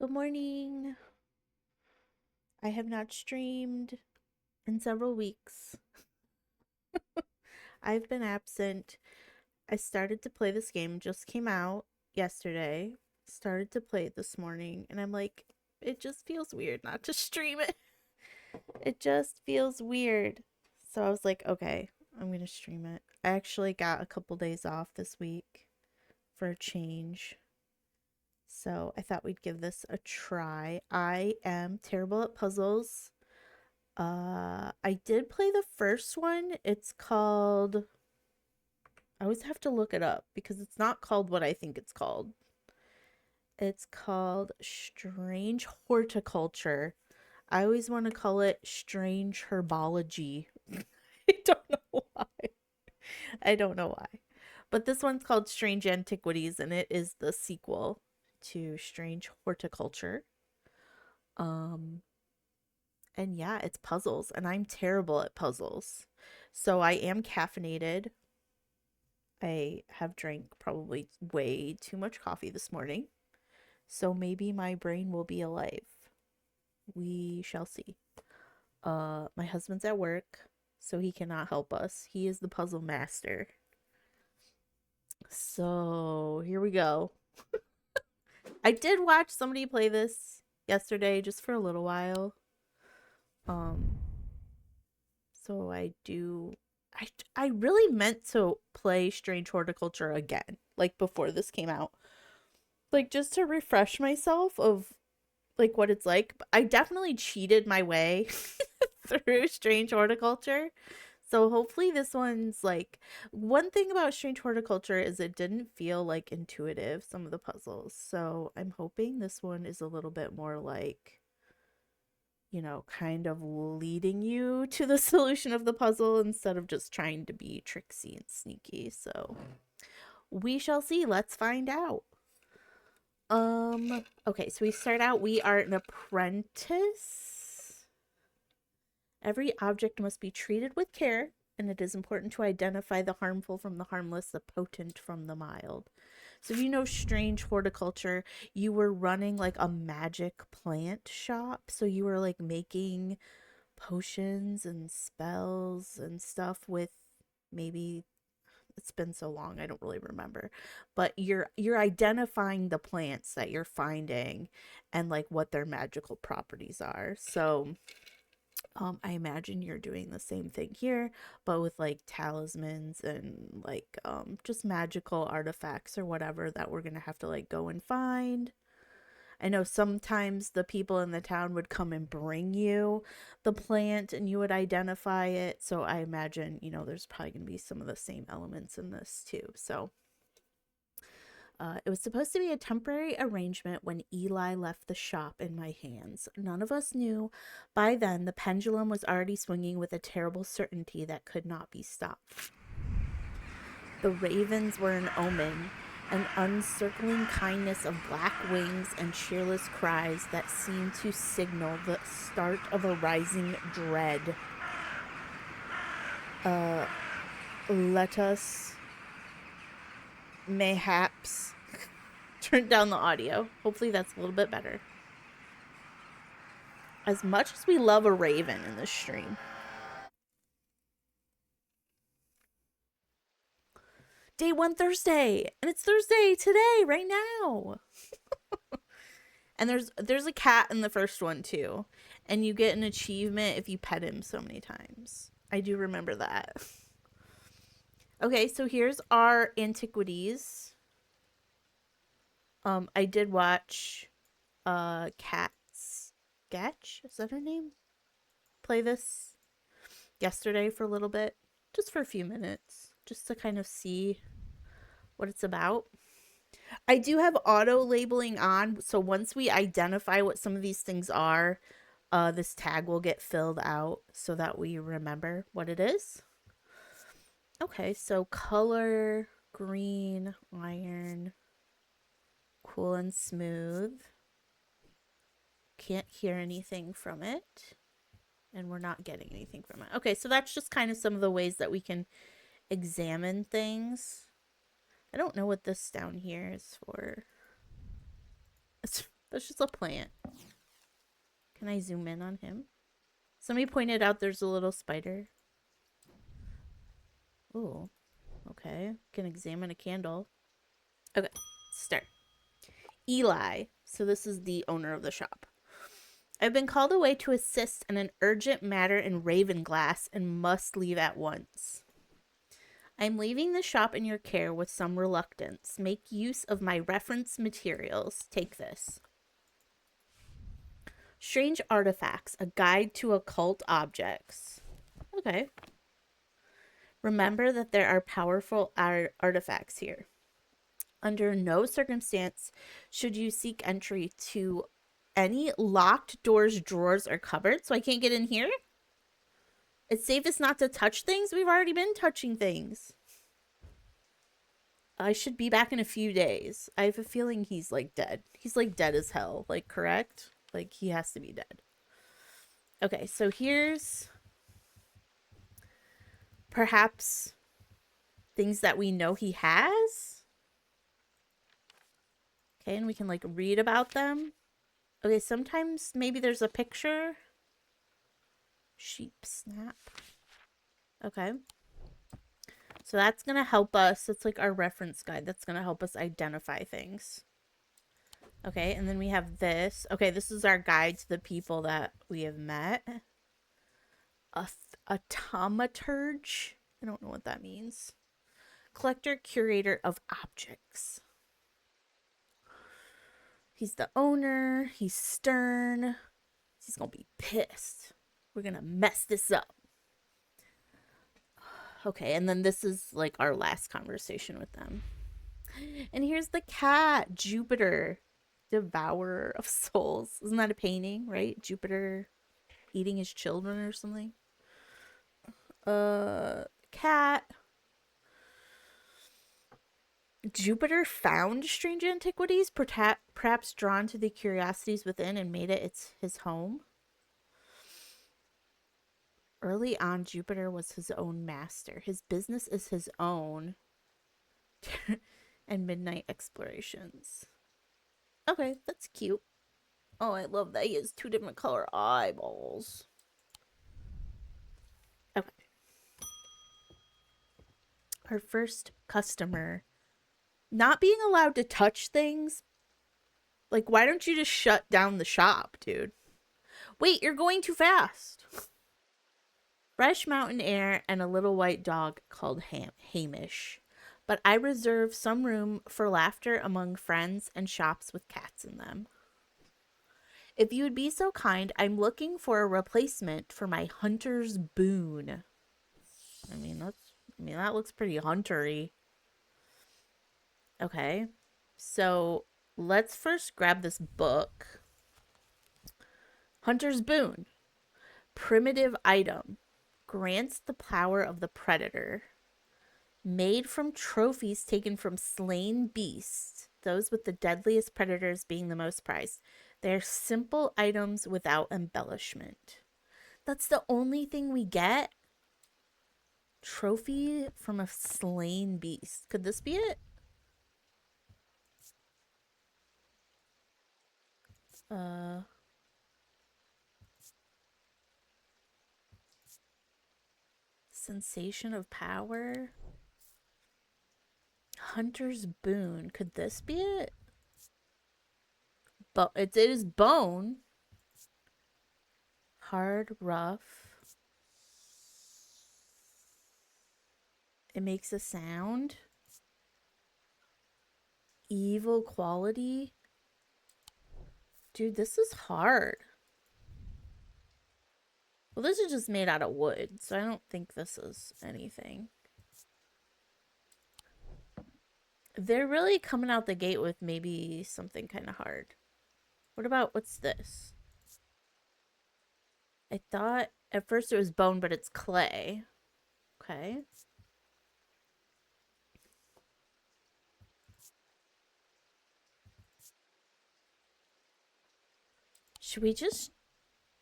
Good morning. I have not streamed in several weeks. I've been absent. I started to play this game, just came out yesterday. Started to play it this morning, and I'm like, it just feels weird not to stream it. It just feels weird. So I was like, okay, I'm going to stream it. I actually got a couple days off this week for a change. So I thought we'd give this a try. I am terrible at puzzles. I did play the first one. It's called, I always have to look it up because it's not called what I think it's called. It's called Strange Horticulture. I always want to call it Strange Herbology. I don't know why. I don't know why. But this one's called Strange Antiquities, and it is the sequel to Strange Horticulture. Um, and yeah, it's puzzles, and I'm terrible at puzzles. So I am caffeinated. I have drank probably way too much coffee this morning. So maybe my brain will be alive. We shall see. My husband's at work, so he cannot help us. He is the puzzle master. So here we go. I did watch somebody play this yesterday just for a little while. Um, so I really meant to play Strange Horticulture again, like before this came out. Like just to refresh myself of like what it's like. I definitely cheated my way through Strange Horticulture. So hopefully this one's like one thing about Strange Horticulture is it didn't feel like intuitive, some of the puzzles. So I'm hoping this one is a little bit more like, kind of leading you to the solution of the puzzle instead of just trying to be tricksy and sneaky. So we shall see. Let's find out. Okay, so we start out, we are an apprentice. Every object must be treated with care, and it is important to identify the harmful from the harmless, the potent from the mild. So if you know Strange Horticulture, you were running like a magic plant shop. So you were like making potions and spells and stuff with maybe it's been so long I don't really remember, but you're identifying the plants that you're finding and like what their magical properties are. So I imagine you're doing the same thing here, but with like talismans and like just magical artifacts or whatever that we're gonna have to like go and find. I know sometimes the people in the town would come and bring you the plant and you would identify it. So I imagine, there's probably going to be some of the same elements in this too. So it was supposed to be a temporary arrangement when Eli left the shop in my hands. None of us knew. By then, the pendulum was already swinging with a terrible certainty that could not be stopped. The ravens were an omen, an uncircling kindness of black wings and cheerless cries that seemed to signal the start of a rising dread. Let us mayhaps turn down the audio. Hopefully that's a little bit better. As much as we love a raven in this stream. Day 1 Thursday, and it's Thursday today, right now. And there's a cat in the first one too, and you get an achievement if you pet him so many times. I do remember that. Okay, so here's our Antiquities. I did watch Cat Sketch, is that her name? Play this yesterday for a little bit, just for a few minutes, just to kind of see what it's about. I do have auto labeling on, so once we identify what some of these things are, this tag will get filled out so that we remember what it is. Okay, so color, green, iron, cool and smooth. Can't hear anything from it, and we're not getting anything from it. Okay, so that's just kind of some of the ways that we can examine things. I don't know what this down here is for. That's just a plant. Can I zoom in on him? Somebody pointed out there's a little spider. Ooh, okay. Can examine a candle. Okay, start. Eli. So this is the owner of the shop. I've been called away to assist in an urgent matter in Ravenglass and must leave at once. I'm leaving the shop in your care with some reluctance. Make use of my reference materials. Take this. Strange Artifacts, a guide to occult objects. Okay. Remember that there are powerful artifacts here. Under no circumstance should you seek entry to any locked doors, drawers, or cupboards. So I can't get in here? It's safest not to touch things? We've already been touching things. I should be back in a few days. I have a feeling he's like dead. He's like dead as hell. Like, correct? Like, he has to be dead. Okay, so here's perhaps things that we know he has. Okay, and we can like read about them. Okay, sometimes maybe there's a picture. Sheep snap. Okay. So that's going to help us. It's like our reference guide. That's going to help us identify things. Okay, and then we have this. Okay, this is our guide to the people that we have met. A thaumaturge. I don't know what that means. Collector, curator of objects. He's the owner. He's stern. He's going to be pissed. We're going to mess this up. Okay, and then this is like our last conversation with them. And here's the cat, Jupiter, devourer of souls. Isn't that a painting, right? Jupiter eating his children or something. Cat. Jupiter found strange antiquities, perhaps drawn to the curiosities within and made it his home. Early on, Jupiter was his own master. His business is his own. And midnight explorations. Okay, that's cute. Oh, I love that he has 2 different color eyeballs. Okay. Our first customer. Not being allowed to touch things. Like, why don't you just shut down the shop, dude? Wait, you're going too fast. Fresh mountain air and a little white dog called Hamish. But I reserve some room for laughter among friends and shops with cats in them. If you would be so kind, I'm looking for a replacement for my hunter's boon. I mean, that looks pretty huntery. Okay. So, let's first grab this book. Hunter's boon. Primitive item. Grants the power of the predator. Made from trophies taken from slain beasts, those with the deadliest predators being the most prized. They're simple items without embellishment. That's the only thing we get? Trophy from a slain beast. Could this be it? Sensation of power. Hunter's boon. Could this be it? But it is bone. Hard, rough. It makes a sound. Evil quality. Dude, this is hard. Well, this is just made out of wood, so I don't think this is anything. They're really coming out the gate with maybe something kind of hard. What's this? I thought at first it was bone, but it's clay. Okay. Should we just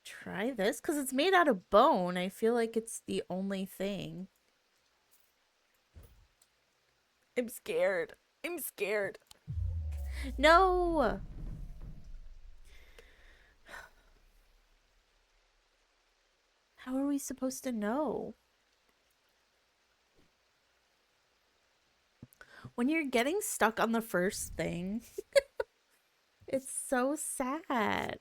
try this? Because it's made out of bone. I feel like it's the only thing. I'm scared. I'm scared. No! How are we supposed to know? When you're getting stuck on the first thing, it's so sad.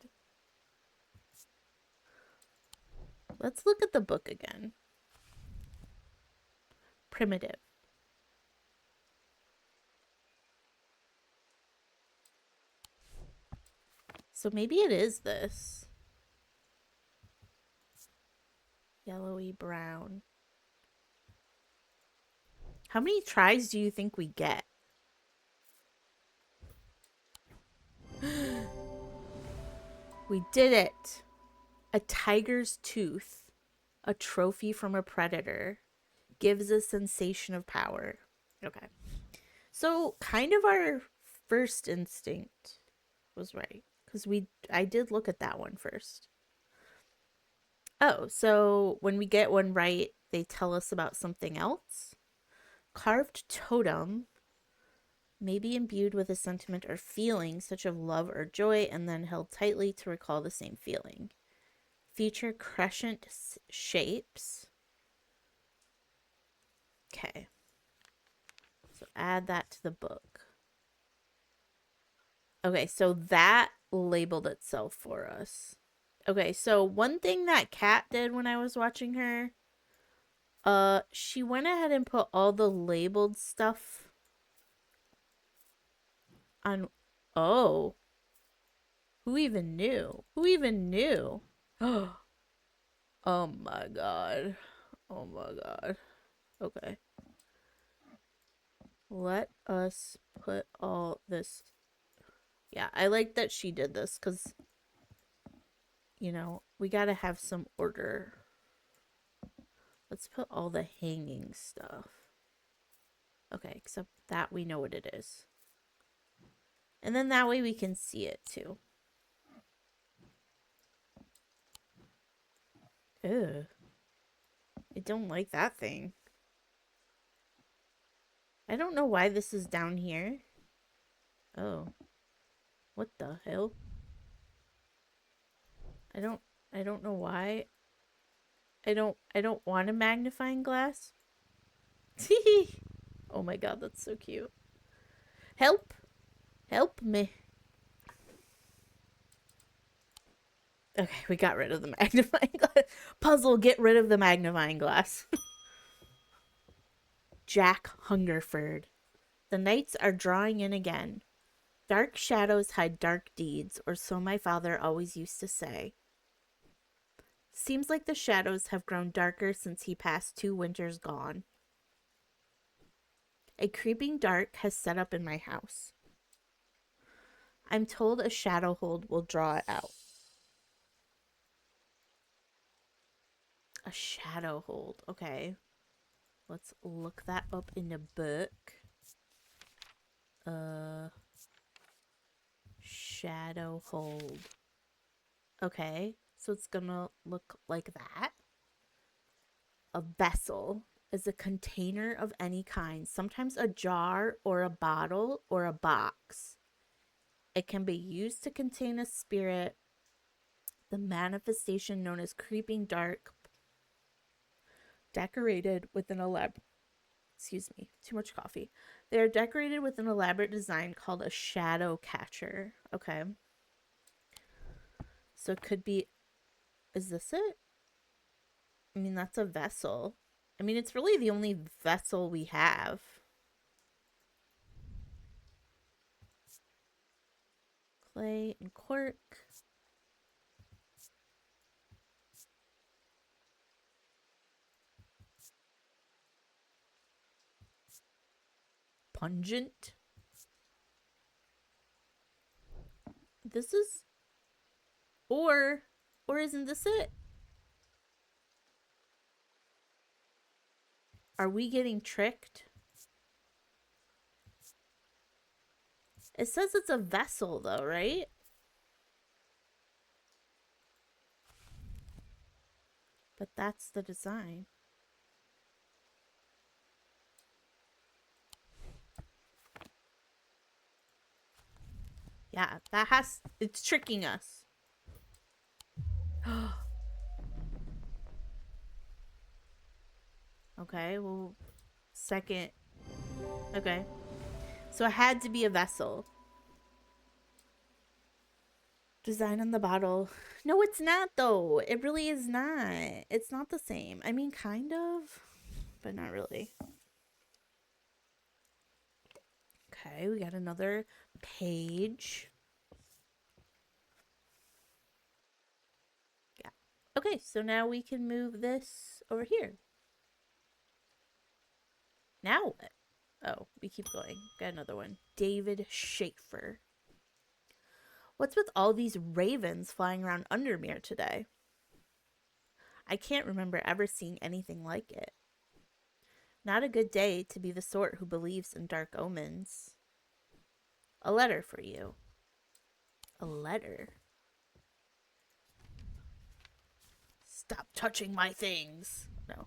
Let's look at the book again. Primitive. So maybe it is this. Yellowy brown. How many tries do you think we get? We did it. A tiger's tooth, a trophy from a predator, gives a sensation of power. Okay. So kind of our first instinct was right. Because I did look at that one first. Oh, so when we get one right, they tell us about something else. Carved totem may be imbued with a sentiment or feeling such of love or joy and then held tightly to recall the same feeling. Feature crescent shapes. Okay. So add that to the book. Okay, so that labeled itself for us. Okay, so one thing that Kat did when I was watching her, she went ahead and put all the labeled stuff on. Oh, who even knew? Who even knew? Oh my god. Oh my god. Okay. Let us put all this. Yeah, I like that she did this because, you know, we gotta have some order. Let's put all the hanging stuff. Okay, except that we know what it is. And then that way we can see it too. Ew. I don't like that thing. I don't know why this is down here. Oh. What the hell? I don't know why. I don't want a magnifying glass. Oh my god, that's so cute. Help! Help me. Okay, we got rid of the magnifying glass. Puzzle, get rid of the magnifying glass. Jack Hungerford. The nights are drawing in again. Dark shadows hide dark deeds, or so my father always used to say. Seems like the shadows have grown darker since he passed 2 winters gone. A creeping dark has set up in my house. I'm told a shadow hold will draw it out. A shadow hold. Okay. Let's look that up in the book. Shadow hold. Okay. So it's gonna look like that. A vessel is a container of any kind, sometimes a jar or a bottle or a box. It can be used to contain a spirit, the manifestation known as creeping dark, decorated with an elaborate, excuse me, too much coffee. They are decorated with an elaborate design called a shadow catcher. Okay. So it could be, is this it? I mean, that's a vessel. I mean, it's really the only vessel we have. Clay and cork. Pungent. This is, or isn't this it? Are we getting tricked? It says it's a vessel though, right? But that's the design. Yeah, it's tricking us. Okay, well, second. Okay. So it had to be a vessel. Design on the bottle. No, it's not, though. It really is not. It's not the same. I mean, kind of, but not really. Okay, we got another page. Yeah. Okay, so now we can move this over here. Now what? Oh, we keep going. Got another one. David Schaefer. What's with all these ravens flying around Undermere today? I can't remember ever seeing anything like it. Not a good day to be the sort who believes in dark omens. A letter for you. A letter? Stop touching my things. No.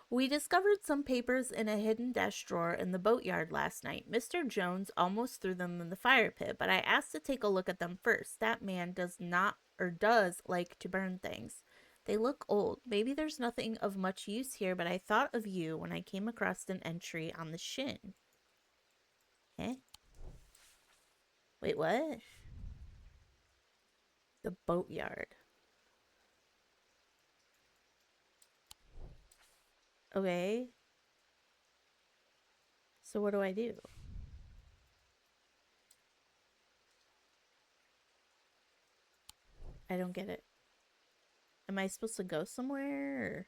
We discovered some papers in a hidden desk drawer in the boatyard last night. Mr. Jones almost threw them in the fire pit, but I asked to take a look at them first. That man does not or does like to burn things. They look old. Maybe there's nothing of much use here, but I thought of you when I came across an entry on the shin. Eh? Wait, what? The boatyard. Okay. So what do I do? I don't get it. Am I supposed to go somewhere? Or...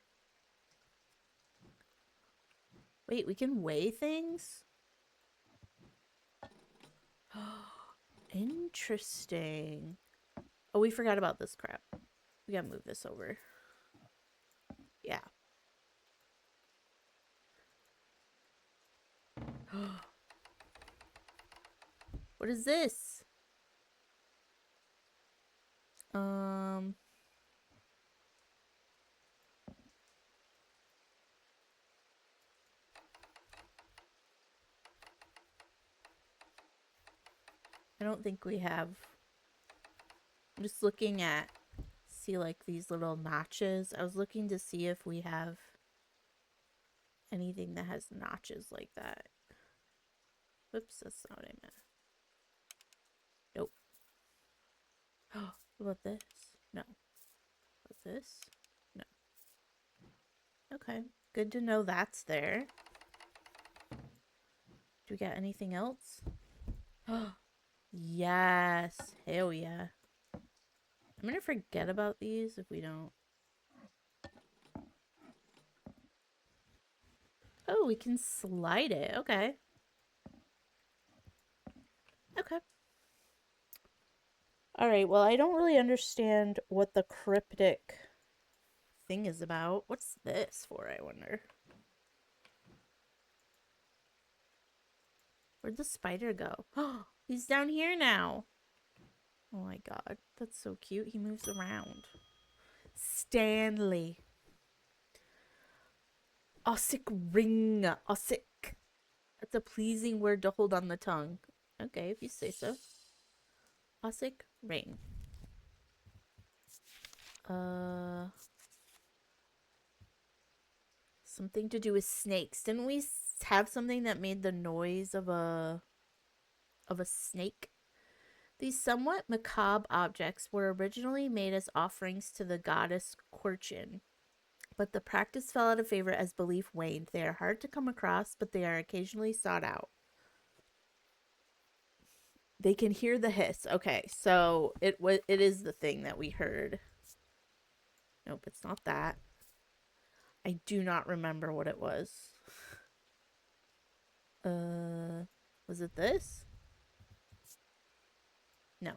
Wait, we can weigh things? Interesting. Oh, we forgot about this crap. We gotta move this over. Yeah. What is this? Um, I don't think we have. I'm just looking at, see like these little notches. I was looking to see if we have anything that has notches like that. Whoops, that's not what I meant. Nope. What about this? No. What about this? No. Okay. Good to know that's there. Do we got anything else? Yes. Hell yeah. I'm gonna forget about these if we don't. Oh, we can slide it. Okay. Okay. All right. Well, I don't really understand what the cryptic thing is about. What's this for, I wonder? Where'd the spider go? Oh, he's down here now. Oh my god. That's so cute. He moves around. Stanley. Ossic ring. Ossic. That's a pleasing word to hold on the tongue. Okay, if you say so. Ossic ring. Uh, something to do with snakes. Didn't we have something that made the noise of a snake? These somewhat macabre objects were originally made as offerings to the goddess Quirchin, but the practice fell out of favor as belief waned. They are hard to come across, but they are occasionally sought out. They can hear the hiss. Okay, so it is the thing that we heard. Nope, it's not that. I do not remember what it was. Was it this? No.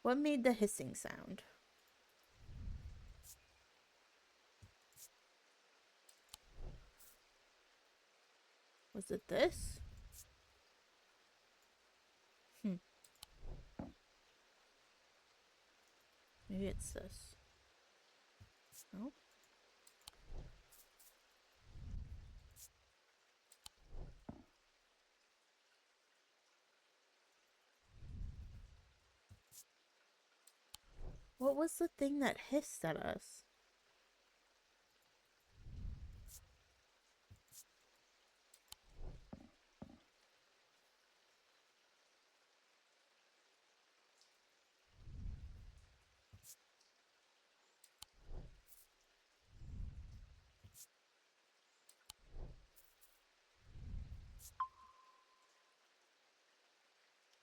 What made the hissing sound? Was it this? Hmm. Maybe it's this. No. What was the thing that hissed at us?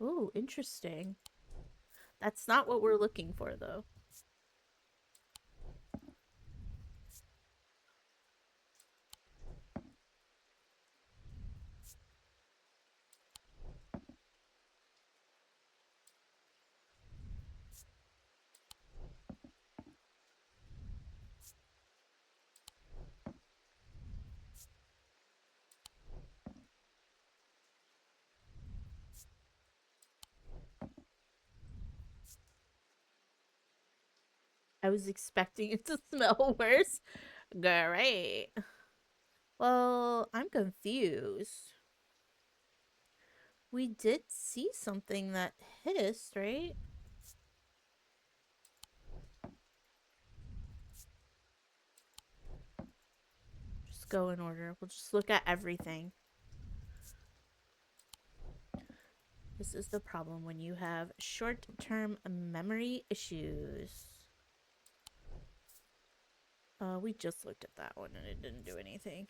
Ooh, interesting. That's not what we're looking for, though. I was expecting it to smell worse. Great. Well, I'm confused. We did see something that hissed, right? Just go in order. We'll just look at everything. This is the problem when you have short-term memory issues. We just looked at that one and it didn't do anything.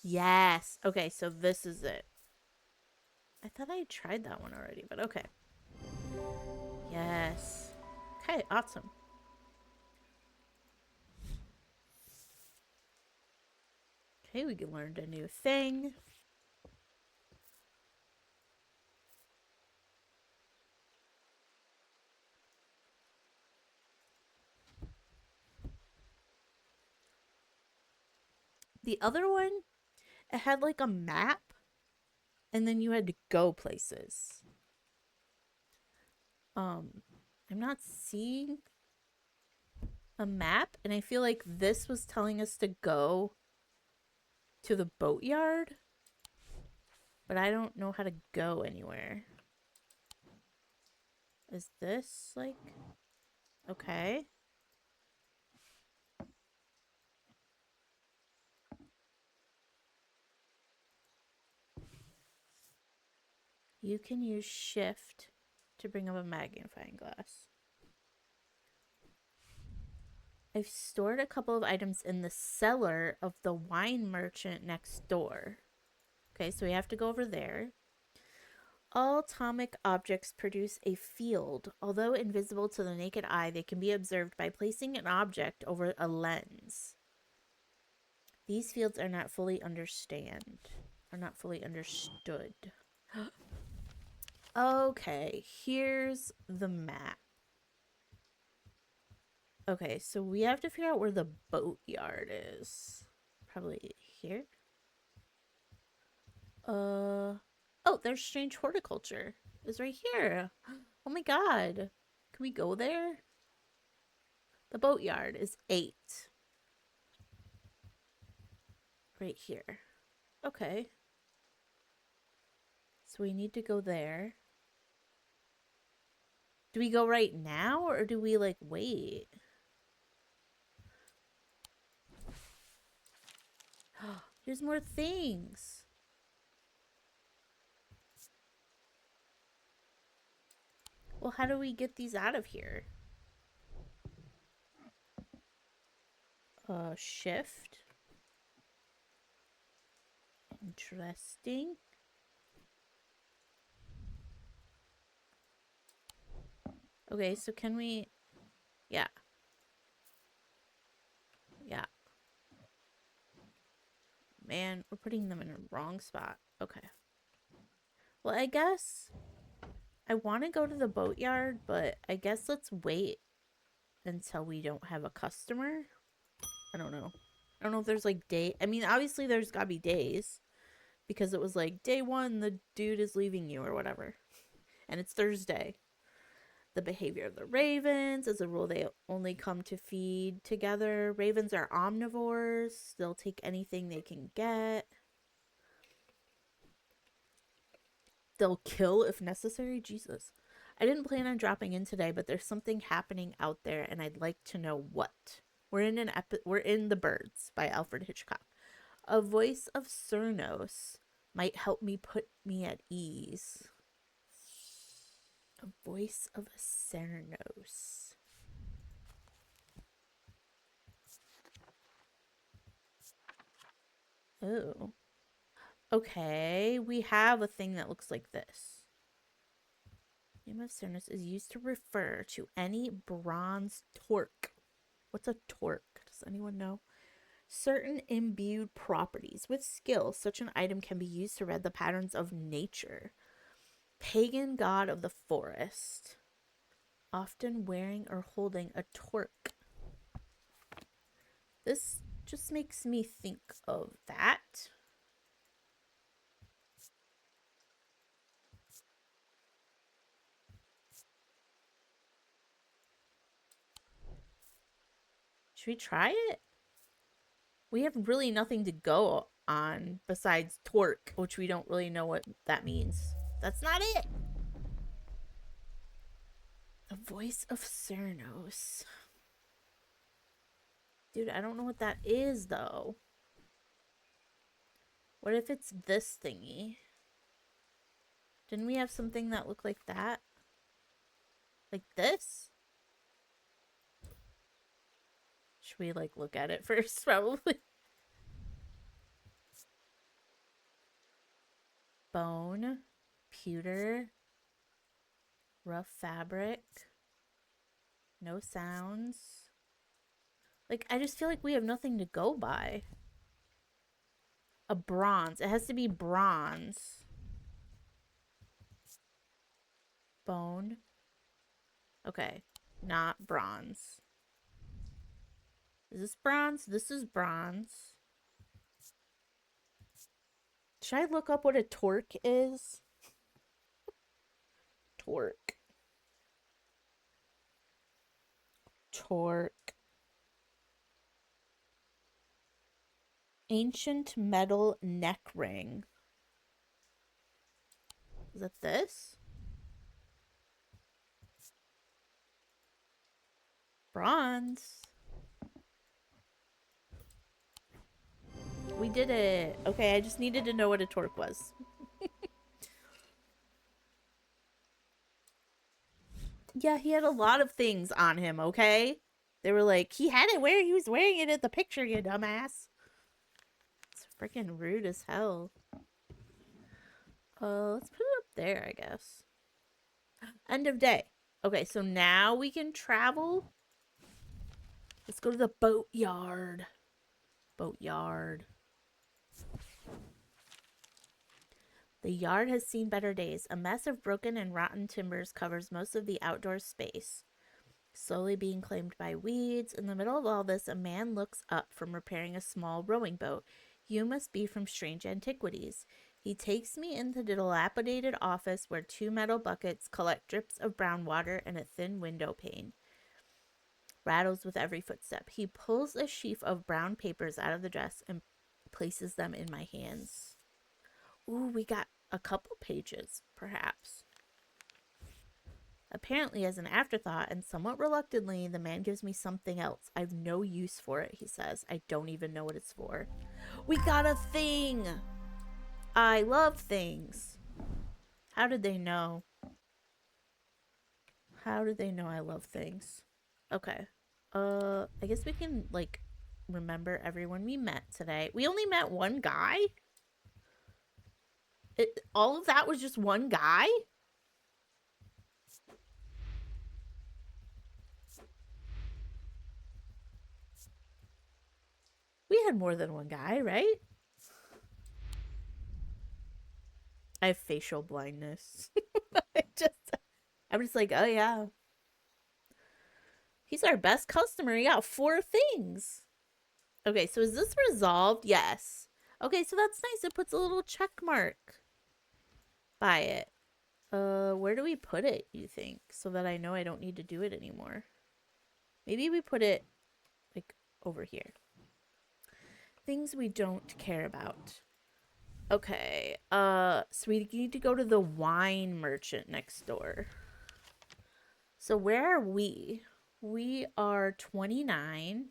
Yes. Okay, so this is it. I thought I tried that one already, but okay. Yes. Okay, awesome. Okay, we learned a new thing. The other one, it had like a map, and then you had to go places. I'm not seeing a map, and I feel like this was telling us to go to the boatyard, but I don't know how to go anywhere. Is this like okay? You can use shift to bring up a magnifying glass. I've stored a couple of items in the cellar of the wine merchant next door. Okay, so we have to go over there. All atomic objects produce a field. Although invisible to the naked eye, they can be observed by placing an object over a lens. These fields are not fully understood. Okay, here's the map. Okay, so we have to figure out where the boatyard is. Probably here. Oh, there's strange horticulture. It's right here. Oh my god. Can we go there? The boatyard is 8. Right here. Okay. So we need to go there. Do we go right now or do we like wait? There's more things. Well, how do we get these out of here? Shift. Interesting. Okay, so can we... Yeah. Yeah. Man, we're putting them in a wrong spot. Okay. Well, I guess I want to go to the boatyard, but I guess let's wait until we don't have a customer. I don't know. I don't know if there's like day. I mean, obviously there's gotta be days because it was like day 1, the dude is leaving you or whatever, and it's Thursday. The behavior of the ravens, as a rule, they only come to feed together. Ravens are omnivores. They'll take anything they can get. They'll kill if necessary. Jesus. I didn't plan on dropping in today, but there's something happening out there, and I'd like to know what. We're in The Birds by Alfred Hitchcock. A voice of Cernos might help me put me at ease. A voice of Cernos. Oh. Okay, we have a thing that looks like this. Name of Cernus is used to refer to any bronze torque. What's a torque? Does anyone know? Certain imbued properties. With skill, such an item can be used to read the patterns of nature. Pagan god of the forest. Often wearing or holding a torque. This just makes me think of that. Should we try it? We have really nothing to go on besides torque, which we don't really know what that means. That's not it. The voice of Cernos. Dude, I don't know what that is, though. What if it's this thingy? Didn't we have something that looked like that? Like this? Should we, like, look at it first, probably? Bone. Pewter. Rough fabric. No sounds. Like, I just feel like we have nothing to go by. A bronze. It has to be bronze. Bone. Okay. Not bronze. Is this bronze? This is bronze. Should I look up what a torque is? Torque. Torque. Ancient metal neck ring. Is that this? Bronze. We did it. Okay, I just needed to know what a torque was. Yeah, he had a lot of things on him, okay? They were like, he had it where he was wearing it at the picture, you dumbass. It's freaking rude as hell. Let's put it up there, I guess. End of day. Okay, so now we can travel. Let's go to the boatyard. Boatyard. The yard has seen better days. A mess of broken and rotten timbers covers most of the outdoor space, slowly being claimed by weeds. In the middle of all this, a man looks up from repairing a small rowing boat. You must be from Strange Antiquities. He takes me into the dilapidated office where two metal buckets collect drips of brown water and a thin window pane rattles with every footstep. He pulls a sheaf of brown papers out of the dress and places them in my hands. Ooh, we got a couple pages, perhaps. Apparently, as an afterthought and somewhat reluctantly, the man gives me something else. I've no use for it, he says. I don't even know what it's for. We got a thing! I love things. How did they know? How did they know I love things? Okay. I guess we can, like, remember everyone we met today. We only met one guy? All of that was just one guy? We had more than one guy, right? I have facial blindness. I'm just like, oh yeah. He's our best customer. He got 4 things. Okay, so is this resolved? Yes. Okay, so that's nice. It puts a little check mark by it. Where do we put it, you think? So that I know I don't need to do it anymore. Maybe we put it, like, over here. Things we don't care about. Okay, so we need to go to the wine merchant next door. So where are we? We are 29.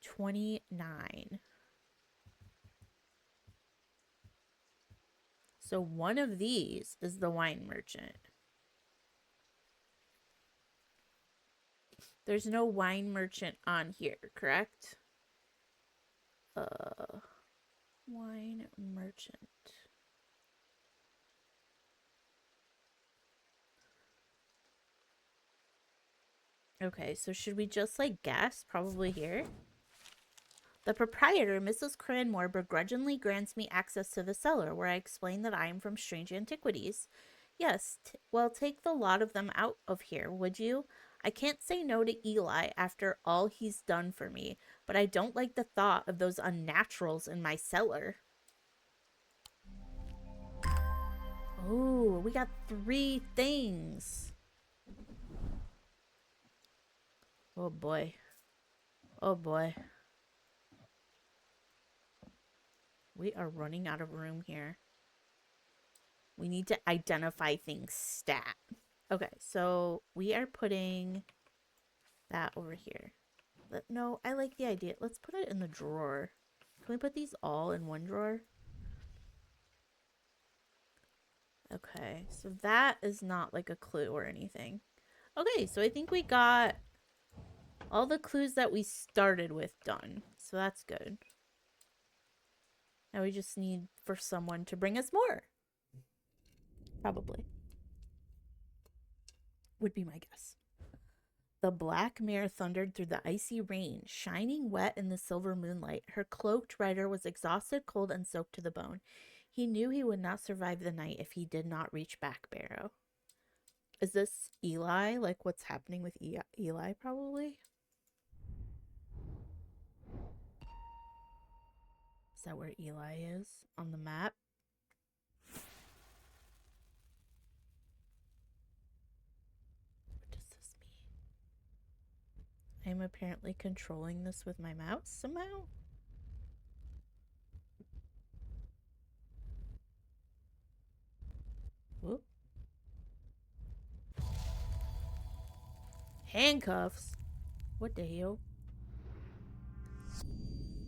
29. So one of these is the wine merchant. There's no wine merchant on here, correct? Wine merchant. Okay, so should we just like guess? Probably here. The proprietor, Mrs. Cranmore, begrudgingly grants me access to the cellar, where I explain that I am from Strange Antiquities. Yes, well, take the lot of them out of here, would you? I can't say no to Eli after all he's done for me, but I don't like the thought of those unnaturals in my cellar. Oh, we got 3 things. Oh boy. Oh boy. We are running out of room here. We need to identify things stat. Okay, so we are putting that over here. No, I like the idea. Let's put it in the drawer. Can we put these all in one drawer? Okay, so that is not like a clue or anything. Okay, so I think we got all the clues that we started with done. So that's good. Now we just need for someone to bring us more. Probably. Would be my guess. The black mare thundered through the icy rain, shining wet in the silver moonlight. Her cloaked rider was exhausted, cold, and soaked to the bone. He knew he would not survive the night if he did not reach Back Barrow. Is this Eli? Like what's happening with Eli, probably? Is that where Eli is on the map? What does this mean? I'm apparently controlling this with my mouse somehow. Whoop. Handcuffs? What the hell?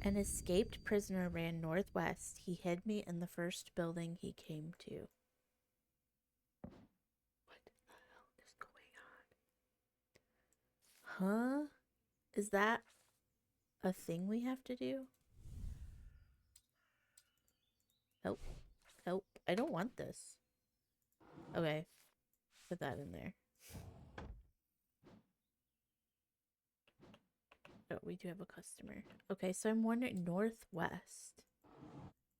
An escaped prisoner ran northwest. He hid me in the first building he came to. What the hell is going on? Huh? Is that a thing we have to do? Help. Help. I don't want this. Okay. Put that in there. Oh, we do have a customer. Okay, so I'm wondering northwest.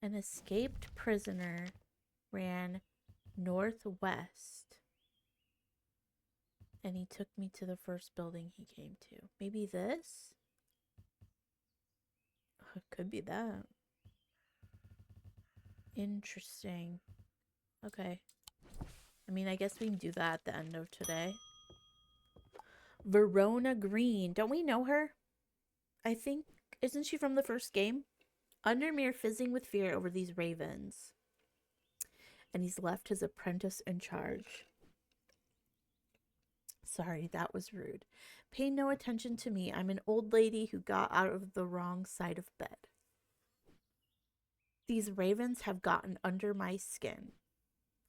An escaped prisoner ran northwest. And he took me to the first building he came to. Maybe this? Oh, it could be that. Interesting. Okay. I mean, I guess we can do that at the end of today. Verona Green. Don't we know her? I think, isn't she from the first game? Undermere fizzing with fear over these ravens. And he's left his apprentice in charge. Sorry, that was rude. Pay no attention to me. I'm an old lady who got out of the wrong side of bed. These ravens have gotten under my skin.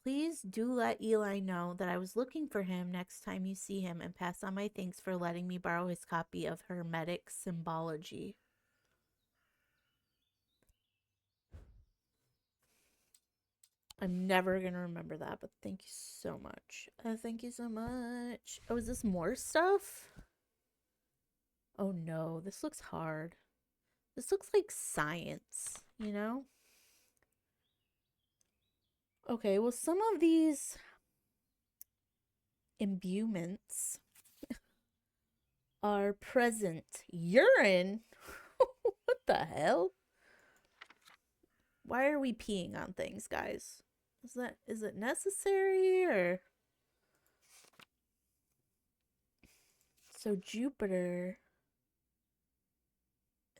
Please do let Eli know that I was looking for him next time you see him, and pass on my thanks for letting me borrow his copy of Hermetic Symbology. I'm never going to remember that, but thank you so much. Thank you so much. Oh, is this more stuff? Oh no, this looks hard. This looks like science, you know? Okay, well, some of these imbuements are present. Urine? What the hell? Why are we peeing on things, guys? Is it necessary or? So Jupiter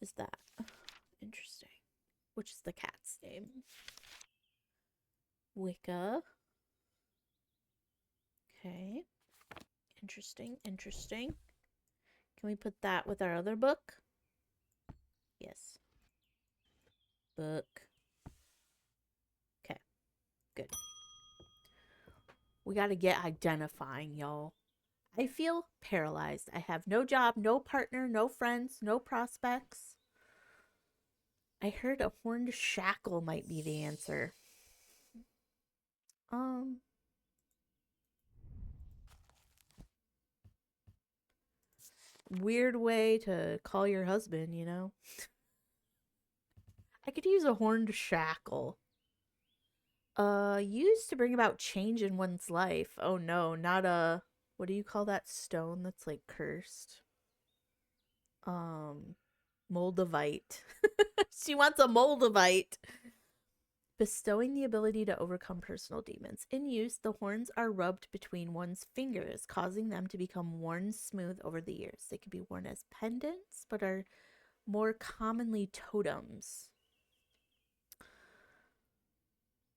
is that. Interesting. Which is the cat's name. Wicca. Okay. Interesting, interesting. Can we put that with our other book? Yes. Book. Okay. Good. We got to get identifying, y'all. I feel paralyzed. I have no job, no partner, no friends, no prospects. I heard a horned shackle might be the answer. Um, Weird way to call your husband, you know? I could use a horned shackle. Used to bring about change in one's life. Oh no, not a, what do you call that stone that's like cursed? Um, Moldavite. She wants a Moldavite. Bestowing the ability to overcome personal demons. In use, the horns are rubbed between one's fingers, causing them to become worn smooth over the years. They can be worn as pendants, but are more commonly totems.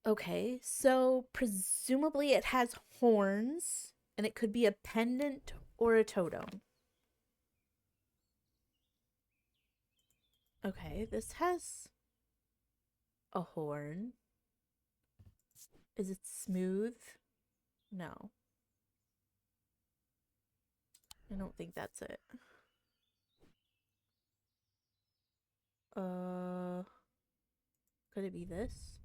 Okay, so presumably it has horns, and it could be a pendant or a totem. Okay, this has a horn. Is it smooth? No, I don't think that's it. Uh, could it be this?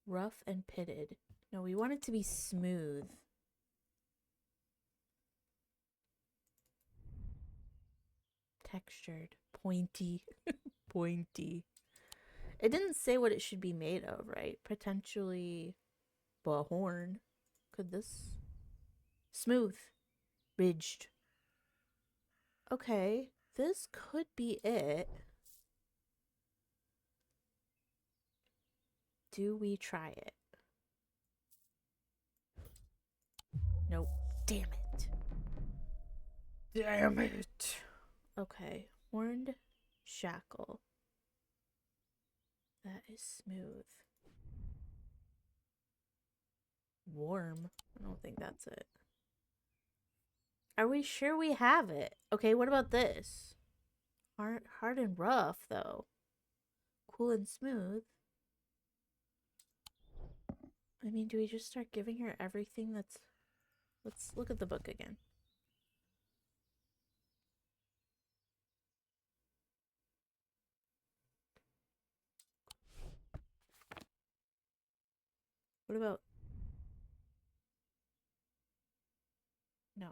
Rough and pitted. No, we want it to be smooth. Textured. Pointy. Pointy. It didn't say what it should be made of, right? Potentially a horn. Could this? Smooth. Ridged. Okay, this could be it. Do we try it? Nope. Damn it. Damn it. Okay, horned shackle. That is smooth. Warm. I don't think that's it. Are we sure we have it? Okay, what about this? Hard and rough, though. Cool and smooth. I mean, do we just start giving her everything that's... Let's look at the book again. What about... No.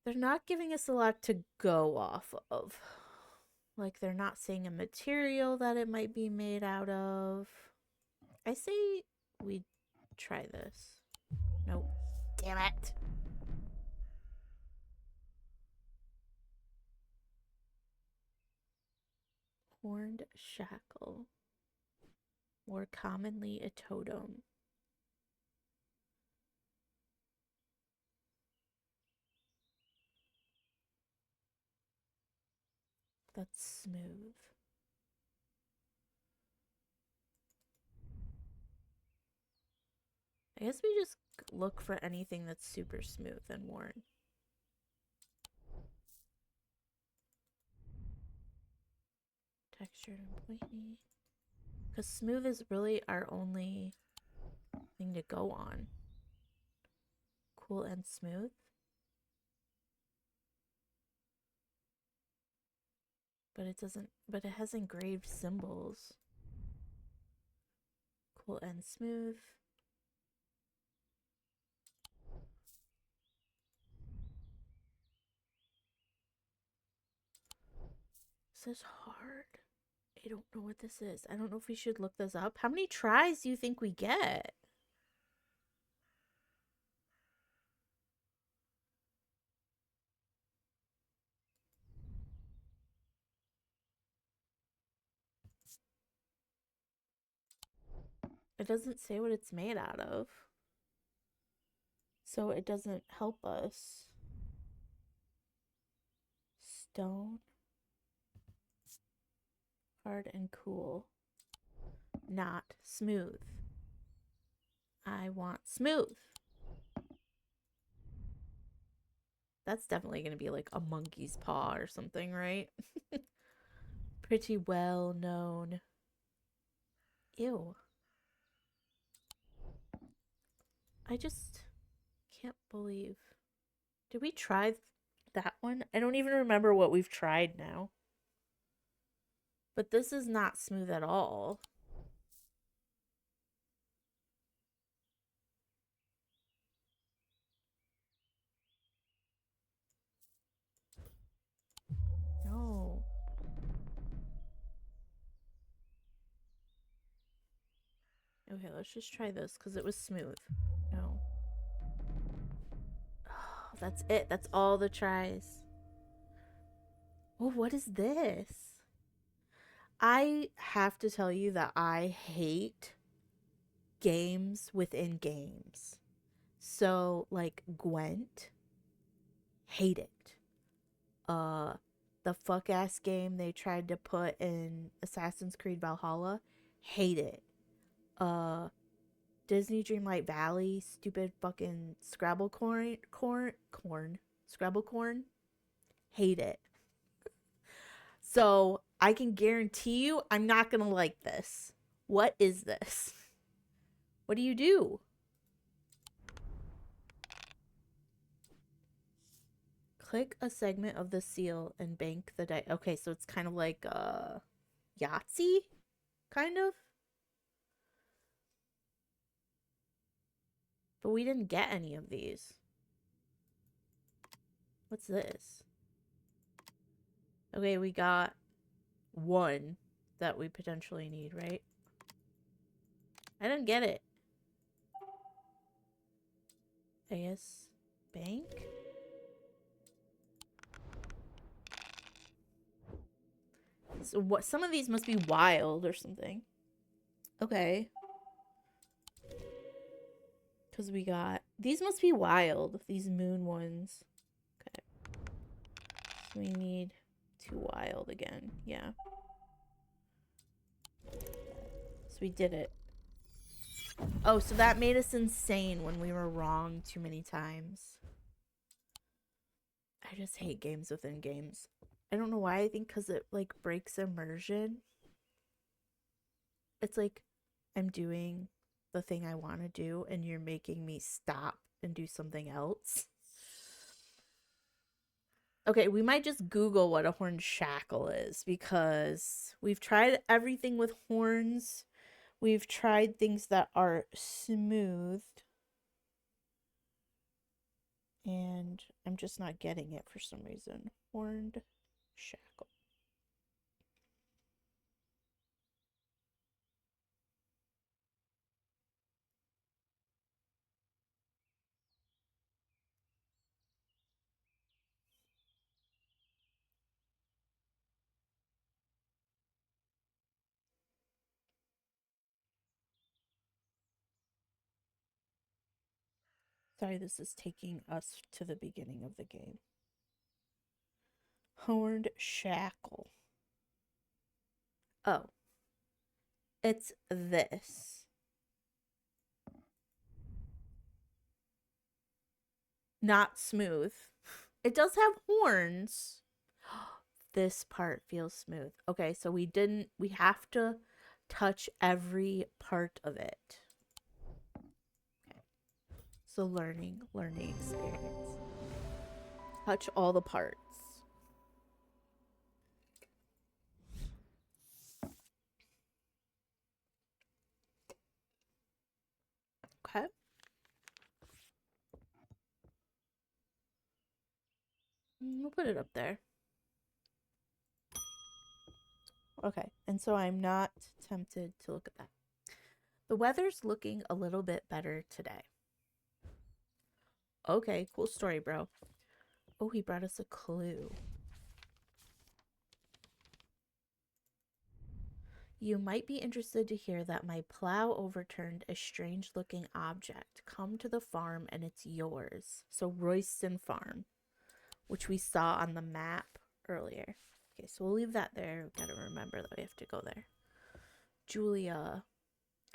They're not giving us a lot to go off of. Like, they're not saying a material that it might be made out of. I say we try this. Nope. Damn it. Horned shackle. More commonly a totem. That's smooth. I guess we just look for anything that's super smooth and worn. Textured and pointy. Because smooth is really our only thing to go on. Cool and smooth. But it doesn't, but it has engraved symbols. Cool and smooth. This is hard. I don't know what this is. I don't know if we should look this up. How many tries do you think we get? It doesn't say what it's made out of. So it doesn't help us. Stone. Hard and cool. Not smooth. I want smooth. That's definitely going to be like a monkey's paw or something, right? Pretty well known. Ew. I just can't believe. Did we try that one? I don't even remember what we've tried now. But this is not smooth at all. No. Okay, let's just try this because it was smooth. No. Oh, that's it. That's all the tries. Oh, what is this? I have to tell you that I hate games within games. So, like Gwent, hate it. Uh, the fuck ass game they tried to put in Assassin's Creed Valhalla, hate it. Uh, Disney Dreamlight Valley, stupid fucking Scrabble Scrabble corn, hate it. So I can guarantee you I'm not gonna like this. What is this? What do you do? Click a segment of the seal and bank the die. Okay, so it's kind of like Yahtzee, kind of. But we didn't get any of these. What's this? Okay, we got one that we potentially need, right? I didn't get it. I guess bank? So what, some of these must be wild or something. Okay. Because we got, these must be wild, these moon ones. Okay. So we need 2 wild again. Yeah. So we did it. Oh, so that made us insane when we were wrong too many times. I just hate games within games. I don't know why. I think because it like breaks immersion. It's like I'm doing the thing I want to do and you're making me stop and do something else. Okay, we might just Google what a horned shackle is because we've tried everything with horns. We've tried things that are smoothed. And I'm just not getting it for some reason. Horned shackle. Sorry, this is taking us to the beginning of the game. Horned shackle. Oh. It's this. Not smooth. It does have horns. This part feels smooth. Okay, so we have to touch every part of it. Okay. So learning experience. Touch all the parts. Okay. We'll put it up there. Okay, and so I'm not tempted to look at that. The weather's looking a little bit better today. Okay, cool story, bro. Oh, he brought us a clue. You might be interested to hear that my plow overturned a strange looking object. Come to the farm and it's yours. So Royston Farm, which we saw on the map earlier. Okay, so we'll leave that there. We've got to remember that we have to go there. Julia.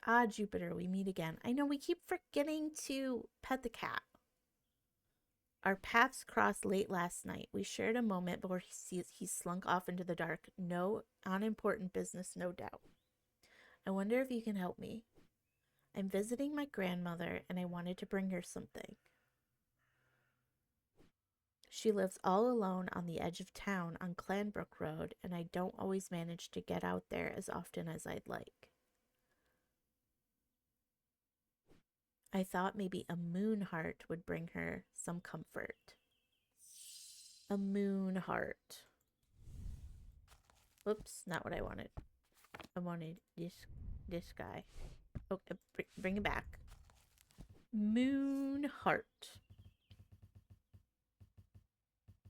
Ah, Jupiter, we meet again. I know we keep forgetting to pet the cat. Our paths crossed late last night. We shared a moment before he slunk off into the dark. No unimportant business, no doubt. I wonder if you can help me. I'm visiting my grandmother and I wanted to bring her something. She lives all alone on the edge of town on Clanbrook Road, and I don't always manage to get out there as often as I'd like. I thought maybe a moon heart would bring her some comfort. A moon heart. Whoops, not what I wanted. I wanted this guy. Okay, bring it back. Moon heart.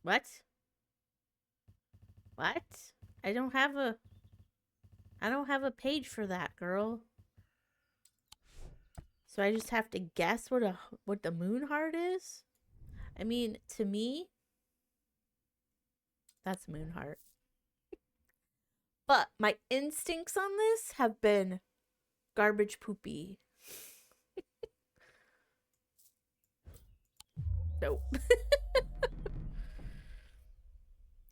What? What? I don't have a page for that, girl. So I just have to guess what the moon heart is? I mean, to me, that's moon heart. But my instincts on this have been garbage poopy. Nope.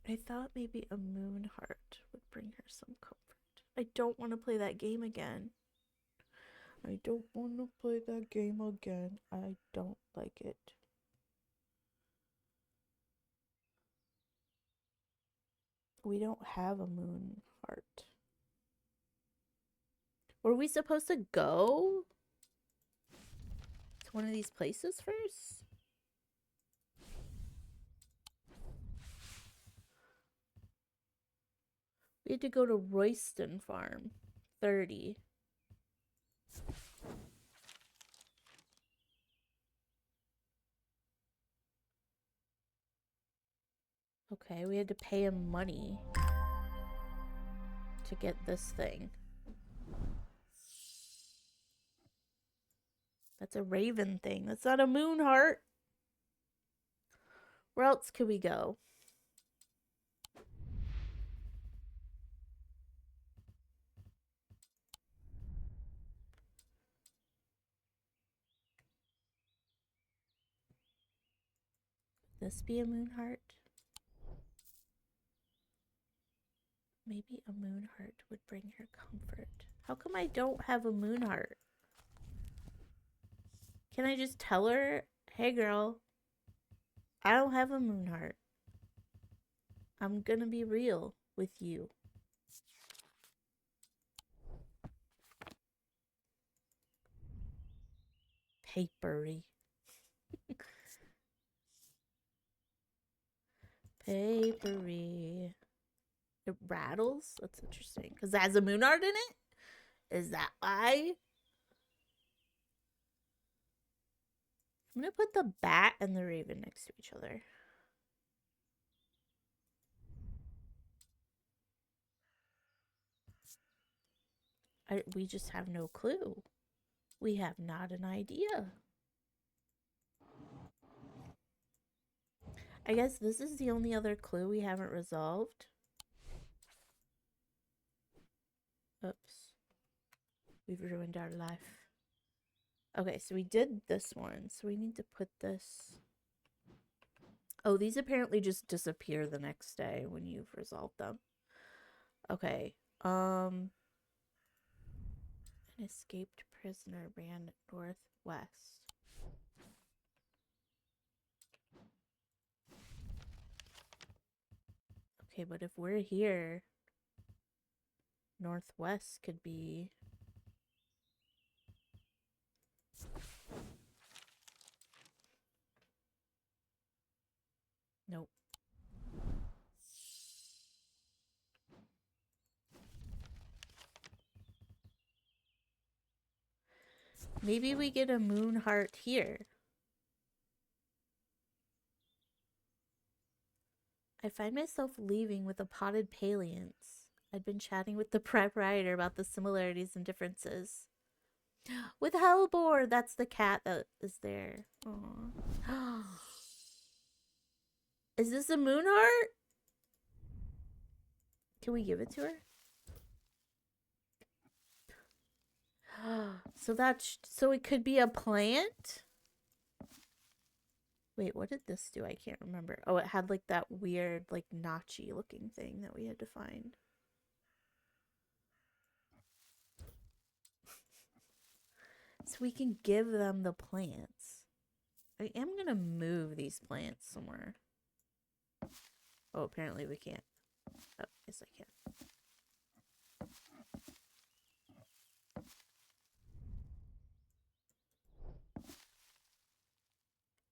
I thought maybe a moon heart would bring her some comfort. I don't want to play that game again. I don't want to play that game again. I don't like it. We don't have a moon heart. Were we supposed to go to one of these places first? We had to go to Royston Farm. 30. Okay, we had to pay him money to get this thing. That's a raven thing. That's not a moon heart. Where else could we go? This be a moon heart? Maybe a moon heart would bring her comfort. How come I don't have a moon heart? Can I just tell her, hey girl, I don't have a moon heart. I'm gonna be real with you. Papery. Papery. It rattles? That's interesting. Because it has a moon heart in it? Is that why? I'm going to put the bat and the raven next to each other. We just have no clue. We have not an idea. I guess this is the only other clue we haven't resolved. Oops. We've ruined our life. Okay, so we did this one. So we need to put this... Oh, these apparently just disappear the next day when you've resolved them. Okay. An escaped prisoner ran northwest. Okay, but if we're here, northwest could be... Nope. Maybe we get a moon heart here. I find myself leaving with a potted palliance. I'd been chatting with the proprietor about the similarities and differences. With Hellbore, that's the cat that is there. Aww. Is this a moon heart? Can we give it to her? So it could be a plant? Wait, what did this do? I can't remember. Oh, it had like that weird, like notchy looking thing that we had to find. So we can give them the plants. I am gonna move these plants somewhere. Oh, apparently we can't. Oh, yes, I can.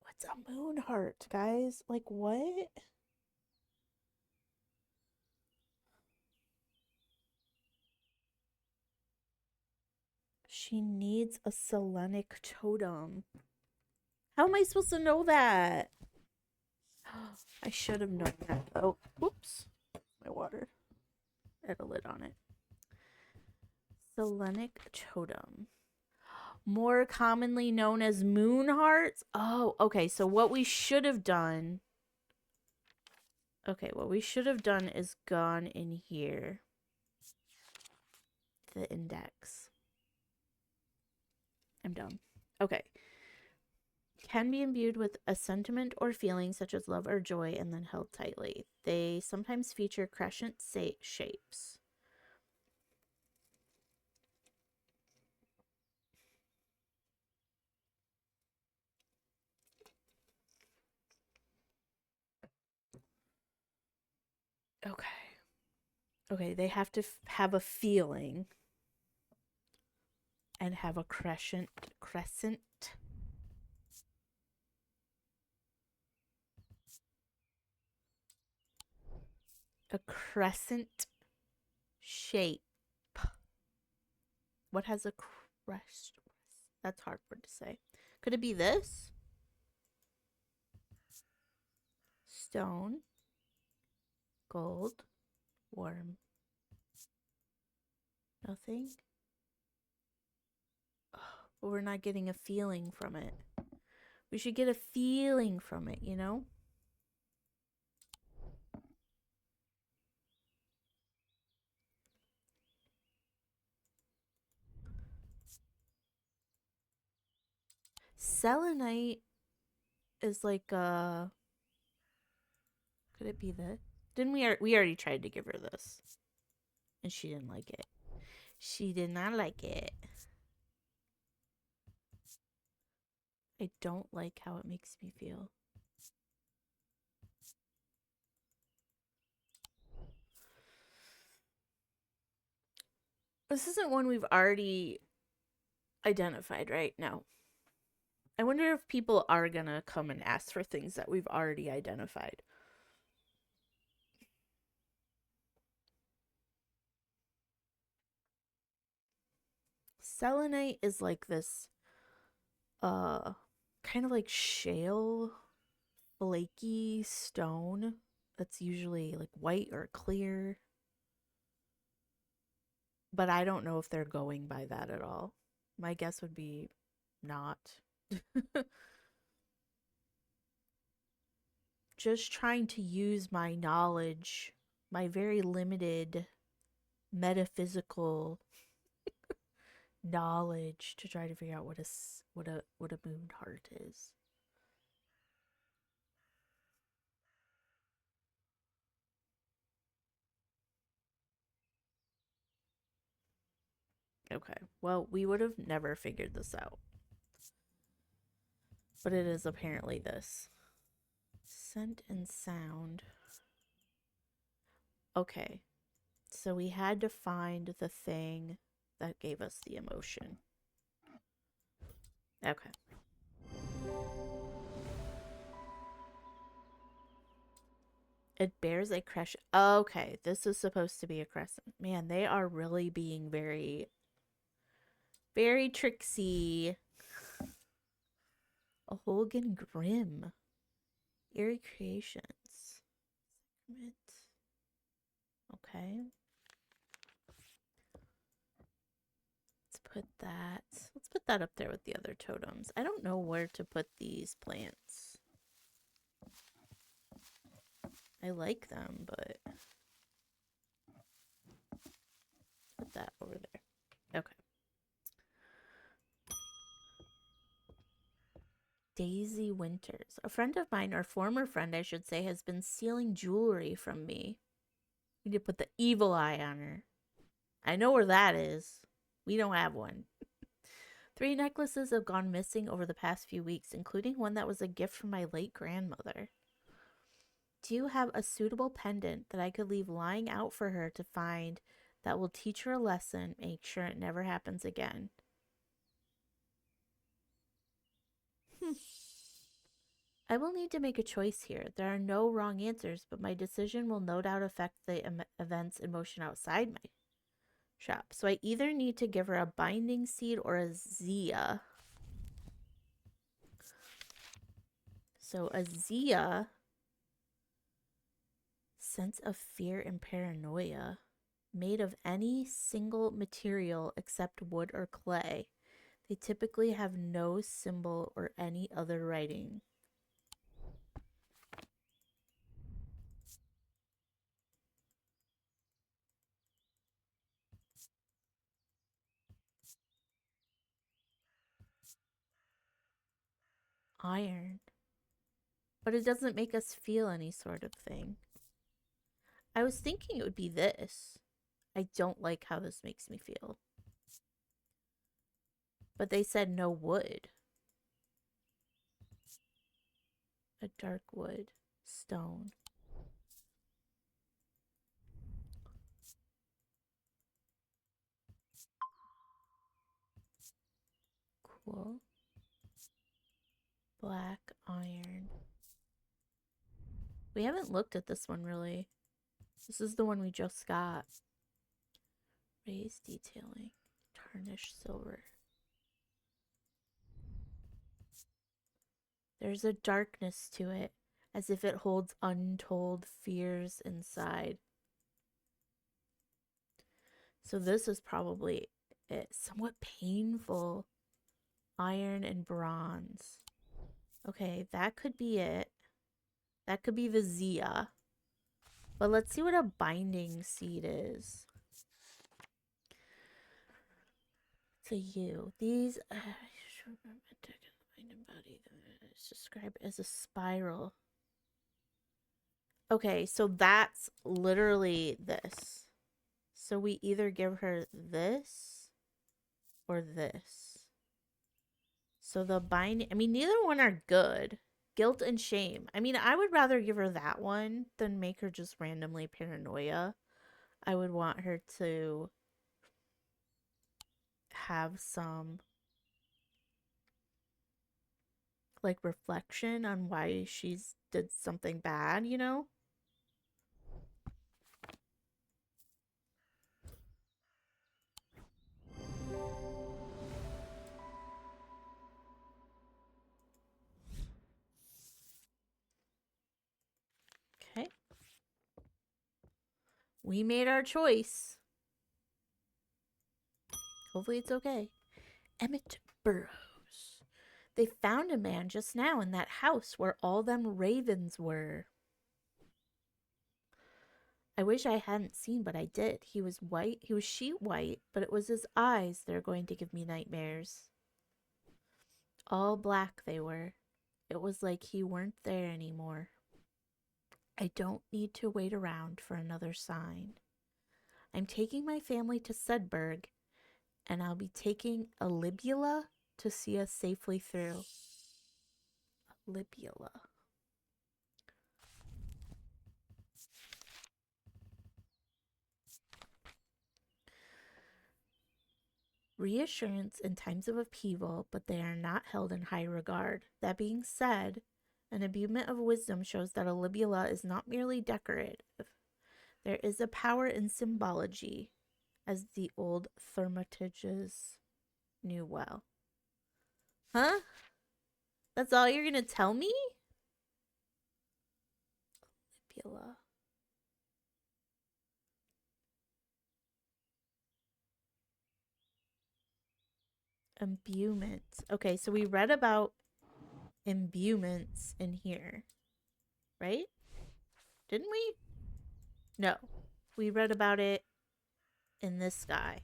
What's a moon heart, guys? Like, what? She needs a Selenic totem. How am I supposed to know that? I should have known that. Oh, whoops. My water. Had a lid on it. Selenic totem. More commonly known as moon hearts. Oh, okay. So what we should have done. Okay, what we should have done is gone in here. The index. I'm dumb. Okay. Can be imbued with a sentiment or feeling such as love or joy and then held tightly. They sometimes feature crescent shapes. Okay. Okay, they have to have a feeling and have a crescent. A crescent shape. What has a crest? That's hard word to say. Could it be this? Stone, gold, worm. Nothing. Oh, but we're not getting a feeling from it. We should get a feeling from it, you know? Selenite is like could it be this? Didn't we already tried to give her this and she didn't like it. She did not like it. I don't like how it makes me feel. This isn't one we've already identified, right? No. I wonder if people are gonna come and ask for things that we've already identified. Selenite is like this kind of like shale flaky stone that's usually like white or clear. But I don't know if they're going by that at all. My guess would be not. Just trying to use my knowledge, my very limited metaphysical knowledge to try to figure out what a moon heart is. Okay. Well, we would have never figured this out. But it is apparently this. Scent and sound. Okay. So we had to find the thing that gave us the emotion. Okay. It bears a crescent. Okay, this is supposed to be a crescent. Man, they are really being very, very tricksy. A Holgan Grimm. Eerie Creations. Okay. Let's put that up there with the other totems. I don't know where to put these plants. I like them, but put that over there. Okay. Daisy Winters. A friend of mine, or former friend, I should say, has been stealing jewelry from me. We need to put the evil eye on her. I know where that is. We don't have one. 3 necklaces have gone missing over the past few weeks, including one that was a gift from my late grandmother. Do you have a suitable pendant that I could leave lying out for her to find that will teach her a lesson, make sure it never happens again? I will need to make a choice here. There are no wrong answers, but my decision will no doubt affect the events in motion outside my shop. So I either need to give her a binding seed or a Zia. So a Zia, sense of fear and paranoia, made of any single material except wood or clay. They typically have no symbol or any other writing. Iron. But it doesn't make us feel any sort of thing. I was thinking it would be this. I don't like how this makes me feel. But they said no wood. A dark wood. Stone. Cool. Black iron. We haven't looked at this one really. This is the one we just got. Raised detailing. Tarnished silver. There's a darkness to it, as if it holds untold fears inside. So this is probably it. Somewhat painful. Iron and bronze. Okay, that could be it. That could be the Zia. But let's see what a binding seed is. To you. These it's described as a spiral. Okay, so that's literally this. So we either give her this or this. So the binding, I mean, neither one are good. Guilt and shame. I mean, I would rather give her that one than make her just randomly paranoia. I would want her to have some like reflection on why she's did something bad, you know? Okay. We made our choice. Hopefully it's okay. Emmett Burrows. They found a man just now in that house where all them ravens were. I wish I hadn't seen, but I did. He was white. He was sheet white, but it was his eyes that are going to give me nightmares. All black they were. It was like he weren't there anymore. I don't need to wait around for another sign. I'm taking my family to Sedberg, and I'll be taking a libula to see us safely through. A libula. Reassurance in times of upheaval, but they are not held in high regard. That being said, an imbuement of wisdom shows that a libula is not merely decorative. There is a power in symbology, as the old Thermitages knew well. Huh? That's all you're gonna tell me? Libula. Imbuements. Okay, so we read about imbuements in here, right? Didn't we? No. We read about it in this guy.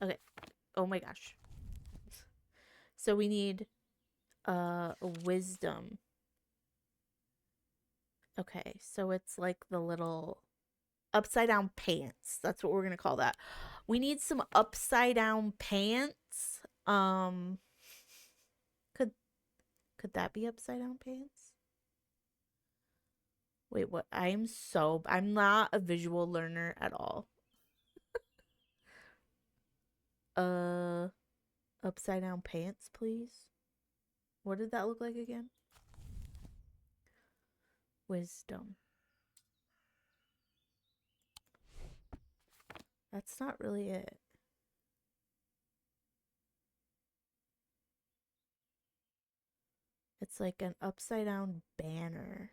Okay. Oh my gosh. So we need wisdom. Okay, so it's like the little upside down pants. That's what we're gonna call that. We need some upside down pants. Could that be upside down pants? Wait, what? I'm not a visual learner at all. Uh, upside down pants, please. What did that look like again? Wisdom. That's not really it. It's like an upside down banner.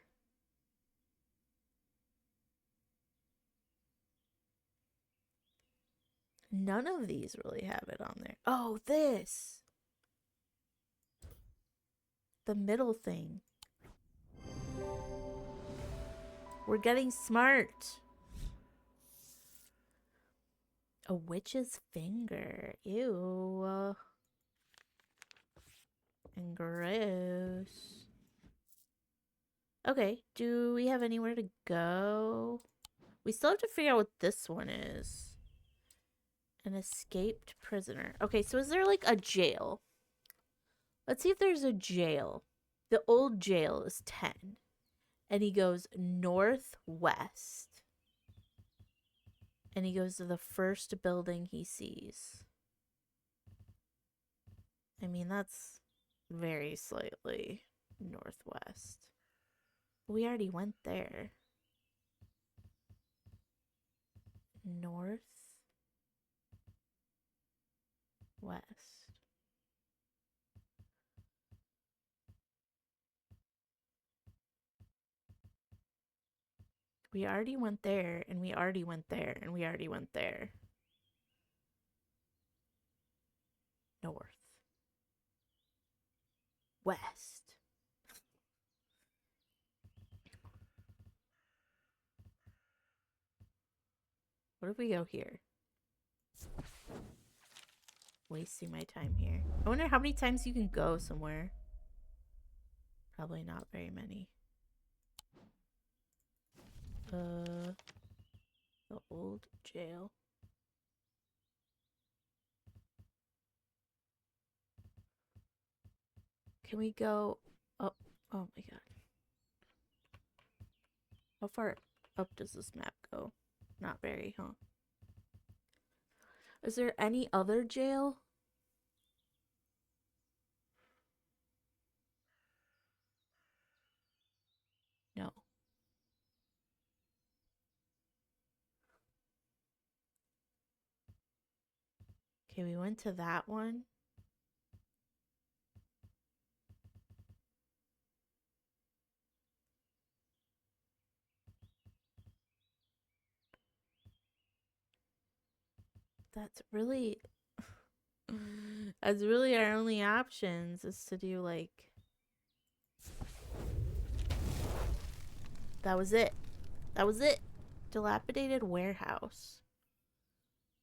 None of these really have it on there. Oh, this. The middle thing. We're getting smart. A witch's finger. Ew. And gross. Okay, do we have anywhere to go? We still have to figure out what this one is. An escaped prisoner. Okay, so is there like a jail? Let's see if there's a jail. The old jail is 10. And he goes northwest. And he goes to the first building he sees. I mean, that's very slightly northwest. We already went there. Northwest. We already went there, and we already went there, and we already went there. North. West. What if we go here? Wasting my time here. I wonder how many times you can go somewhere. Probably not very many. The old jail. Can we go up? Oh my god. How far up does this map go? Not very, huh? Is there any other jail? No. Okay, we went to that one. That's really that's really our only options is to do like that was it. That was it. Dilapidated warehouse.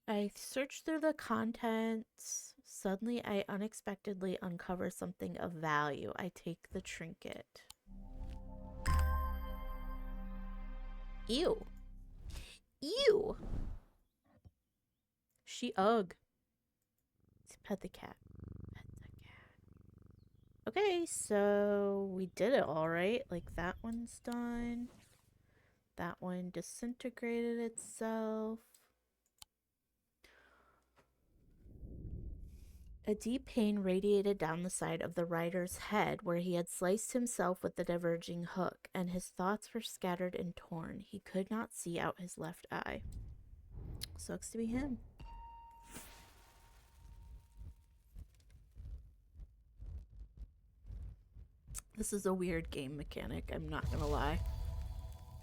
I searched through the contents. Suddenly I unexpectedly uncover something of value. I take the trinket. Ew. Ew. She ugh. Let's pet the cat. Pet the cat. Okay, so we did it all right. Like that one's done. That one disintegrated itself. A deep pain radiated down the side of the rider's head where he had sliced himself with the diverging hook, and his thoughts were scattered and torn. He could not see out his left eye. Sucks to be him. This is a weird game mechanic, I'm not gonna lie.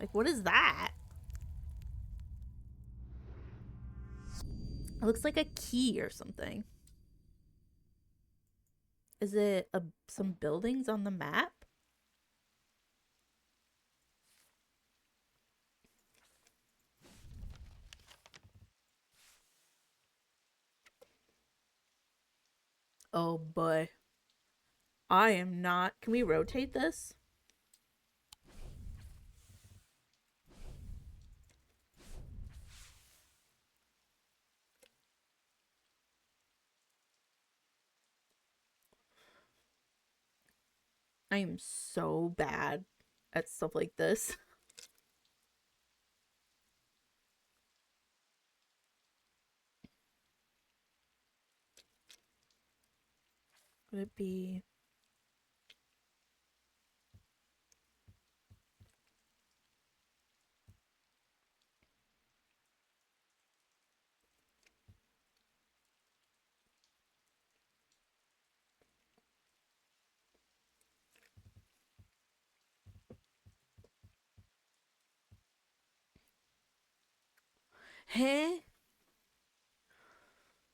Like, what is that? It looks like a key or something. Is it some buildings on the map? Oh boy. I am not. Can we rotate this? I am so bad at stuff like this. Would it be... Hey?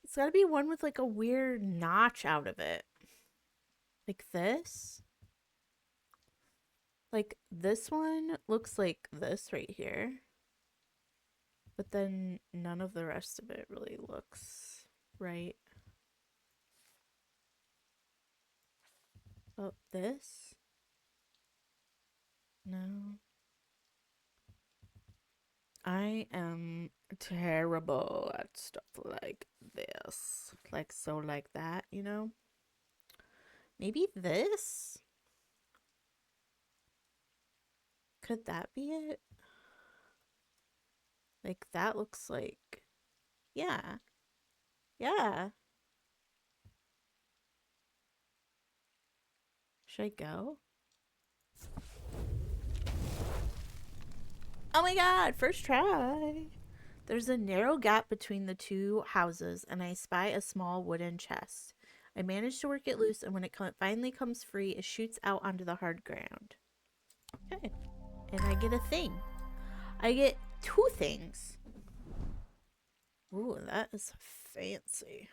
It's gotta be one with like a weird notch out of it. Like this? Like this one looks like this right here. But then none of the rest of it really looks right. Oh, this? No. I am terrible at stuff like this. Like so like that, you know? Maybe this? Could that be it? Like that looks like... Yeah. Yeah. Should I go? Oh my god, first try. There's a narrow gap between the two houses, and I spy a small wooden chest. I manage to work it loose, and when it finally comes free, it shoots out onto the hard ground. Okay. And I get a thing. I get two things. Ooh, that is fancy.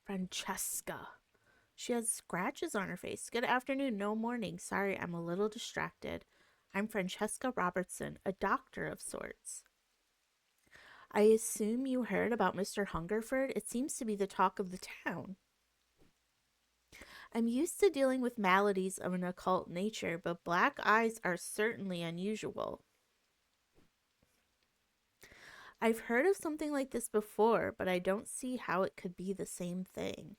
Francesca. She has scratches on her face. Good afternoon, no morning. Sorry, I'm a little distracted. I'm Francesca Robertson, a doctor of sorts. I assume you heard about Mr. Hungerford? It seems to be the talk of the town. I'm used to dealing with maladies of an occult nature, but black eyes are certainly unusual. I've heard of something like this before, but I don't see how it could be the same thing.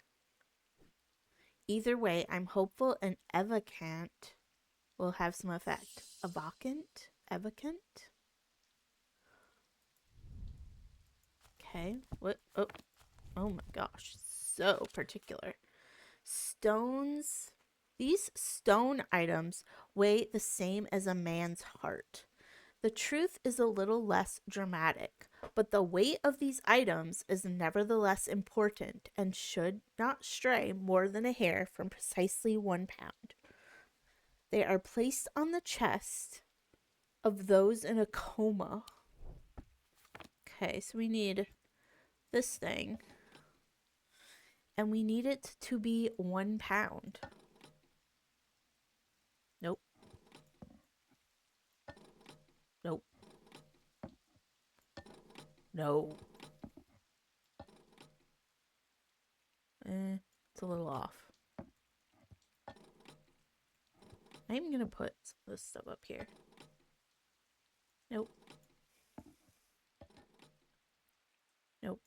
Either way, I'm hopeful an evocant will have some effect. Evocant? Evocant? Okay. What? Oh, oh my gosh. So particular. Stones. These stone items weigh the same as a man's heart. The truth is a little less dramatic, but the weight of these items is nevertheless important and should not stray more than a hair from precisely 1 pound. They are placed on the chest of those in a coma. Okay, so we need this thing. And we need it to be 1 pound. Nope. Nope. No. It's a little off. I'm gonna put some of this stuff up here. Nope. Nope.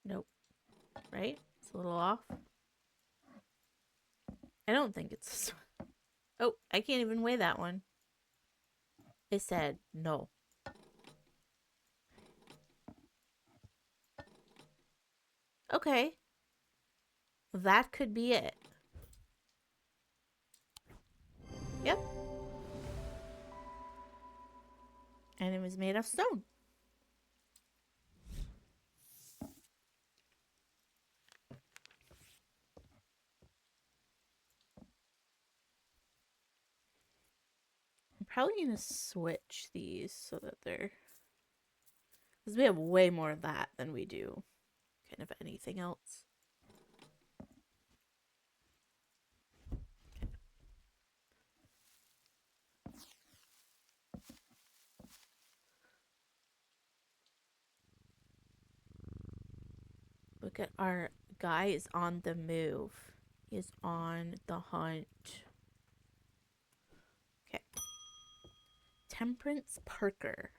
Nope. Right? It's a little off. I don't think it's... Oh, I can't even weigh that one. It said no. Okay. That could be it. Yep. And it was made of stone. I'm probably going to switch these so that they're... Because we have way more of that than we do kind of anything else. Look at our guy is on the move. He is on the hunt. Okay. Temperance Parker.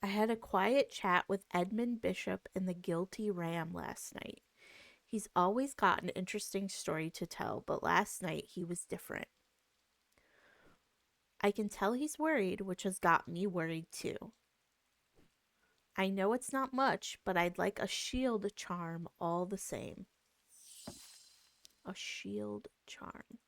I had a quiet chat with Edmund Bishop and the Guilty Ram last night. He's always got an interesting story to tell, but last night he was different. I can tell he's worried, which has got me worried too. I know it's not much, but I'd like a shield charm all the same. A shield charm.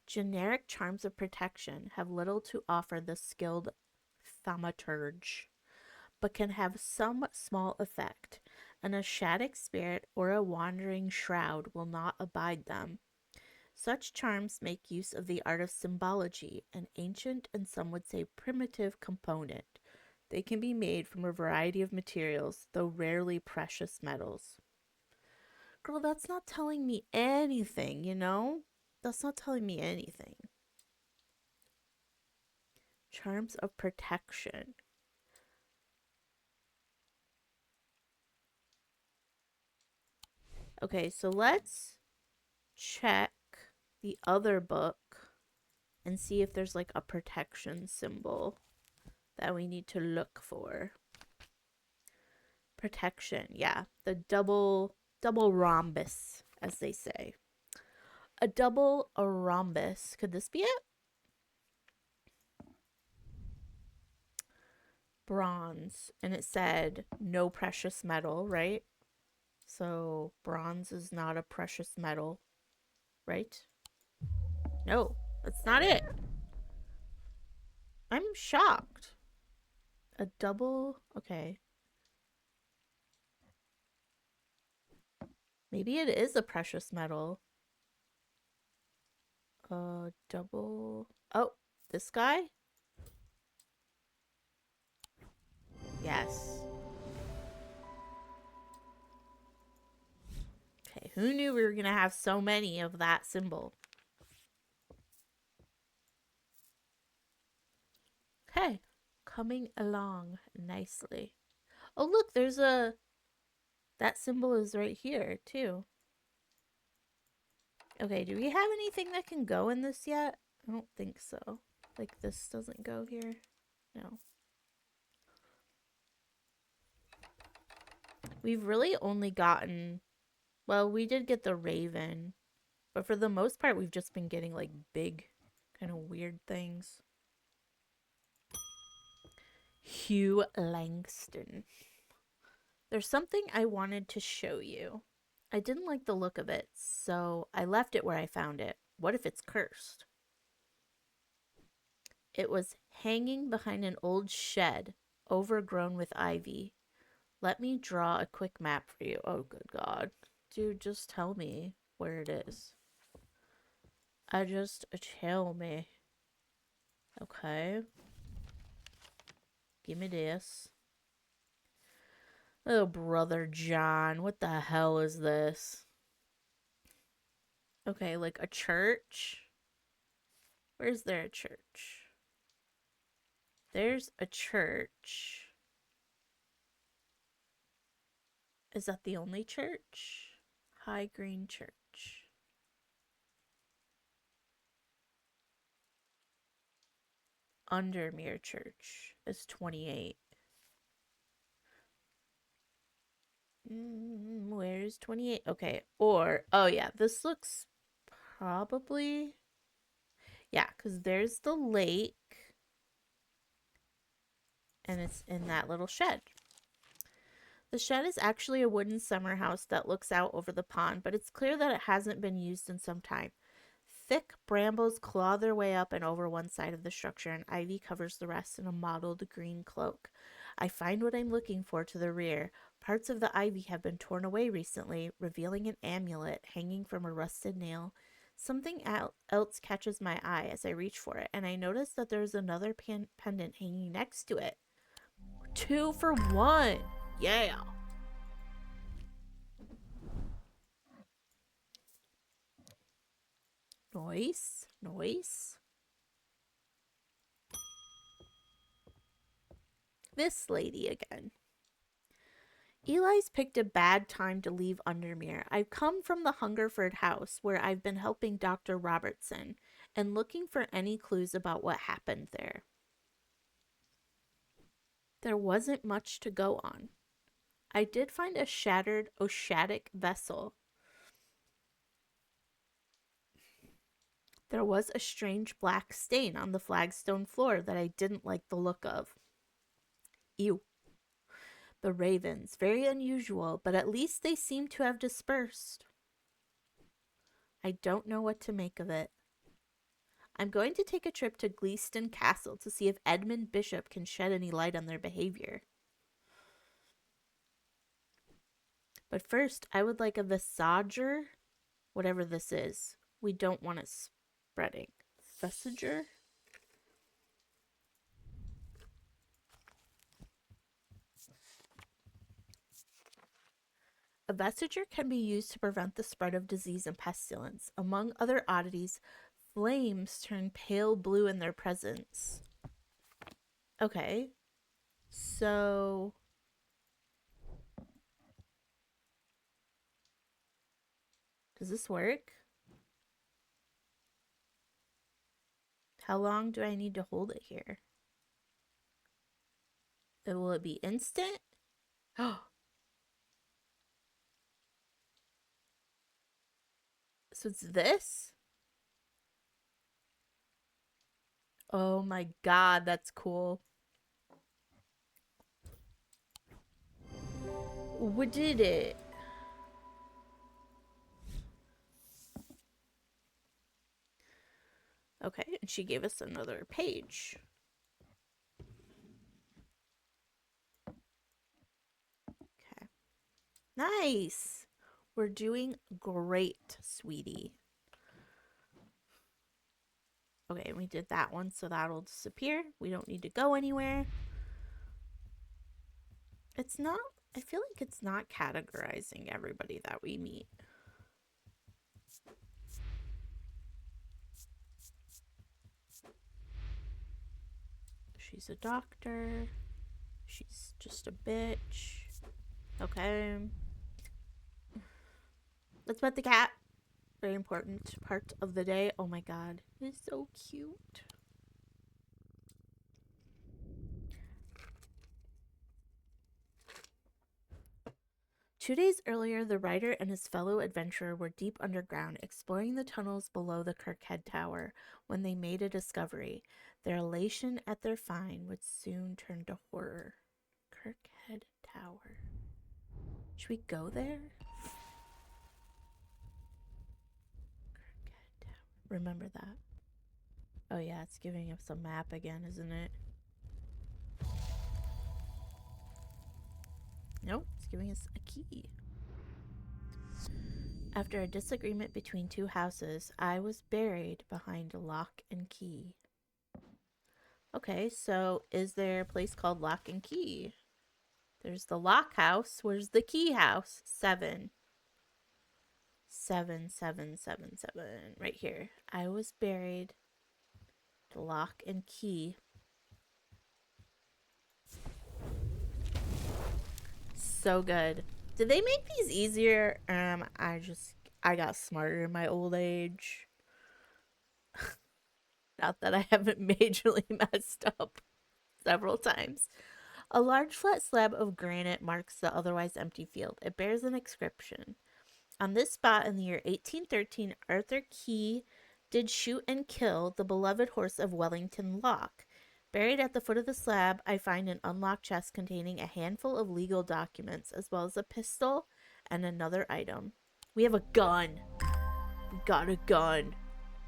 Generic charms of protection have little to offer the skilled thaumaturge, but can have some small effect, and a Shattuck spirit or a wandering shroud will not abide them. Such charms make use of the art of symbology, an ancient and some would say primitive component. They can be made from a variety of materials, though rarely precious metals. Girl, that's not telling me anything, you know? That's not telling me anything. Charms of protection. Okay, so let's check the other book and see if there's like a protection symbol that we need to look for. Protection, yeah. The double rhombus, as they say. A double rhombus. Could this be it? Bronze. And it said no precious metal, right? So bronze is not a precious metal, right? No, that's not it. I'm shocked. A double. Okay. Maybe it is a precious metal. Double. Oh, this guy? Yes. Okay, who knew we were going to have so many of that symbol? Okay, coming along nicely. Oh, look, there's a... That symbol is right here, too. Okay, do we have anything that can go in this yet? I don't think so. Like, this doesn't go here. No. We've really only gotten... Well, we did get the raven. But for the most part, we've just been getting, like, big, kind of weird things. Hugh Langston. There's something I wanted to show you. I didn't like the look of it, so I left it where I found it. What if it's cursed? It was hanging behind an old shed, overgrown with ivy. Let me draw a quick map for you. Oh, good God. Dude, just tell me where it is. Tell me. Okay. Give me this. Oh, Brother John, what the hell is this? Okay, like a church? Where's there a church? There's a church. Is that the only church? High Green Church. Undermere Church is 28. Where's 28? Okay, or, oh yeah, this looks probably, yeah, because there's the lake, and it's in that little shed. The shed is actually a wooden summer house that looks out over the pond, but it's clear that it hasn't been used in some time. Thick brambles claw their way up and over one side of the structure, and ivy covers the rest in a mottled green cloak. I find what I'm looking for to the rear. Parts of the ivy have been torn away recently, revealing an amulet hanging from a rusted nail. Something else catches my eye as I reach for it, and I notice that there's another pendant hanging next to it. 2 for 1. Yeah. Noise. This lady again. Eli's picked a bad time to leave Undermere. I've come from the Hungerford house where I've been helping Dr. Robertson and looking for any clues about what happened there. There wasn't much to go on. I did find a shattered Oshadic vessel. There was a strange black stain on the flagstone floor that I didn't like the look of. Ew. The ravens, very unusual, but at least they seem to have dispersed. I don't know what to make of it. I'm going to take a trip to Gleeston Castle to see if Edmund Bishop can shed any light on their behavior. But first, I would like a visager, whatever this is. We don't want it spreading. Visager? A vestiger can be used to prevent the spread of disease and pestilence. Among other oddities, flames turn pale blue in their presence. Okay. So does this work? How long do I need to hold it here? Will it be instant? Oh. So it's this? Oh my god, that's cool. We did it. Okay, and she gave us another page. Okay. Nice. We're doing great, sweetie. Okay, we did that one, so that'll disappear. We don't need to go anywhere. It's not, I feel like it's not categorizing everybody that we meet. She's a doctor. She's just a bitch. Okay. Let's pet the cat. Very important part of the day. Oh my god. It's so cute. Two days earlier, the writer and his fellow adventurer were deep underground, exploring the tunnels below the Kirkhead Tower, when they made a discovery. Their elation at their find would soon turn to horror. Kirkhead Tower. Should we go there? Kirkhead Tower. Remember that. Oh yeah, it's giving us a map again, isn't it? Nope, it's giving us a key. After a disagreement between two houses, I was buried behind lock and key. Okay, so is there a place called Lock and Key? There's the lock house. Where's the key house? 7. 7, 7, 7, 7. Right here. I was buried. Lock and key. So good. Did they make these easier? I got smarter in my old age. Not that I haven't majorly messed up several times. A large flat slab of granite marks the otherwise empty field. It bears an inscription. On this spot in the year 1813, Arthur Key did shoot and kill the beloved horse of Wellington Locke. Buried at the foot of the slab, I find an unlocked chest containing a handful of legal documents, as well as a pistol and another item. We have a gun. We got a gun.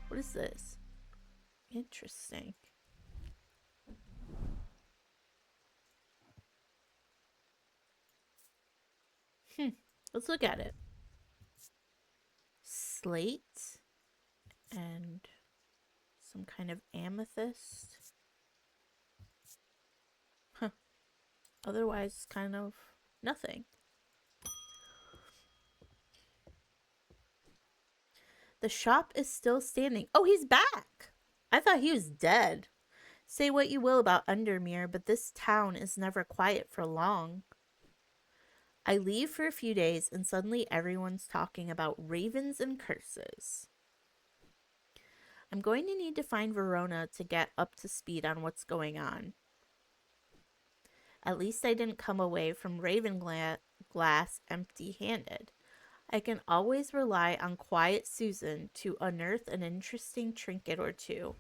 What is this? Interesting. Let's look at it. Slate and some kind of amethyst. Huh. Otherwise, kind of nothing. The shop is still standing. Oh, he's back. I thought he was dead. Say what you will about Undermere, but this town is never quiet for long. I leave for a few days, and suddenly everyone's talking about ravens and curses. I'm going to need to find Verona to get up to speed on what's going on. At least I didn't come away from Ravenglass glass empty-handed. I can always rely on quiet Susan to unearth an interesting trinket or two.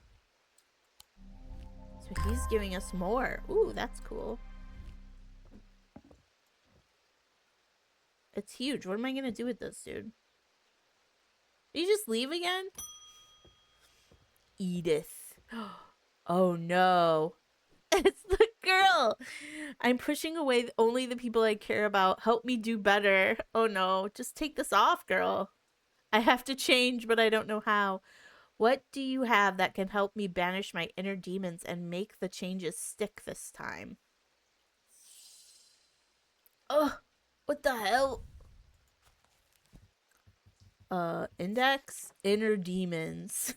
So he's giving us more. Ooh, that's cool. It's huge. What am I going to do with this, dude? Did you just leave again? Edith. Oh no. It's the girl. I'm pushing away only the people I care about. Help me do better. Oh no. Just take this off, girl. I have to change, but I don't know how. What do you have that can help me banish my inner demons and make the changes stick this time? Ugh. What the hell? Index? Inner demons.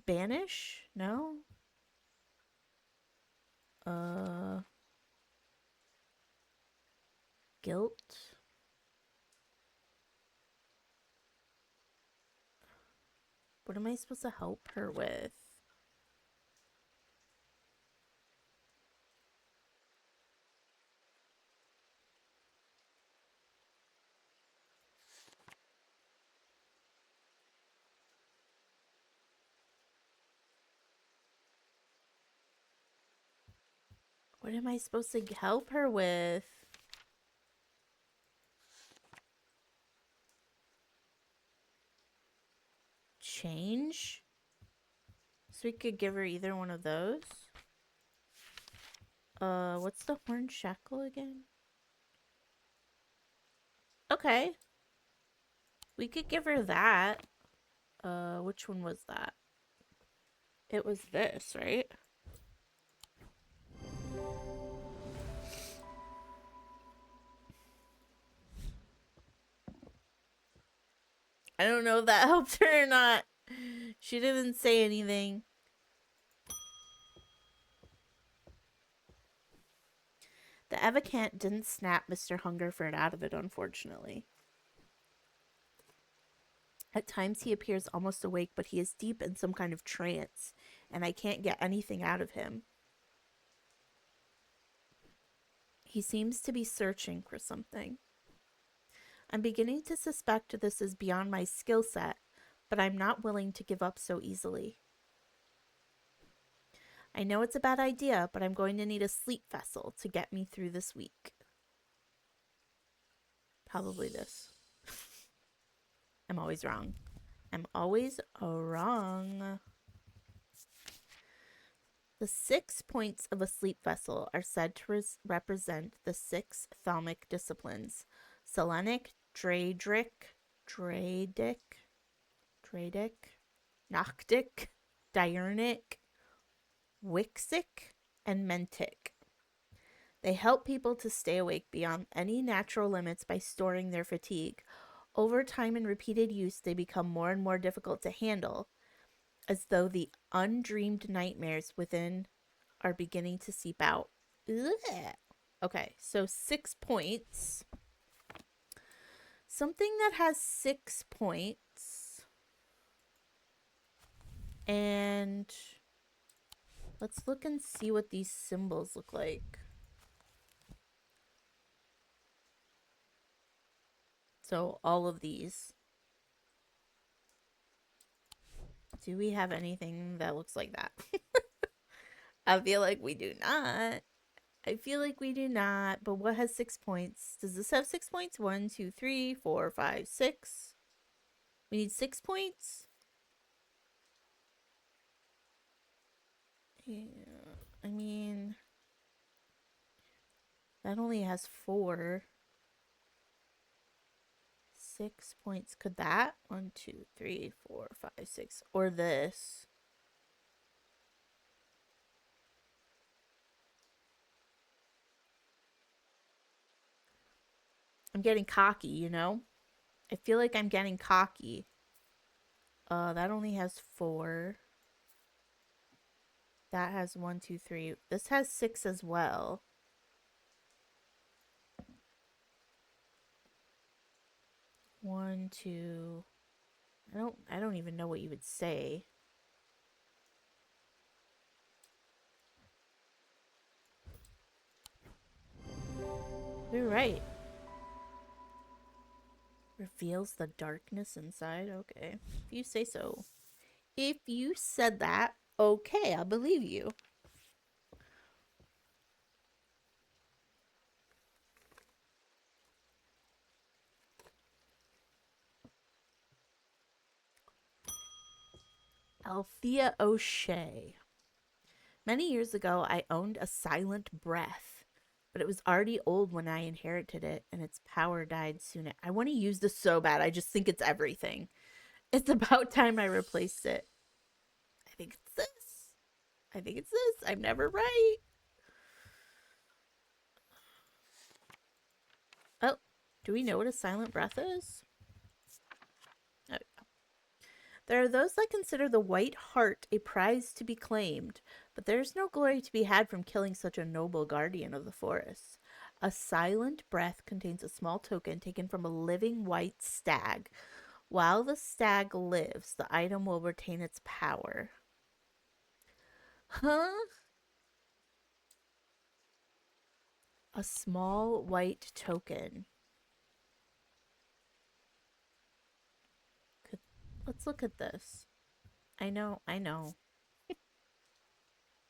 Banish? No? Uh, Guilt? What am I supposed to help her with? What am I supposed to help her with? Change? So we could give her either one of those. What's the horn shackle again? Okay. We could give her that. Which one was that? It was this, right? I don't know if that helped her or not. She didn't say anything. The Evacant didn't snap Mr. Hungerford out of it, unfortunately. At times he appears almost awake, but he is deep in some kind of trance, and I can't get anything out of him. He seems to be searching for something. I'm beginning to suspect this is beyond my skill set, but I'm not willing to give up so easily. I know it's a bad idea, but I'm going to need a sleep vessel to get me through this week. Probably this. I'm always wrong. I'm always wrong. The 6 points of a sleep vessel are said to represent the 6 thalmic disciplines: Selenic, Draedic, Noctic, Diurnic, Wixic, and Mentic. They help people to stay awake beyond any natural limits by storing their fatigue. Over time and repeated use, they become more and more difficult to handle, as though the undreamed nightmares within are beginning to seep out. Ugh. Okay, so 6 points. Something that has 6 points. And let's look and see what these symbols look like. So all of these. Do we have anything that looks like that? I feel like we do not. But what has 6 points? Does this have 6 points? 1, 2, 3, 4, 5, 6. We need 6 points? Yeah, I mean, that only has 4. 6 points. Could that? 1, 2, 3, 4, 5, 6. Or this. I'm getting cocky, you know? I feel like I'm getting cocky. That only has 4. That has 1, 2, 3. This has 6 as well. 1, 2. I don't even know what you would say. You're right. Reveals the darkness inside. Okay. If you say so. If you said that, okay, I'll believe you. Althea O'Shea. Many years ago, I owned a silent breath, but it was already old when I inherited it, and its power died soon. I want to use this so bad. I just think it's everything. It's about time I replaced it. I think it's this. I think it's this. I'm never right. Oh, do we know what a silent breath is? Oh, there are those that consider the white hart a prize to be claimed, but there is no glory to be had from killing such a noble guardian of the forest. A silent breath contains a small token taken from a living white stag. While the stag lives, the item will retain its power. Huh? A small white token. Could, let's look at this. I know, I know.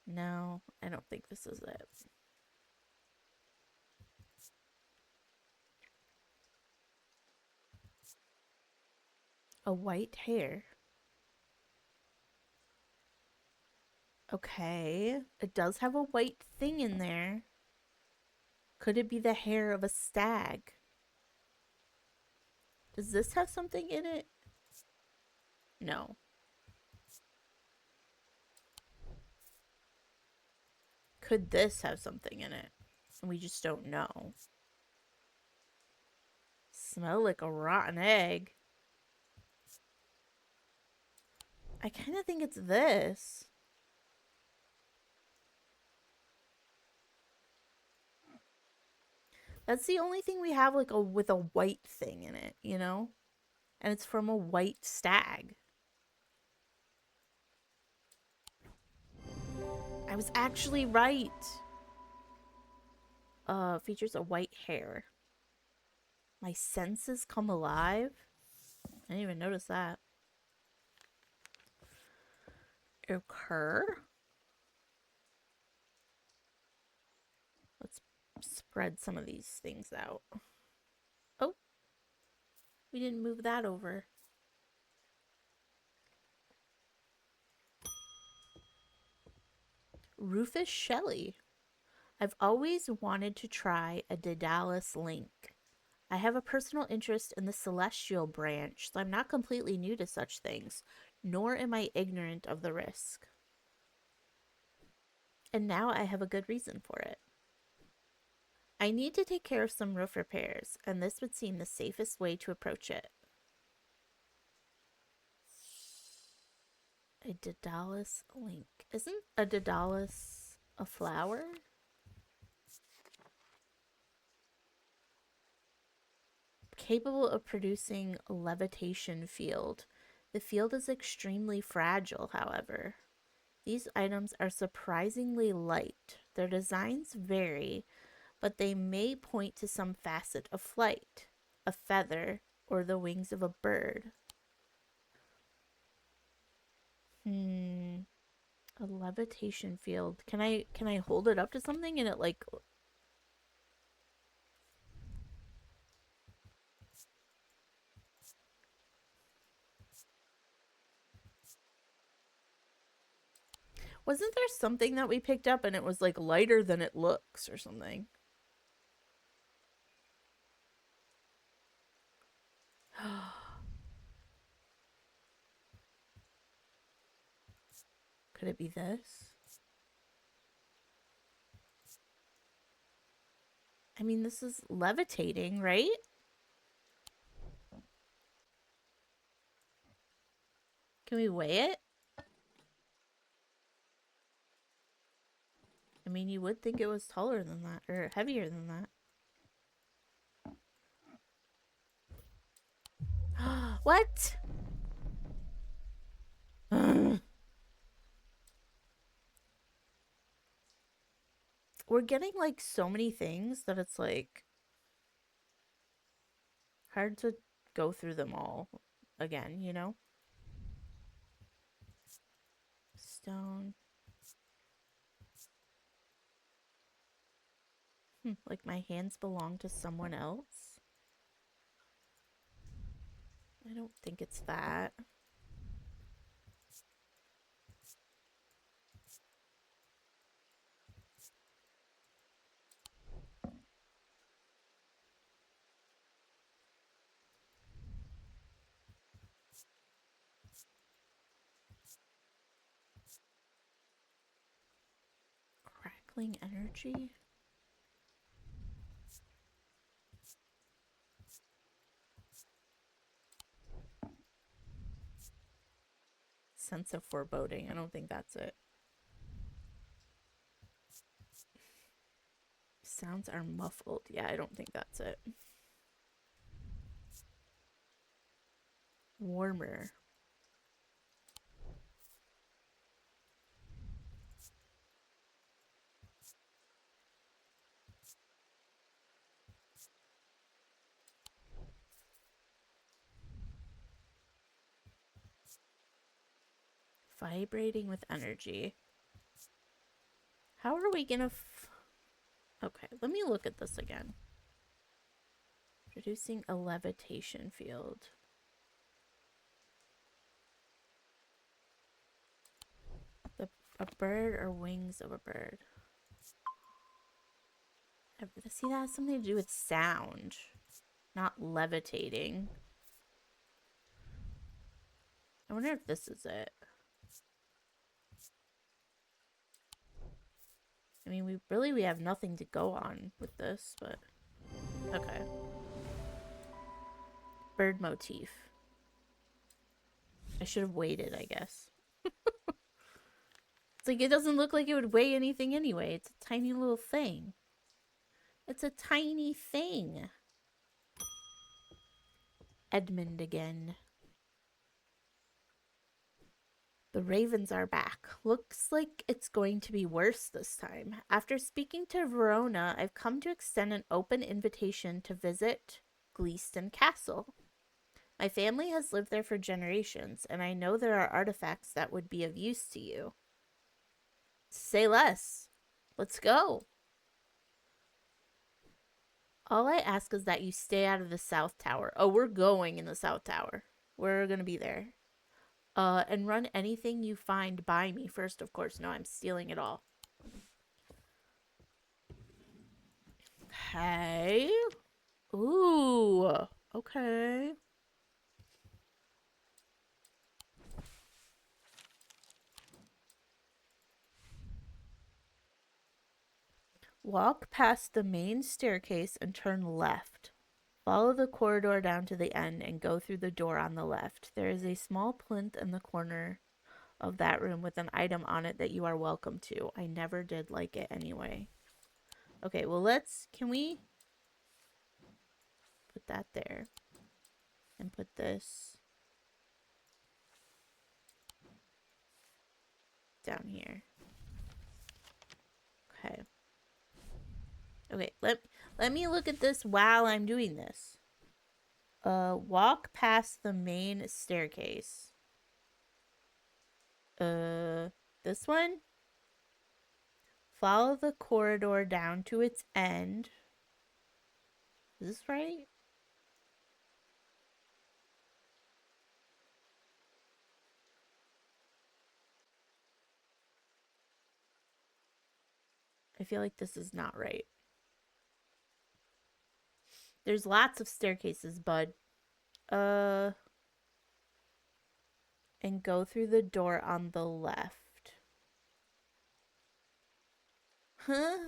No, I don't think this is it. A white hair. Okay. It does have a white thing in there. Could it be the hair of a stag? Does this have something in it? No. Could this have something in it? And we just don't know. Smell like a rotten egg. I kind of think it's this. That's the only thing we have like a with a white thing in it, you know? And it's from a white stag. I was actually right. Features a white hair. My senses come alive. I didn't even notice that. Occur. Let's spread some of these things out. Oh, we didn't move that over. Rufus Shelley. I've always wanted to try a Daedalus link. I have a personal interest in the celestial branch, so I'm not completely new to such things, nor am I ignorant of the risk. And now I have a good reason for it. I need to take care of some roof repairs, and this would seem the safest way to approach it. A Daedalus link. Isn't a Daedalus a flower? Capable of producing a levitation field. The field is extremely fragile, however. These items are surprisingly light. Their designs vary, but they may point to some facet of flight, a feather, or the wings of a bird. Hmm. A levitation field. Can I hold it up to something and it like wasn't there something that we picked up and it was like lighter than it looks or something? Could it be this? I mean, this is levitating, right? Can we weigh it? I mean, you would think it was taller than that or heavier than that. What? We're getting like so many things that it's like hard to go through them all again, you know? Stone. Like my hands belong to someone else? I don't think it's that. Crackling energy? Sense of foreboding. I don't think that's it. Sounds are muffled. Yeah, I don't think that's it. Warmer. Vibrating with energy. How are we gonna okay, let me look at this again. Producing a levitation field. A bird or wings of a bird. See, that has something to do with sound, not levitating. I wonder if this is it. I mean, we have nothing to go on with this, but okay. Bird motif. I should have waited, I guess. It's like, it doesn't look like it would weigh anything anyway. It's a tiny little thing. It's a tiny thing. Edmund again. The ravens are back. Looks like it's going to be worse this time. After speaking to Verona, I've come to extend an open invitation to visit Gleeston Castle. My family has lived there for generations, and I know there are artifacts that would be of use to you. Say less. Let's go. All I ask is that you stay out of the South Tower. Oh, we're going in the South Tower. We're gonna be there. And run anything you find by me first, of course. No, I'm stealing it all. Okay. Ooh. Okay. Walk past the main staircase and turn left. Follow the corridor down to the end and go through the door on the left. There is a small plinth in the corner of that room with an item on it that you are welcome to. I never did like it anyway. Okay, well, can we put that there and put this down here. Okay. Okay, let me look at this while I'm doing this. Walk past the main staircase. This one? Follow the corridor down to its end. Is this right? I feel like this is not right. There's lots of staircases, bud. And go through the door on the left. Huh?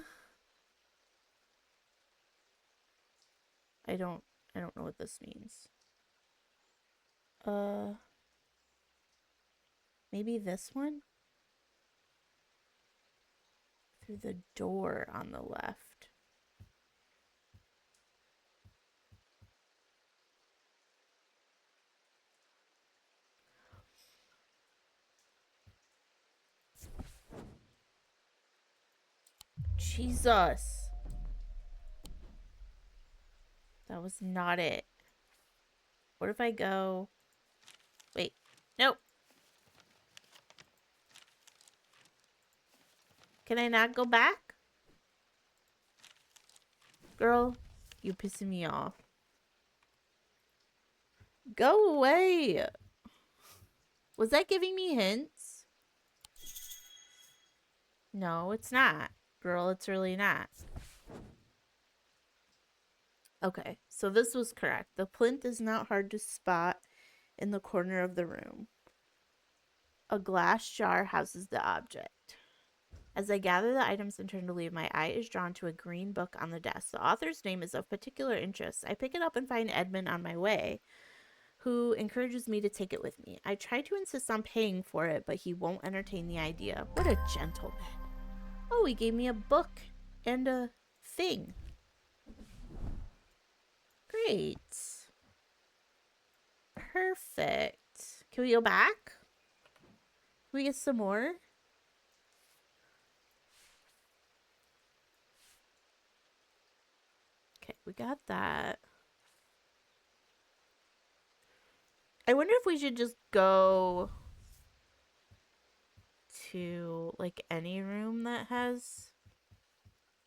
I don't know what this means. Maybe this one? Through the door on the left. Jesus. That was not it. What if I go... Wait. Nope. Can I not go back? Girl, you pissing me off. Go away. Was that giving me hints? No, it's not. Girl, it's really not. Okay, so this was correct. The plinth is not hard to spot in the corner of the room. A glass jar houses the object. As I gather the items and turn to leave, my eye is drawn to a green book on the desk. The author's name is of particular interest. I pick it up and find Edmund on my way, who encourages me to take it with me. I try to insist on paying for it, but he won't entertain the idea. What a gentleman. Oh, he gave me a book and a thing. Great. Perfect. Can we go back? Can we get some more? Okay, we got that. I wonder if we should just go to like any room that has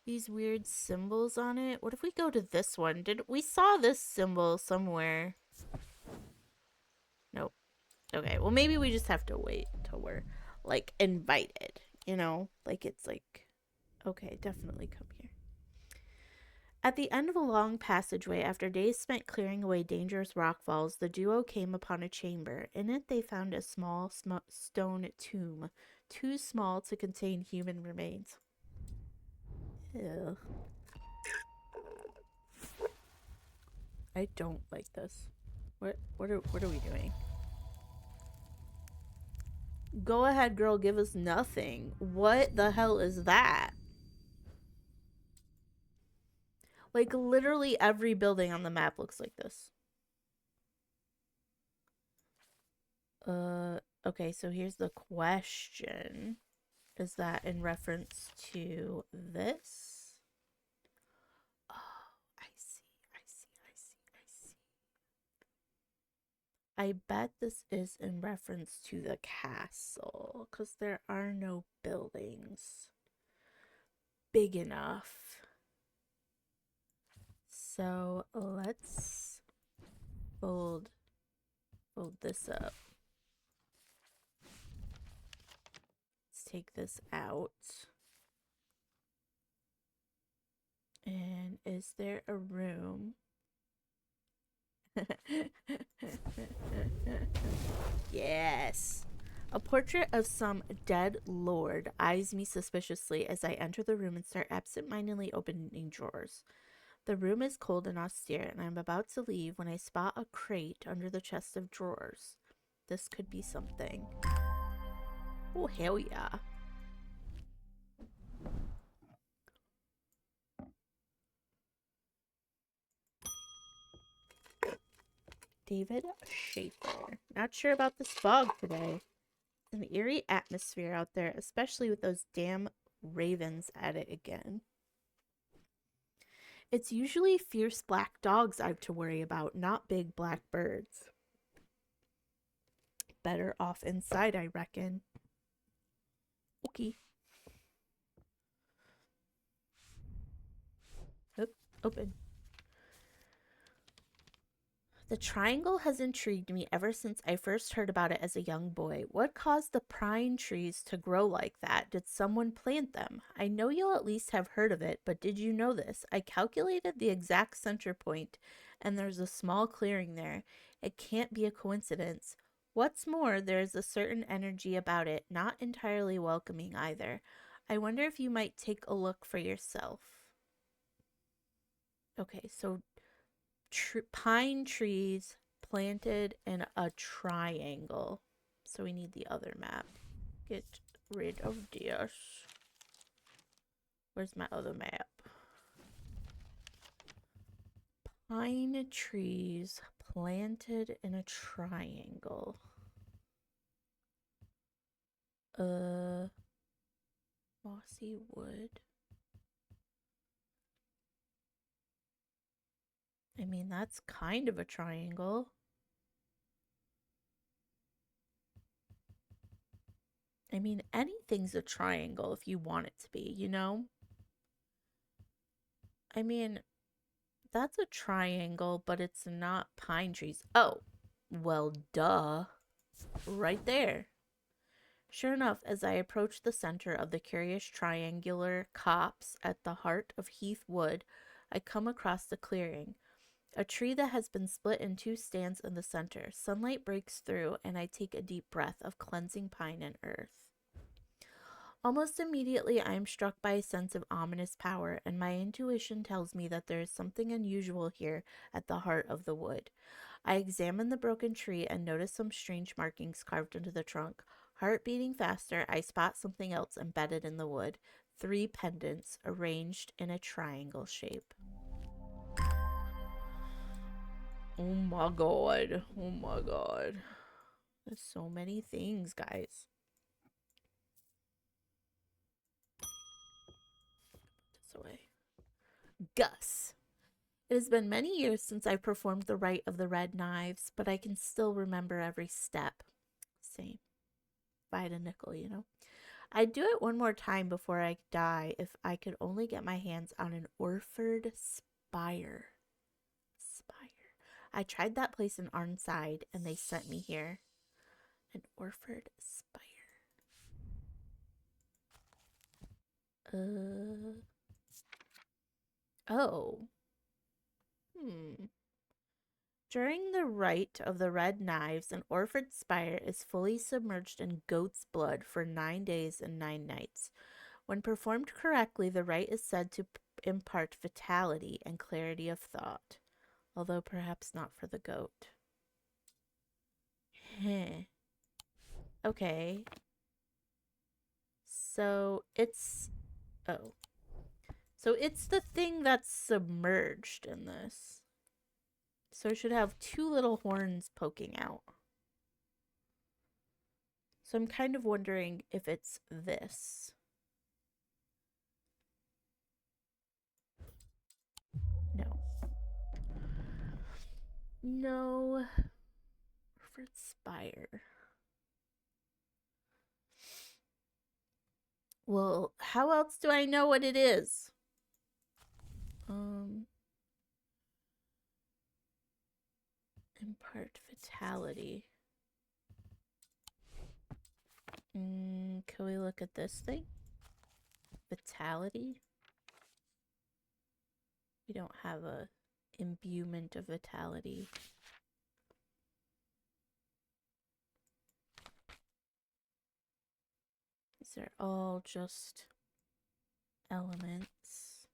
these weird symbols on it. What if we go to this one? We saw this symbol somewhere? Nope. Okay, well maybe we just have to wait until we're like invited, you know? Like it's like, okay, definitely come here. At the end of a long passageway, after days spent clearing away dangerous rockfalls, the duo came upon a chamber. In it, they found a small stone tomb, too small to contain human remains. Ew. I don't like this. What are we doing? Go ahead, girl, give us nothing. What the hell is that? Like, literally every building on the map looks like this. Okay, so here's the question. Is that in reference to this? Oh, I see. I bet this is in reference to the castle, because there are no buildings big enough. So let's fold this up. Let's take this out. And is there a room? Yes. A portrait of some dead lord eyes me suspiciously as I enter the room and start absent-mindedly opening drawers. The room is cold and austere, and I'm about to leave when I spot a crate under the chest of drawers. This could be something. Oh, hell yeah. David Schaefer. Not sure about this fog today. An eerie atmosphere out there, especially with those damn ravens at it again. It's usually fierce black dogs I've to worry about, not big black birds. Better off inside, I reckon. Okay. Oop, open. The triangle has intrigued me ever since I first heard about it as a young boy. What caused the pine trees to grow like that? Did someone plant them? I know you'll at least have heard of it, but did you know this? I calculated the exact center point, and there's a small clearing there. It can't be a coincidence. What's more, there's a certain energy about it, not entirely welcoming either. I wonder if you might take a look for yourself. Okay, so pine trees planted in a triangle. So we need the other map. Get rid of this. Where's my other map? Pine trees planted in a triangle. Mossy wood. I mean, that's kind of a triangle. I mean, anything's a triangle if you want it to be, you know? I mean, that's a triangle, but it's not pine trees. Oh, well, duh. Right there. Sure enough, as I approach the center of the curious triangular copse at the heart of Heath Wood, I come across the clearing. A tree that has been split in two stands in the center. Sunlight breaks through, and I take a deep breath of cleansing pine and earth. Almost immediately, I am struck by a sense of ominous power, and my intuition tells me that there is something unusual here at the heart of the wood. I examine the broken tree and notice some strange markings carved into the trunk. Heart beating faster, I spot something else embedded in the wood. 3 pendants arranged in a triangle shape. Oh my god. Oh my god. There's so many things, guys. Put this away. Gus. It has been many years since I performed the rite of the red knives, but I can still remember every step. Same. If I had a nickel, you know. I'd do it one more time before I die if I could only get my hands on an Orford spire. I tried that place in Arnside and they sent me here. An Orford spire. Oh. During the rite of the red knives, an Orford spire is fully submerged in goat's blood for 9 days and 9 nights. When performed correctly, the rite is said to impart vitality and clarity of thought, although perhaps not for the goat. Heh. Okay. So it's. Oh. So it's the thing that's submerged in this. So it should have 2 little horns poking out. So I'm kind of wondering if it's this. No. No. Orford spire. Well, how else do I know what it is? Impart vitality. Can we look at this thing? Vitality? We don't have a imbuement of vitality. These are all just elements.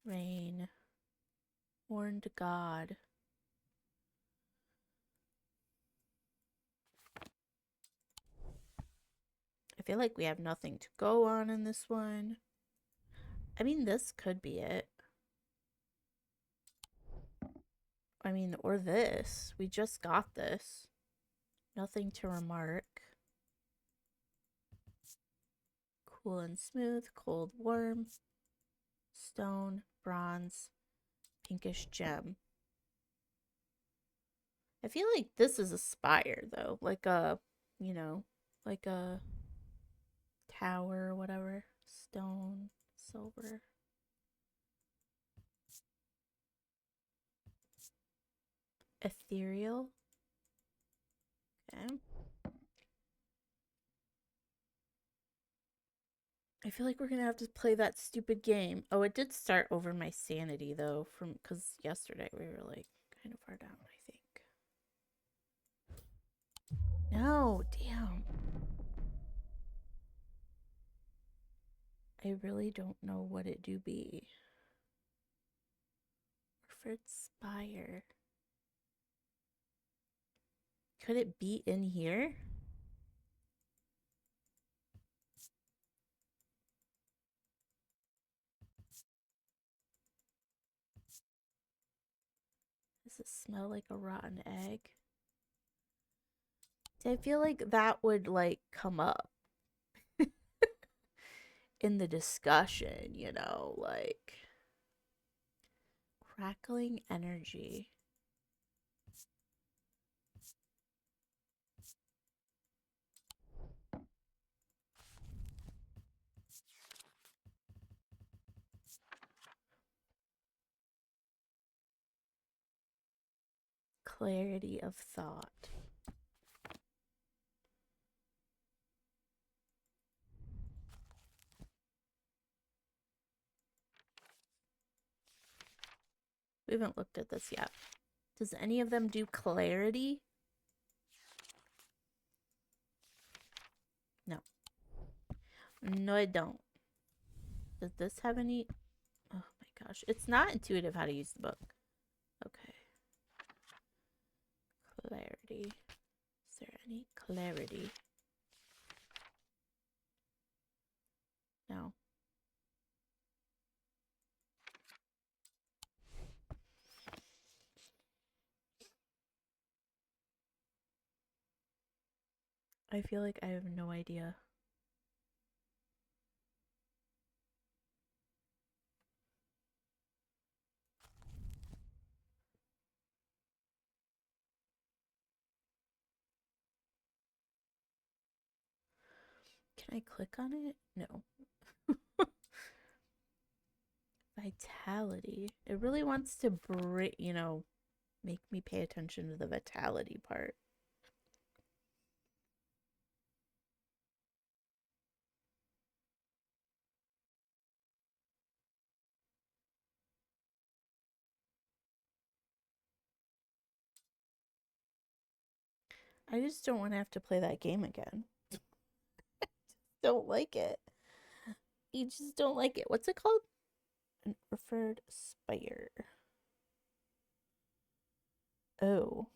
Rain. Horned God. I feel like we have nothing to go on in this one. I mean, this could be it. I mean, or this. We just got this. Nothing to remark. Cool and smooth, cold, warm, stone, bronze, pinkish gem. I feel like this is a spire, though. Like a, you know, like a tower or whatever. Stone, silver. Ethereal. Okay. I feel like we're gonna have to play that stupid game. Oh, it did start over my sanity though, from because yesterday we were like kind of far down, I think. No, damn. I really don't know what it do be. Orford Spire. Could it be in here? Does it smell like a rotten egg? I feel like that would like come up in the discussion, you know, like crackling energy. Clarity of thought. We haven't looked at this yet. Does any of them do clarity? No. No, I don't. Does this have any? Oh my gosh. It's not intuitive how to use the book. Okay. Clarity. Is there any clarity? No. I feel like I have no idea. Can I click on it? No. Vitality. It really wants to make me pay attention to the vitality part. I just don't want to have to play that game again. Don't like it. You just don't like it. What's it called? An referred spire. Oh.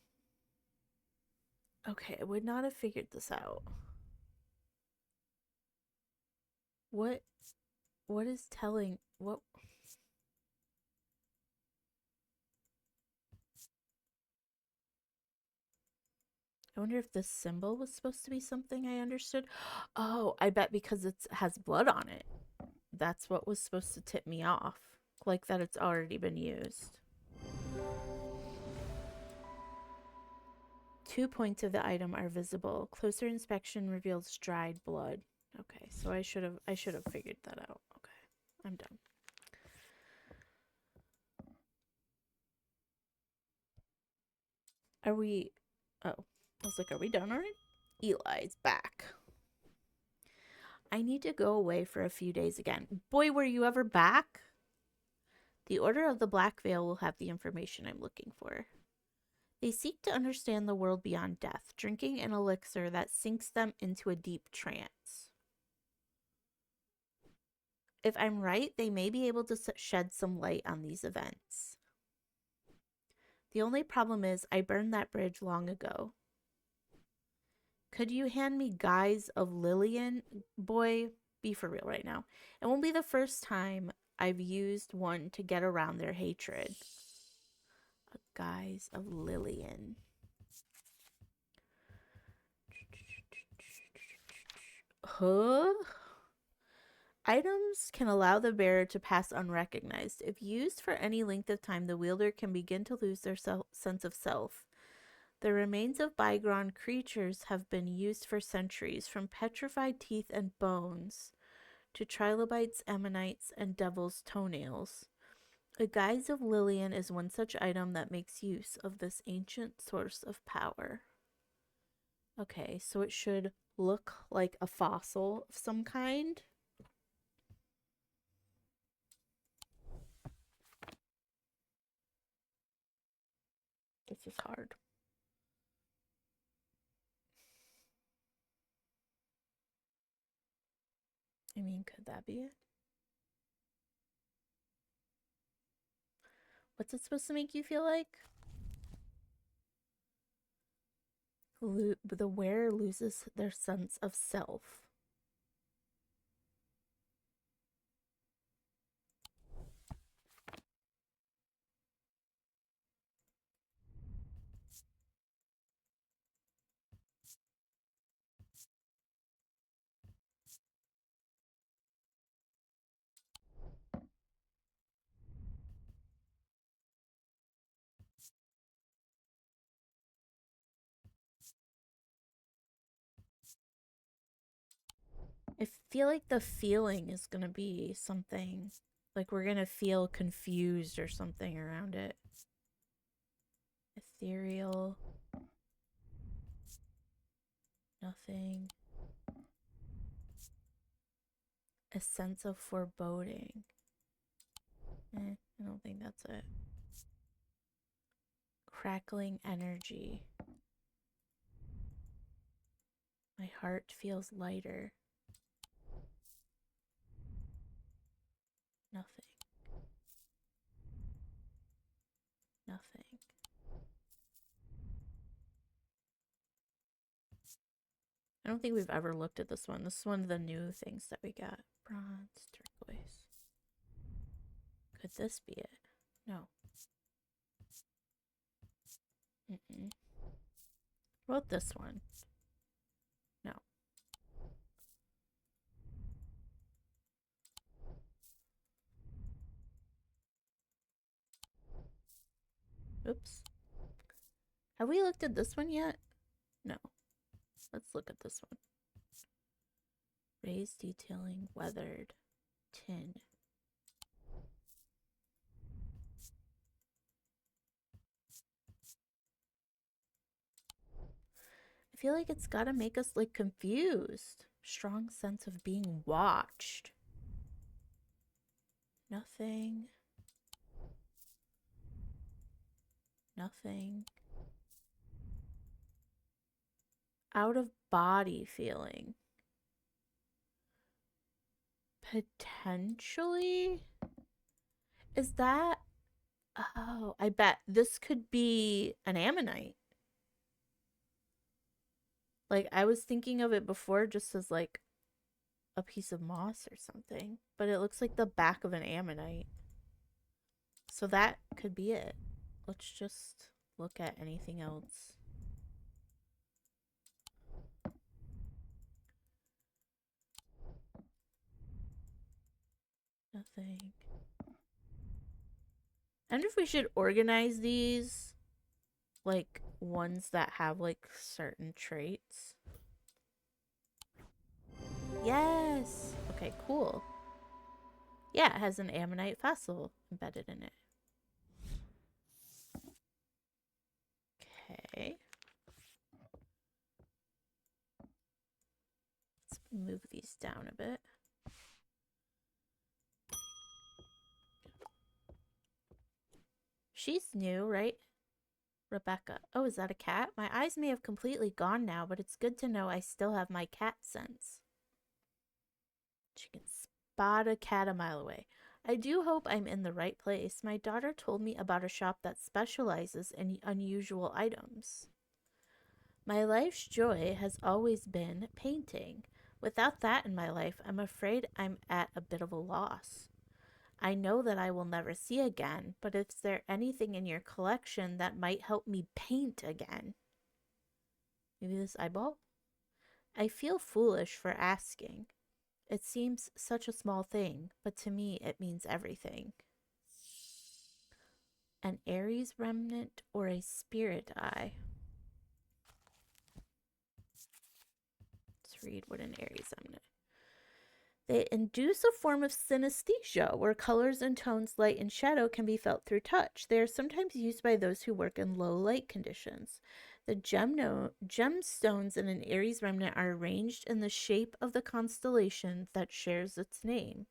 Okay, I would not have figured this out. What is telling what I wonder if this symbol was supposed to be something I understood. Oh, I bet because it has blood on it. That's what was supposed to tip me off. Like that it's already been used. 2 points of the item are visible. Closer inspection reveals dried blood. Okay, so I should have figured that out. Okay, I'm done. Are we? Oh, I was like, are we done already? Eli's back. I need to go away for a few days again. Boy, were you ever back? The Order of the Black Veil will have the information I'm looking for. They seek to understand the world beyond death, drinking an elixir that sinks them into a deep trance. If I'm right, they may be able to shed some light on these events. The only problem is I burned that bridge long ago. Could you hand me Guise of Lillian? Boy, be for real right now. It won't be the first time I've used one to get around their hatred. A Guise of Lillian. Huh? Items can allow the bearer to pass unrecognized. If used for any length of time, the wielder can begin to lose their sense of self. The remains of bygone creatures have been used for centuries, from petrified teeth and bones to trilobites, ammonites, and devil's toenails. A Guise of Lillian is one such item that makes use of this ancient source of power. Okay, so it should look like a fossil of some kind. This is hard. I mean, could that be it? What's it supposed to make you feel like? The wearer loses their sense of self. I feel like the feeling is going to be something like we're going to feel confused or something around it. I Ethereal. Nothing. A sense of foreboding. I don't think that's it. Crackling energy. My heart feels lighter. Nothing. Nothing. I don't think we've ever looked at this one. This is one of the new things that we got. Bronze, turquoise. Could this be it? No. What about this one? No. Oops. Have we looked at this one yet? No. Let's look at this one. Raised detailing, weathered, tin. I feel like it's gotta make us like confused. Strong sense of being watched. Nothing. Nothing. Out of body feeling. Potentially? Is that... Oh, I bet this could be an ammonite. Like, I was thinking of it before just as like a piece of moss or something, but it looks like the back of an ammonite. So that could be it. Let's just look at anything else. Nothing. I wonder if we should organize these like ones that have like certain traits. Yes. Okay, cool. Yeah, it has an ammonite fossil embedded in it. Okay. Let's move these down a bit. She's new, right? Rebecca. Oh, is that a cat? My eyes may have completely gone now, but it's good to know I still have my cat sense. She can spot a cat a mile away. I do hope I'm in the right place. My daughter told me about a shop that specializes in unusual items. My life's joy has always been painting. Without that in my life, I'm afraid I'm at a bit of a loss. I know that I will never see again, but is there anything in your collection that might help me paint again? Maybe this eyeball? I feel foolish for asking. It seems such a small thing, but to me it means everything. An Aries remnant or a spirit eye? Let's read what an Aries remnant. They induce a form of synesthesia where colors and tones, light and shadow, can be felt through touch. They are sometimes used by those who work in low light conditions. The gemstones in an Aries remnant are arranged in the shape of the constellation that shares its name.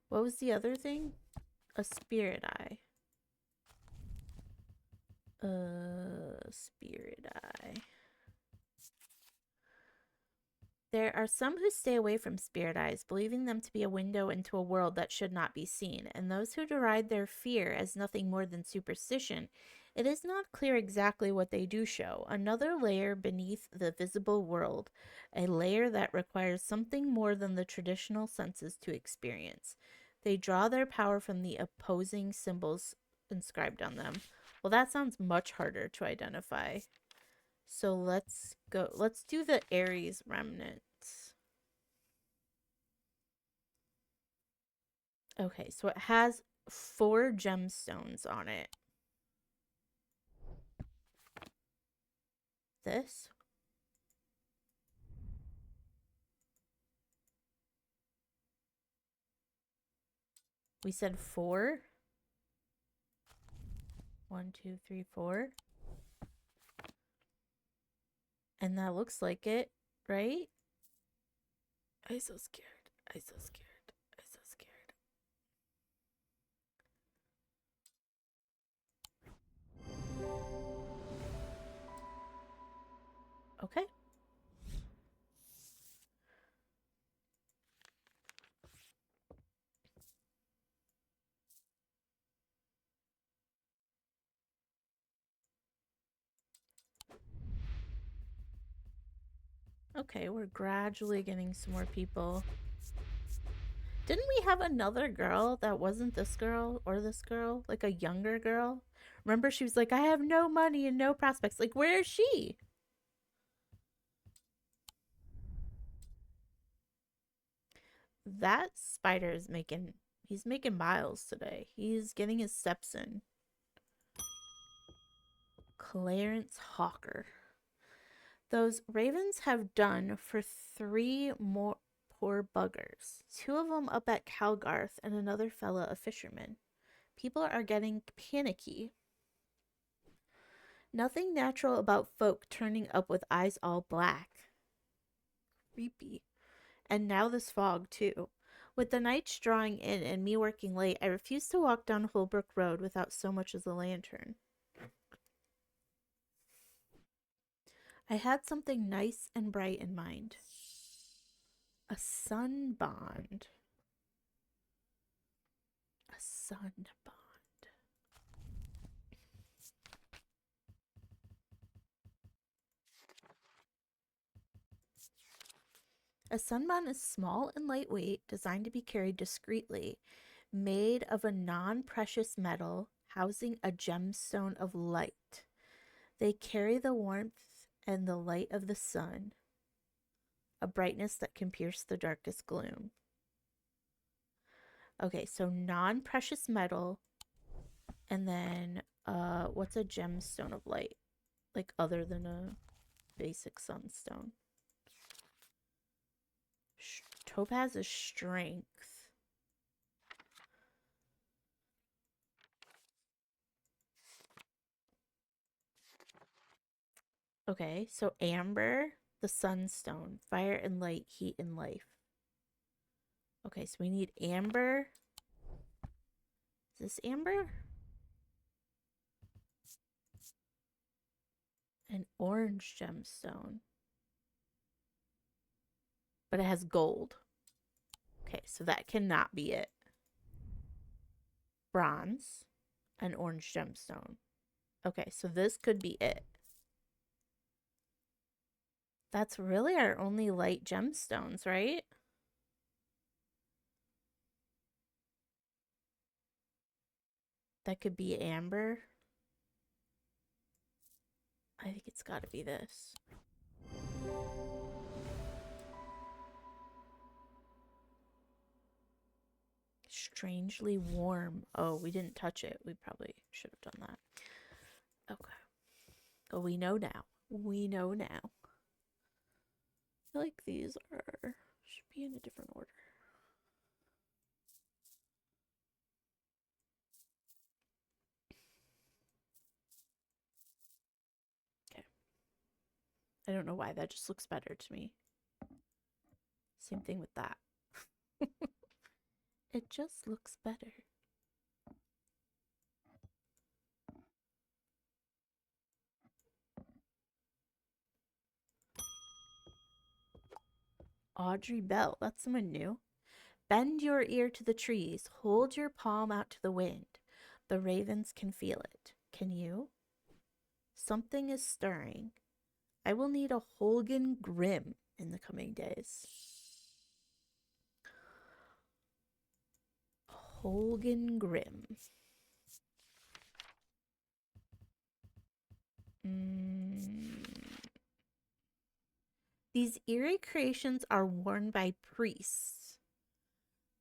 What was the other thing? A spirit eye. Spirit eye. There are some who stay away from spirit eyes, believing them to be a window into a world that should not be seen, and those who deride their fear as nothing more than superstition. It is not clear exactly what they do show. Another layer beneath the visible world, a layer that requires something more than the traditional senses to experience. They draw their power from the opposing symbols inscribed on them. Well, that sounds much harder to identify. So let's go. Let's do the Aries remnant. Okay, so it has 4 gemstones on it. This? We said 4. 1, 2, 3, 4. And that looks like it, right? I'm so scared. I'm so scared. I'm so scared. Okay. Okay, we're gradually getting some more people. Didn't we have another girl that wasn't this girl or this girl? Like a younger girl? Remember, she was like, I have no money and no prospects. Like, where is she? That spider is he's making miles today. He's getting his steps in. Clarence Hawker. Those ravens have done for 3 more poor buggers. 2 of them up at Calgarth and another fella a fisherman. People are getting panicky. Nothing natural about folk turning up with eyes all black. Creepy. And now this fog, too. With the nights drawing in and me working late, I refuse to walk down Holbrook Road without so much as a lantern. I had something nice and bright in mind. A sun bond. A sun bond. A sunbonnet is small and lightweight, designed to be carried discreetly, made of a non-precious metal housing a gemstone of light. They carry the warmth and the light of the sun, a brightness that can pierce the darkest gloom. Okay, so non-precious metal, and then what's a gemstone of light? Like other than a basic sunstone. Topaz is strength. Okay, so amber, the sunstone, fire and light, heat and life. Okay, so we need amber. Is this amber? An orange gemstone. But it has gold. Okay, so that cannot be it. Bronze, an orange gemstone. Okay, so this could be it. That's really our only light gemstones, right? That could be amber. I think it's got to be this. Strangely warm. Oh, we didn't touch it. We probably should have done that. Okay. Well, we know now. We know now. I feel like these should be in a different order. Okay. I don't know why. That just looks better to me. Same thing with that. It just looks better. Audrey Bell. That's someone new. Bend your ear to the trees. Hold your palm out to the wind. The ravens can feel it. Can you? Something is stirring. I will need a Holgan Grim in the coming days. Holgan Grim. These eerie creations are worn by priests.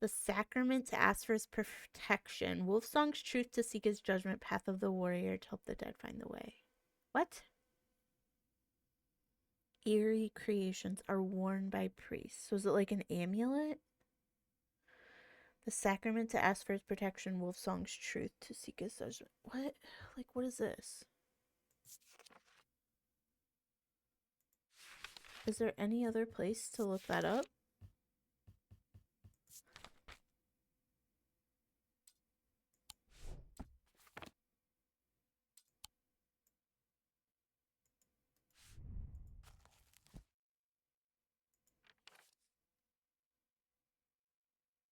The sacrament to ask for his protection. Wolfsong's truth to seek his judgment. Path of the warrior to help the dead find the way. What? Eerie creations are worn by priests. So is it like an amulet? The sacrament to ask for his protection, Wolfsong's truth to seek his judgment. What? Like, what is this? Is there any other place to look that up?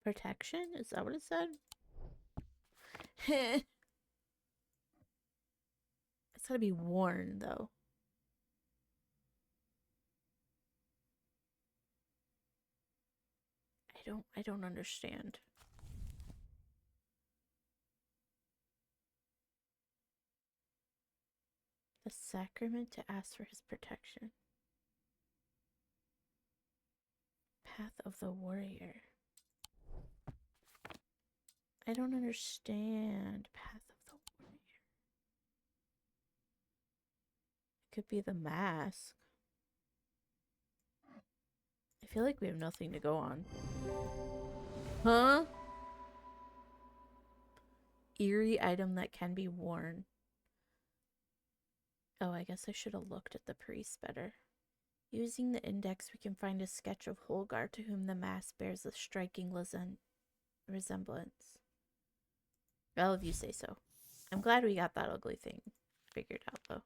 Protection? Is that what it said? It's gotta be worn, though. I don't understand. The sacrament to ask for his protection. Path of the warrior. I don't understand. Path of the warrior. It could be the mask. I feel like we have nothing to go on. Huh? Eerie item that can be worn. Oh, I guess I should have looked at the priest better. Using the index, we can find a sketch of Holgar, to whom the mask bears a striking resemblance. Well, if you say so. I'm glad we got that ugly thing figured out, though.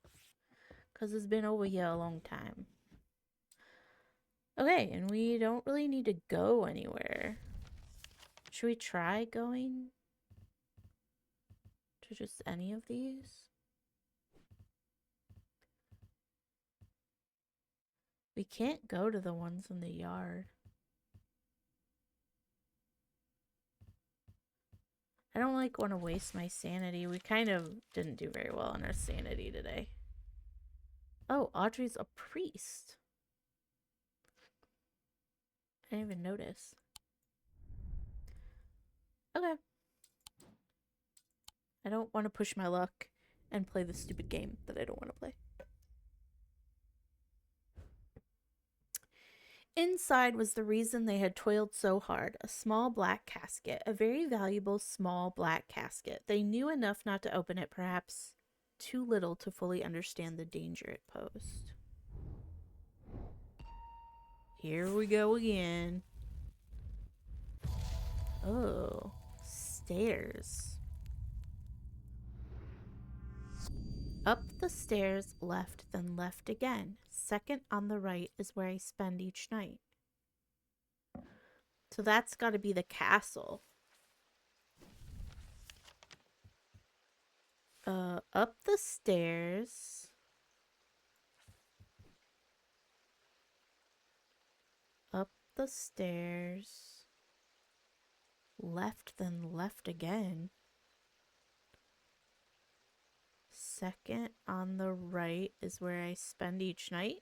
Because it's been over here a long time. Okay, and we don't really need to go anywhere. Should we try going to just any of these? We can't go to the ones in the yard. I don't like want to waste my sanity. We kind of didn't do very well on our sanity today. Oh, Audrey's a priest. I didn't even notice. Okay. I don't want to push my luck and play the stupid game that I don't want to play. Inside was the reason they had toiled so hard, a small black casket, a very valuable small black casket. They knew enough not to open it, perhaps too little to fully understand the danger it posed. Here we go again. Oh, stairs. Up the stairs, left, then left again. Second on the right is where I spend each night. So that's got to be the castle. Up the stairs. Up the stairs. Left, then left again. Second on the right is where I spend each night.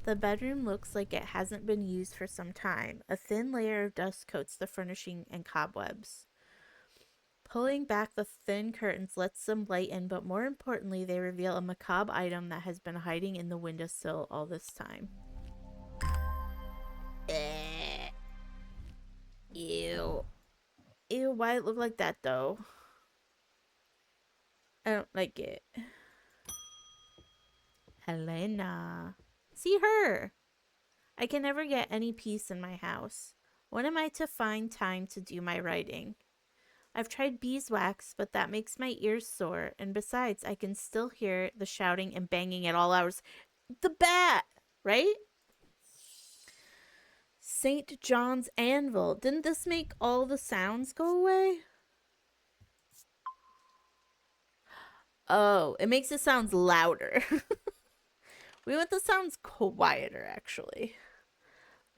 The bedroom looks like it hasn't been used for some time. A thin layer of dust coats the furnishing and cobwebs. Pulling back the thin curtains lets some light in, but more importantly, they reveal a macabre item that has been hiding in the windowsill all this time. Ew. Ew, why it look like that, though? I don't like it. Helena. See her. I can never get any peace in my house. When am I to find time to do my writing? I've tried beeswax, but that makes my ears sore, and besides, I can still hear the shouting and banging at all hours. The bat, right? St. John's Anvil. Didn't this make all the sounds go away? Oh, it makes the sounds louder. We want the sounds quieter, actually.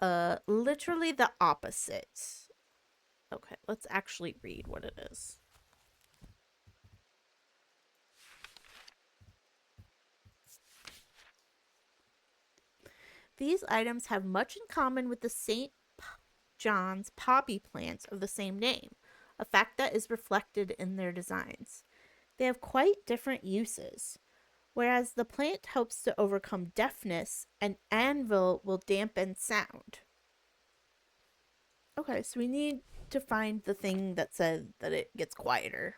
Literally the opposite. Okay, let's actually read what it is. These items have much in common with the St. John's poppy plant of the same name, a fact that is reflected in their designs. They have quite different uses. Whereas the plant helps to overcome deafness, an anvil will dampen sound. Okay, so we need to find the thing that said that it gets quieter.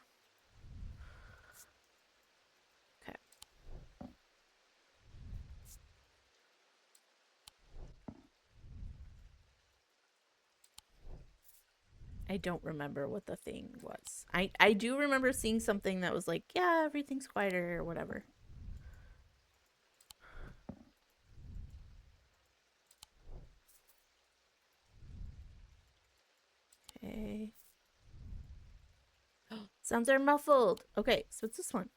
Okay. I don't remember what the thing was. I do remember seeing something that was like, yeah, everything's quieter or whatever. Okay. Sounds are muffled. Okay, so it's this one.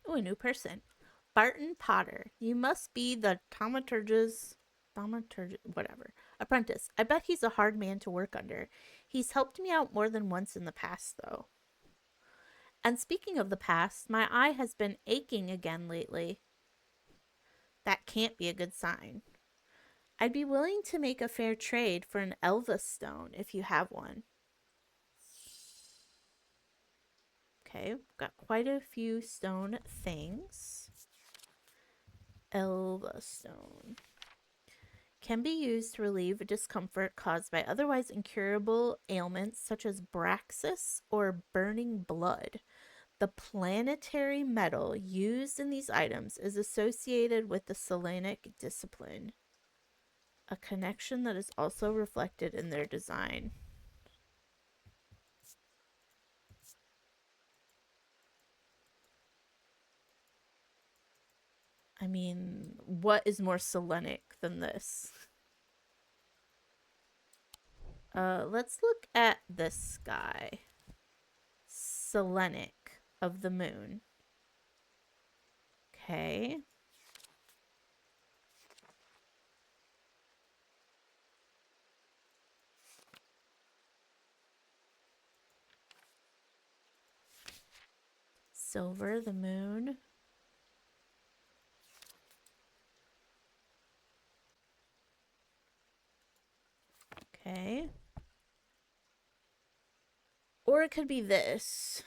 Oh, a new person. Barton Potter. You must be the whatever, apprentice. I bet he's a hard man to work under. He's helped me out more than once in the past, though. And speaking of the past, my eye has been aching again lately. That can't be a good sign. I'd be willing to make a fair trade for an Elva stone if you have one. Okay, got quite a few stone things. Elva stone can be used to relieve discomfort caused by otherwise incurable ailments such as braxis or burning blood. The planetary metal used in these items is associated with the Selenic discipline, a connection that is also reflected in their design. I mean, what is more Selenic than this? Let's look at this guy. Selenic of the moon. Okay. Silver, the moon. Okay. Or it could be this.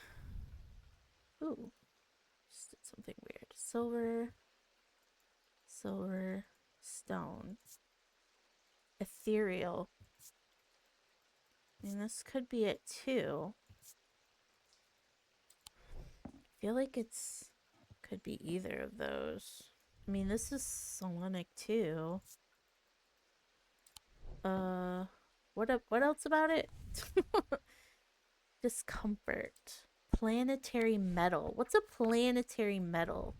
Ooh. Just did something weird. Silver. Silver. Stone. Ethereal. I mean, this could be it too. I feel like it's could be either of those. I mean, this is Selenic too. What else about it? Discomfort. Planetary metal. What's a planetary metal?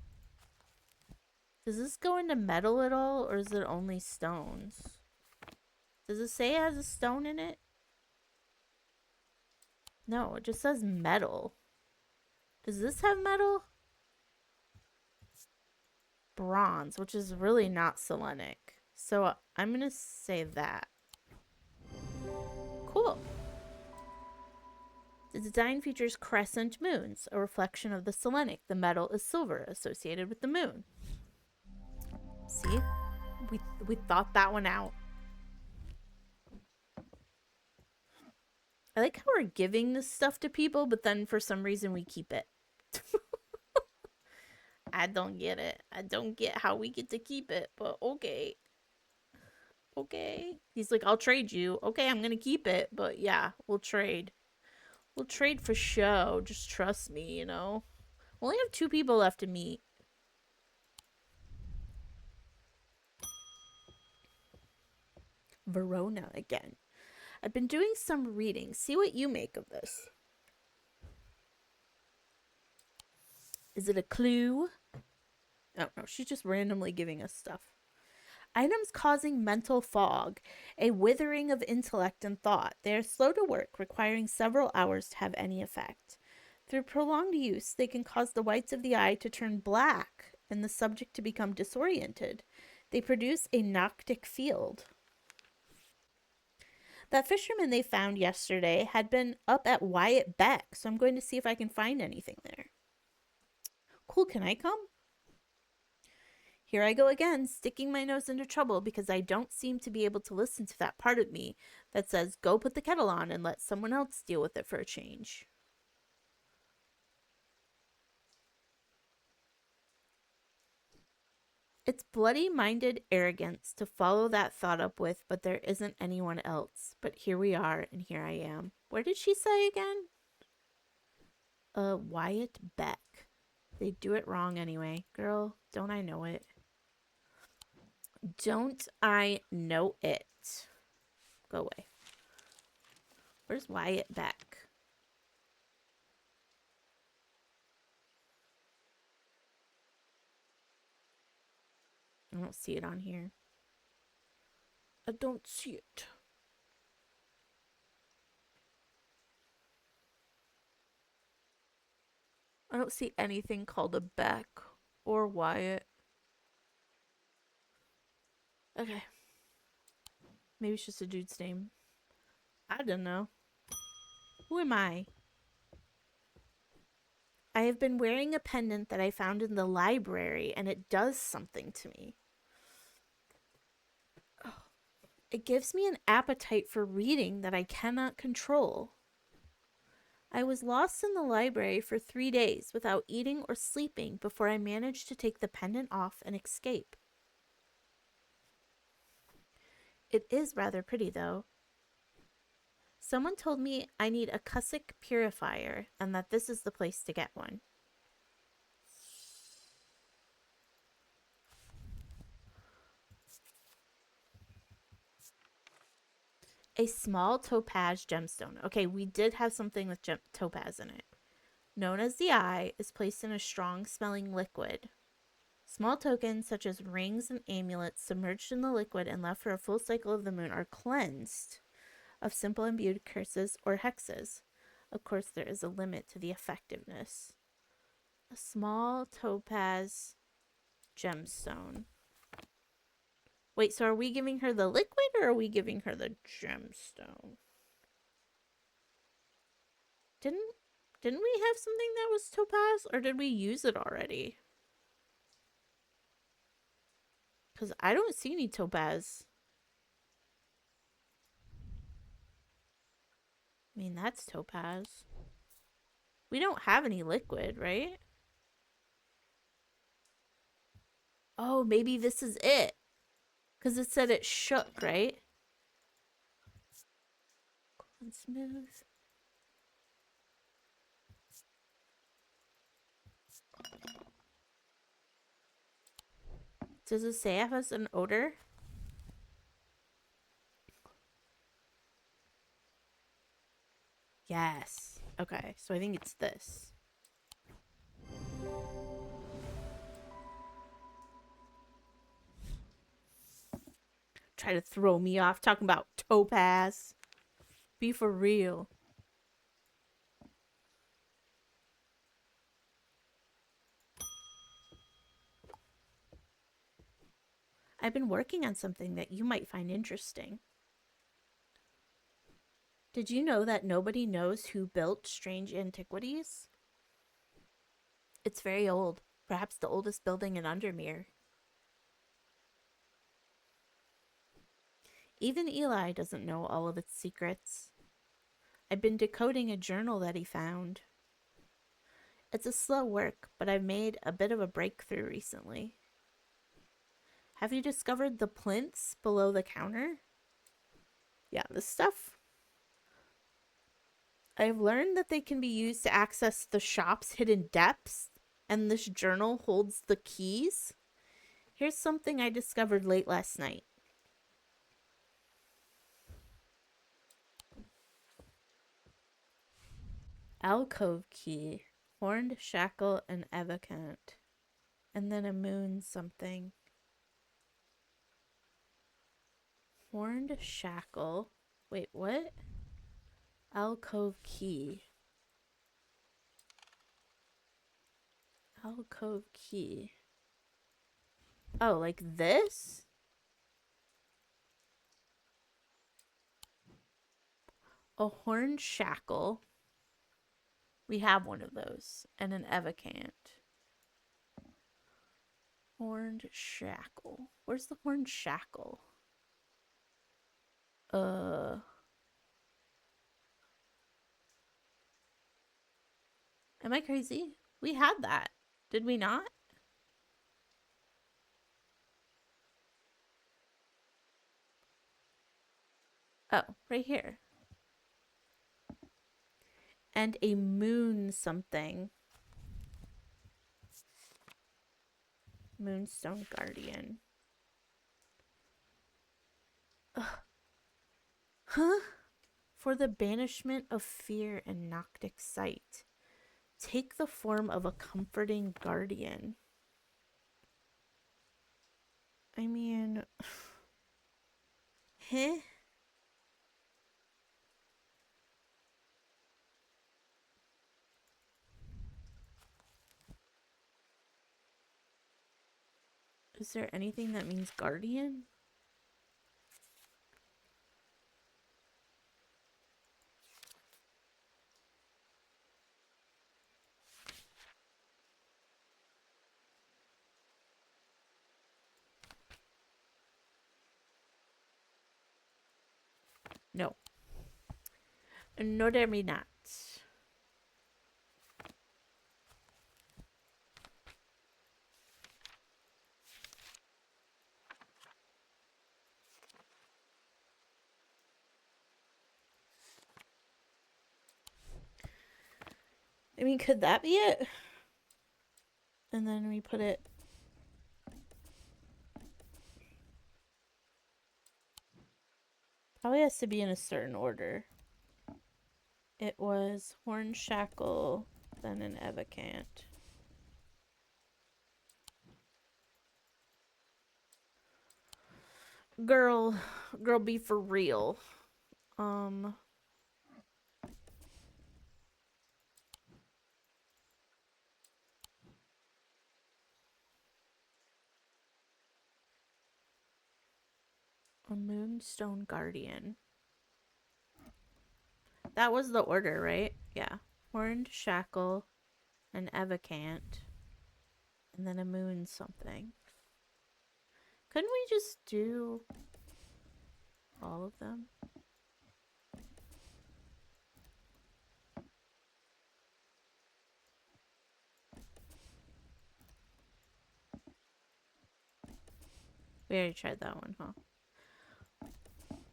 Does this go into metal at all, or is it only stones? Does it say it has a stone in it? No, it just says metal. Does this have metal? Bronze, which is really not Selenic. So I'm going to say that. Cool. The design features crescent moons, a reflection of the Selenic. The metal is silver, associated with the moon. See? We thought that one out. I like how we're giving this stuff to people, but then for some reason we keep it. I don't get it. I don't get how we get to keep it, but okay. Okay. He's like, I'll trade you. Okay, I'm gonna keep it, but yeah, we'll trade. We'll trade for show. Just trust me, you know? We only have 2 people left to meet. Verona again. I've been doing some reading. See what you make of this. Is it a clue? Oh, no, she's just randomly giving us stuff. Items causing mental fog, a withering of intellect and thought. They are slow to work, requiring several hours to have any effect. Through prolonged use, they can cause the whites of the eye to turn black and the subject to become disoriented. They produce a noctic field. That fisherman they found yesterday had been up at Wyatt Beck, so I'm going to see if I can find anything there. Cool, can I come? Here I go again, sticking my nose into trouble because I don't seem to be able to listen to that part of me that says, go put the kettle on and let someone else deal with it for a change. It's bloody-minded arrogance to follow that thought up with, but there isn't anyone else. But here we are, and here I am. Where did she say again? Wyatt Beck. They do it wrong anyway. Girl, don't I know it? Don't I know it? Go away. Where's Wyatt Beck? I don't see it on here. I don't see it. I don't see anything called a Beck or Wyatt. Okay. Maybe it's just a dude's name. I don't know. Who am I? I have been wearing a pendant that I found in the library, and it does something to me. Oh, it gives me an appetite for reading that I cannot control. I was lost in the library for 3 days without eating or sleeping before I managed to take the pendant off and escape. It is rather pretty, though. Someone told me I need a Cussack purifier and that this is the place to get one. A small topaz gemstone. Okay, we did have something with topaz in it. Known as the eye, is placed in a strong smelling liquid. Small tokens such as rings and amulets submerged in the liquid and left for a full cycle of the moon are cleansed of simple imbued curses or hexes. Of course, there is a limit to the effectiveness. A small topaz gemstone. Wait, so are we giving her the liquid or are we giving her the gemstone? Didn't we have something that was topaz, or did we use it already? Because I don't see any topaz. I mean, that's topaz. We don't have any liquid, right? Oh, maybe this is it. Because it said it shook, right? And smooth. Does it say it has an odor? Yes. Okay, so I think it's this. Try to throw me off talking about topaz. Be for real. I've been working on something that you might find interesting. Did you know that nobody knows who built Strange Antiquities? It's very old, perhaps the oldest building in Undermere. Even Eli doesn't know all of its secrets. I've been decoding a journal that he found. It's a slow work, but I've made a bit of a breakthrough recently. Have you discovered the plinths below the counter? Yeah, this stuff. I've learned that they can be used to access the shop's hidden depths, and this journal holds the keys. Here's something I discovered late last night. Alcove key, horned shackle, and evocant. And then a moon something. Horned shackle. Wait, what? Alcove key. Alcove key. Oh, like this? A horned shackle. We have one of those. And an evocant. Horned shackle. Where's the horned shackle? Am I crazy? We had that. Did we not? Oh, right here. And a moon something. Moonstone Guardian. Ugh. Huh? For the banishment of fear and noctic sight. Take the form of a comforting guardian. I mean, heh? Is there anything that means guardian? No. No, there may not. I mean, could that be it? And then we put it... Probably has to be in a certain order. It was Horn Shackle, then an Evacant. Girl, be for real. A Moonstone Guardian. That was the order, right? Yeah. Horned Shackle, an Evacant, and then a moon something. Couldn't we just do all of them? We already tried that one, huh?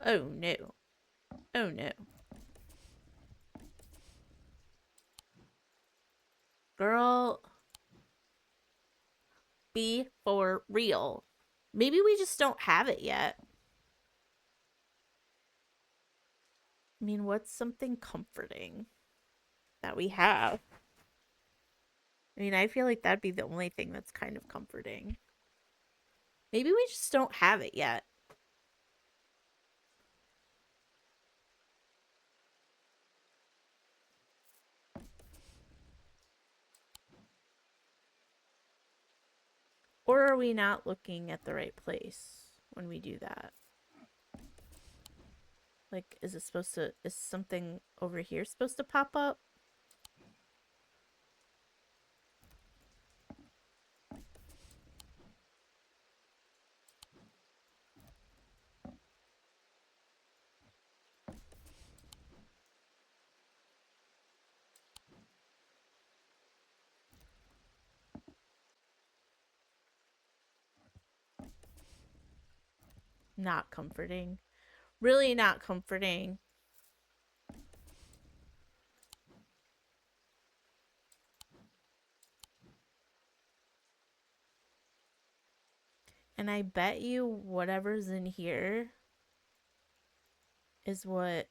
Oh no. Oh no. Girl, be for real. Maybe we just don't have it yet. I mean, what's something comforting that we have? I mean, I feel like that'd be the only thing that's kind of comforting. Maybe we just don't have it yet. Or are we not looking at the right place when we do that? Like, is something over here supposed to pop up? Not comforting. Really not comforting. And I bet you whatever's in here is what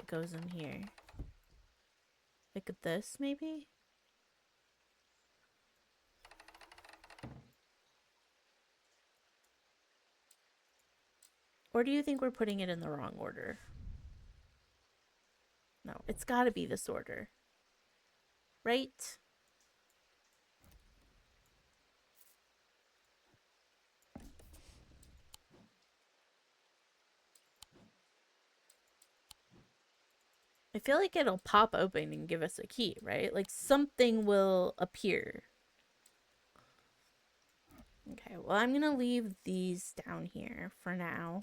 goes in here. Look at this, maybe? Or do you think we're putting it in the wrong order? No, it's got to be this order. Right? I feel like it'll pop open and give us a key, right? Like something will appear. Okay, well, I'm gonna leave these down here for now.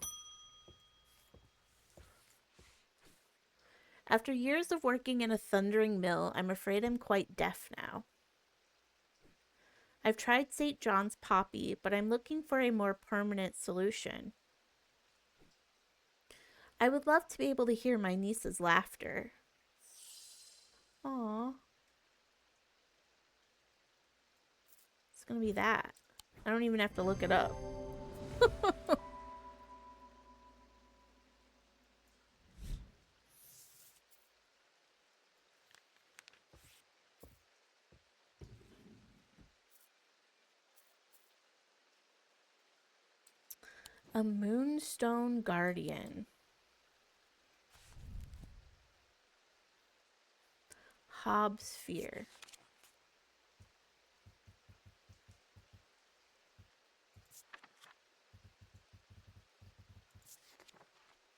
After years of working in a thundering mill, I'm afraid I'm quite deaf now. I've tried St. John's poppy, but I'm looking for a more permanent solution. I would love to be able to hear my niece's laughter. Aw, it's gonna be that. I don't even have to look it up. A moonstone guardian. Hobbs fear.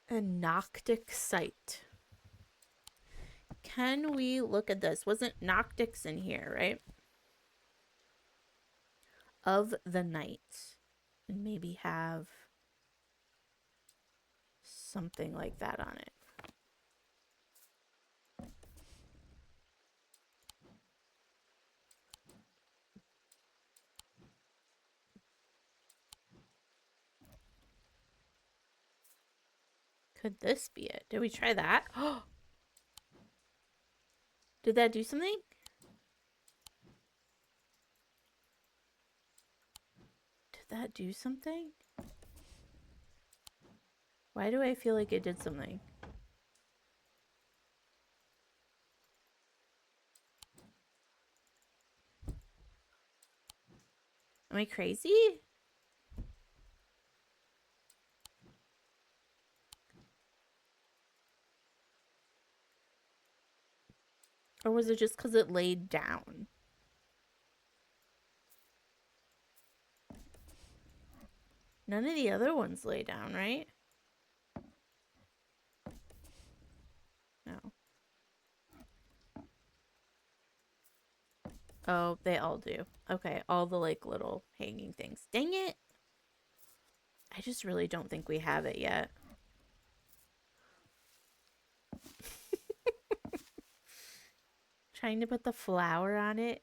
A Noctic sight. Can we look at this? Wasn't Noctics in here, right? Of the night. And maybe have something like that on it. Could this be it? Did we try that? Oh, did that do something? Did that do something? Why do I feel like it did something? Am I crazy? Or was it just because it laid down? None of the other ones lay down, right? No. Oh, they all do. Okay, all the like little hanging things. Dang it. I just really don't think we have it yet. Trying to put the flower on it.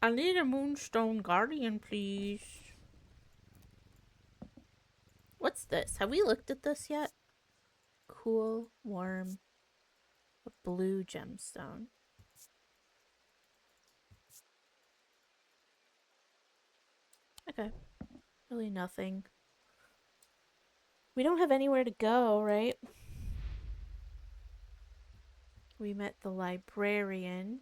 I need a moonstone guardian, please. What's this? Have we looked at this yet? Cool, warm, blue gemstone. Okay. Really nothing. We don't have anywhere to go, right? We met the librarian.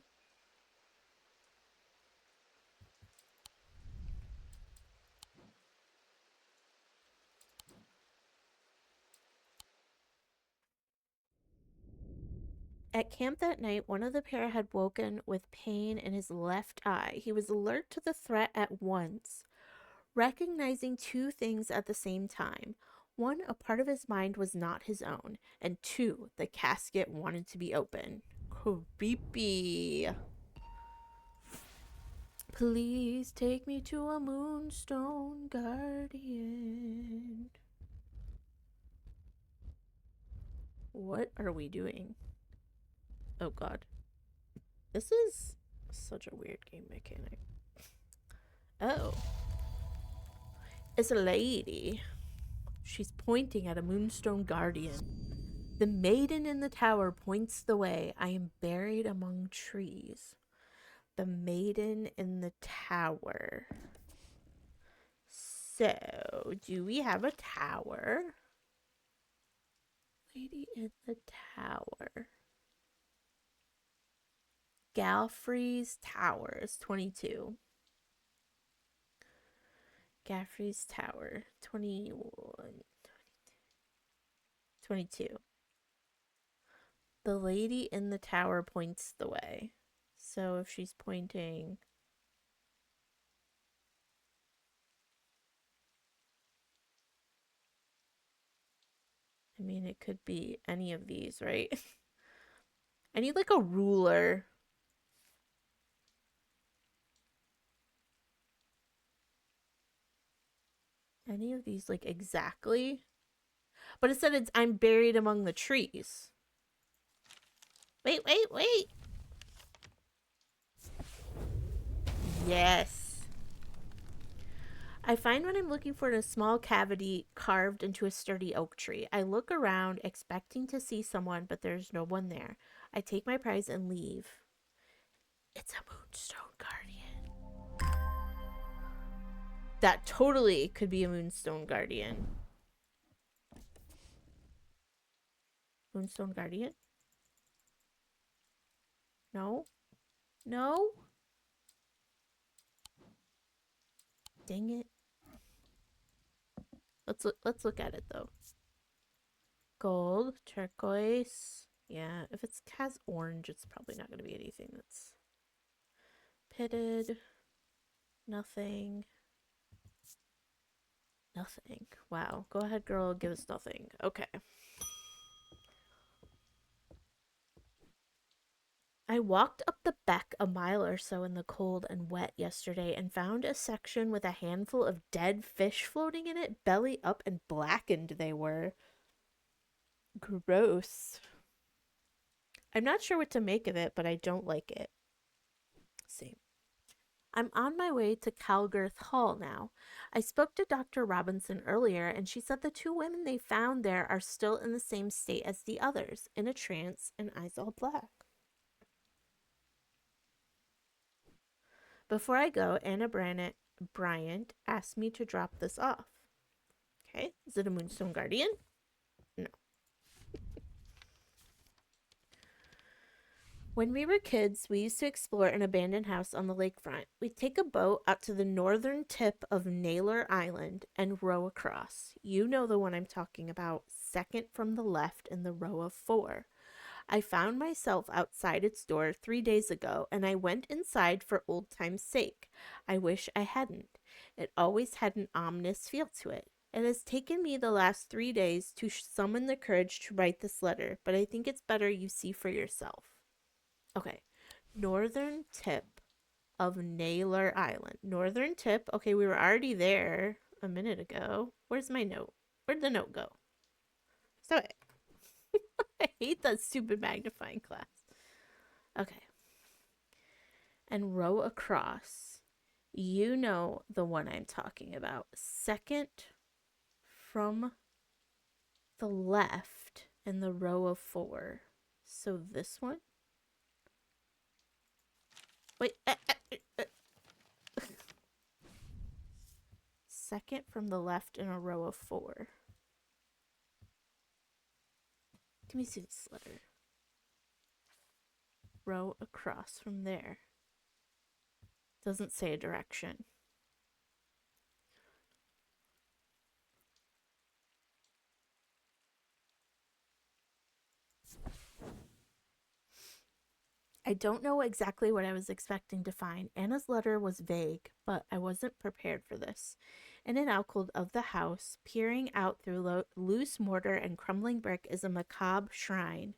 At camp that night, one of the pair had woken with pain in his left eye. He was alert to the threat at once, recognizing two things at the same time. One, a part of his mind was not his own, and two, the casket wanted to be open. Creepy. Please take me to a moonstone guardian. What are we doing? Oh god. This is such a weird game mechanic. Oh. It's a lady. She's pointing at a moonstone guardian. The maiden in the tower points the way. I am buried among trees. The maiden in the tower. So, do we have a tower? Lady in the tower. Galfrey's Tower is 22. Gaffrey's Tower, 21. 22. The lady in the tower points the way. So if she's pointing. I mean, it could be any of these, right? I need like a ruler. any of these like exactly. But it said I'm buried among the trees. Wait, wait, wait. Yes. I find what I'm looking for in a small cavity carved into a sturdy oak tree. I look around, expecting to see someone, but there's no one there. I take my prize and leave. It's a moonstone guardian. That totally could be a moonstone guardian. Moonstone guardian? No? No? Dang it. Let's look at it though. Gold, turquoise. Yeah, if it has orange, it's probably not going to be anything that's pitted. Nothing. Nothing. Wow. Go ahead, girl. Give us nothing. Okay. I walked up the beck a mile or so in the cold and wet yesterday and found a section with a handful of dead fish floating in it, belly up and blackened they were. Gross. I'm not sure what to make of it, but I don't like it. Same. I'm on my way to Calgirth Hall now. I spoke to Dr. Robinson earlier, and she said the two women they found there are still in the same state as the others, in a trance and eyes all black. Before I go, Anna Bryant asked me to drop this off. Okay, is it a Moonstone Guardian? No. When we were kids, we used to explore an abandoned house on the lakefront. We'd take a boat out to the northern tip of Naylor Island and row across. You know the one I'm talking about, second from the left in the row of four. I found myself outside its door 3 days ago, and I went inside for old time's sake. I wish I hadn't. It always had an ominous feel to it. It has taken me the last 3 days to summon the courage to write this letter, but I think it's better you see for yourself. Okay. Northern tip of Naylor Island. Northern tip. Okay, we were already there a minute ago. Where's my note? Where'd the note go? So I hate that stupid magnifying glass. Okay. And row across. You know the one I'm talking about. Second from the left in the row of four. So this one? Wait. Second from the left in a row of four. Let me see this letter. Row across from there. Doesn't say a direction. I don't know exactly what I was expecting to find. Anna's letter was vague, but I wasn't prepared for this. In an alcove of the house, peering out through loose mortar and crumbling brick, is a macabre shrine.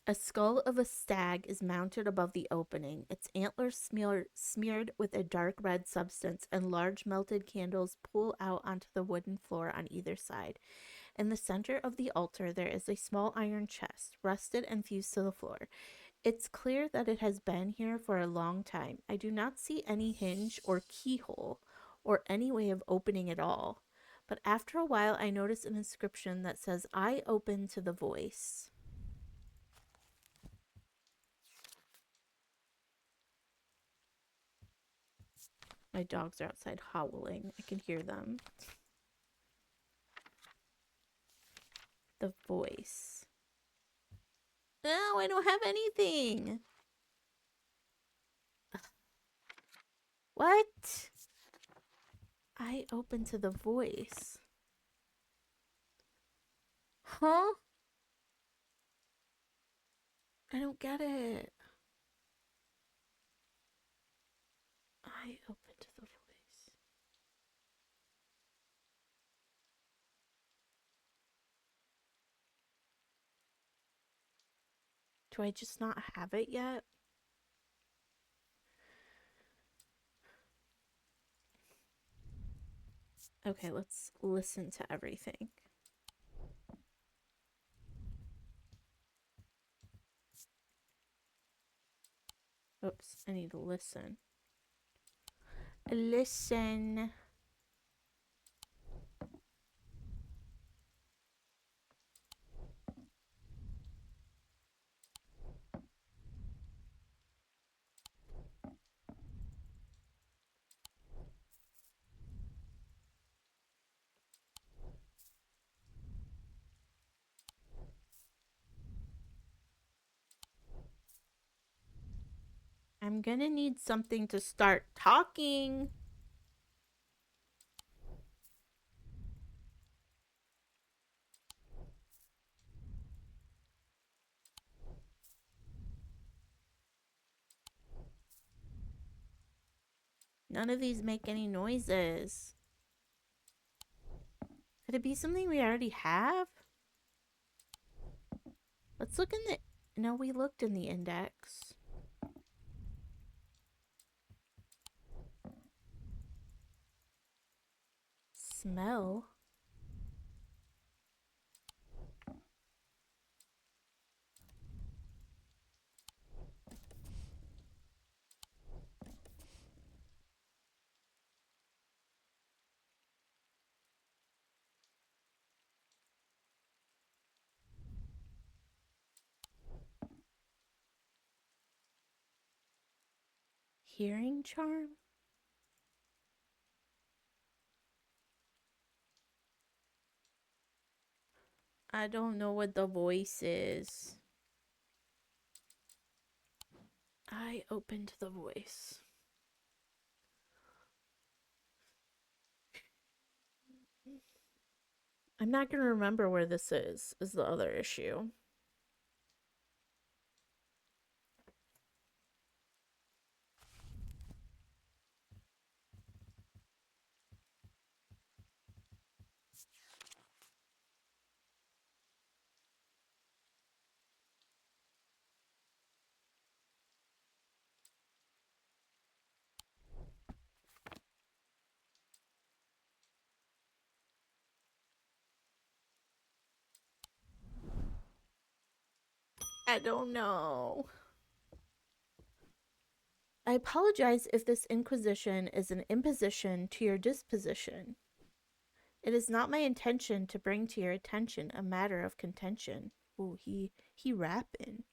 A skull of a stag is mounted above the opening, its antlers smeared with a dark red substance, and large melted candles pool out onto the wooden floor on either side. In the center of the altar, there is a small iron chest, rusted and fused to the floor. It's clear that it has been here for a long time. I do not see any hinge or keyhole or any way of opening it all. But after a while, I notice an inscription that says, I open to the voice. My dogs are outside howling. I can hear them. The voice. No, I don't have anything. What? I open to the voice. Huh? I don't get it. I open to the voice. Do I just not have it yet? Okay, let's listen to everything. Oops, I need to listen. Listen. I'm gonna need something to start talking. None of these make any noises. Could it be something we already have? Let's look in the... No, we looked in the index. Smell? Hearing charm? I don't know what the voice is. I opened the voice. I'm not going to remember where this is the other issue. I don't know. I apologize if this inquisition is an imposition to your disposition. It is not my intention to bring to your attention a matter of contention. Ooh, he rapping.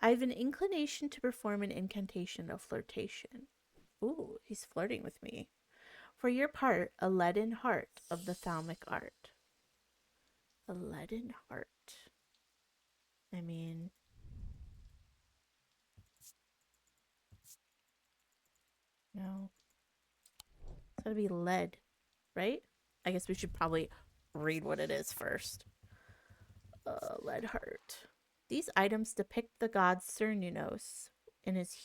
I have an inclination to perform an incantation of flirtation. Ooh, he's flirting with me. For your part, a leaden heart of the thalmic art. A leaden heart. I mean, no. It's gotta be lead, right? I guess we should probably read what it is first. Lead heart. These items depict the god Cernunnos in his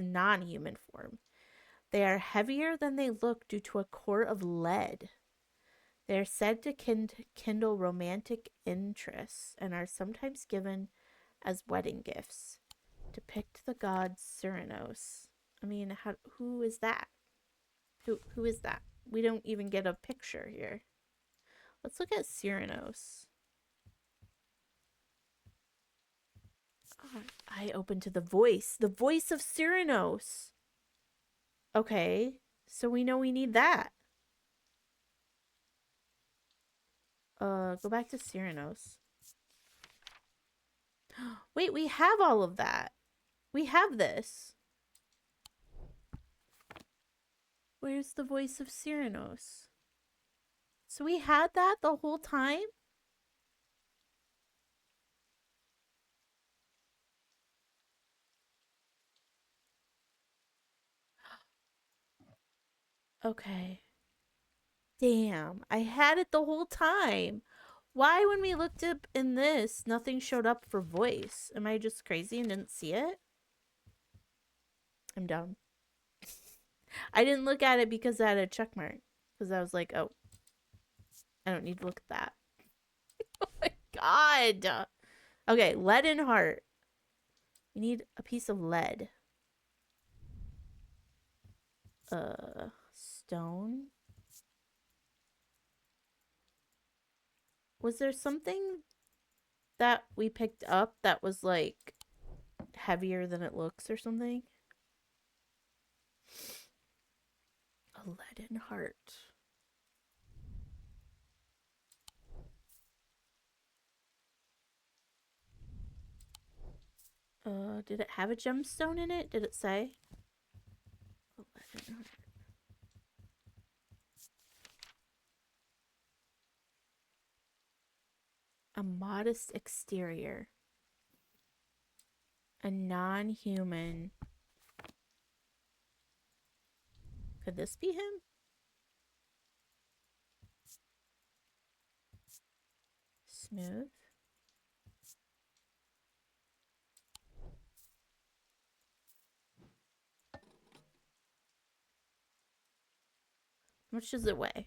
non-human form. They are heavier than they look due to a core of lead. They are said to kindle romantic interests and are sometimes given as wedding gifts. Depict the god Cernunnos. I mean, who is that? Who is that? We don't even get a picture here. Let's look at Cernunnos. I open to the voice. The voice of Cernunnos. Okay, so we know we need that. Go back to Cernunnos. Wait, we have all of that. We have this. Where's the voice of Cernunnos? So we had that the whole time? Okay. Damn, I had it the whole time. Why, when we looked up in this, nothing showed up for voice? Am I just crazy and didn't see it? I'm dumb. I didn't look at it because I had a check mark. Because I was like, oh, I don't need to look at that. Oh my god. Okay, lead and heart. We need a piece of lead. Stone. Was there something that we picked up that was like heavier than it looks or something? A leaden heart. Did it have a gemstone in it? Did it say? A leaden heart. A modest exterior. A non-human. Could this be him? Smooth. How much does it weigh?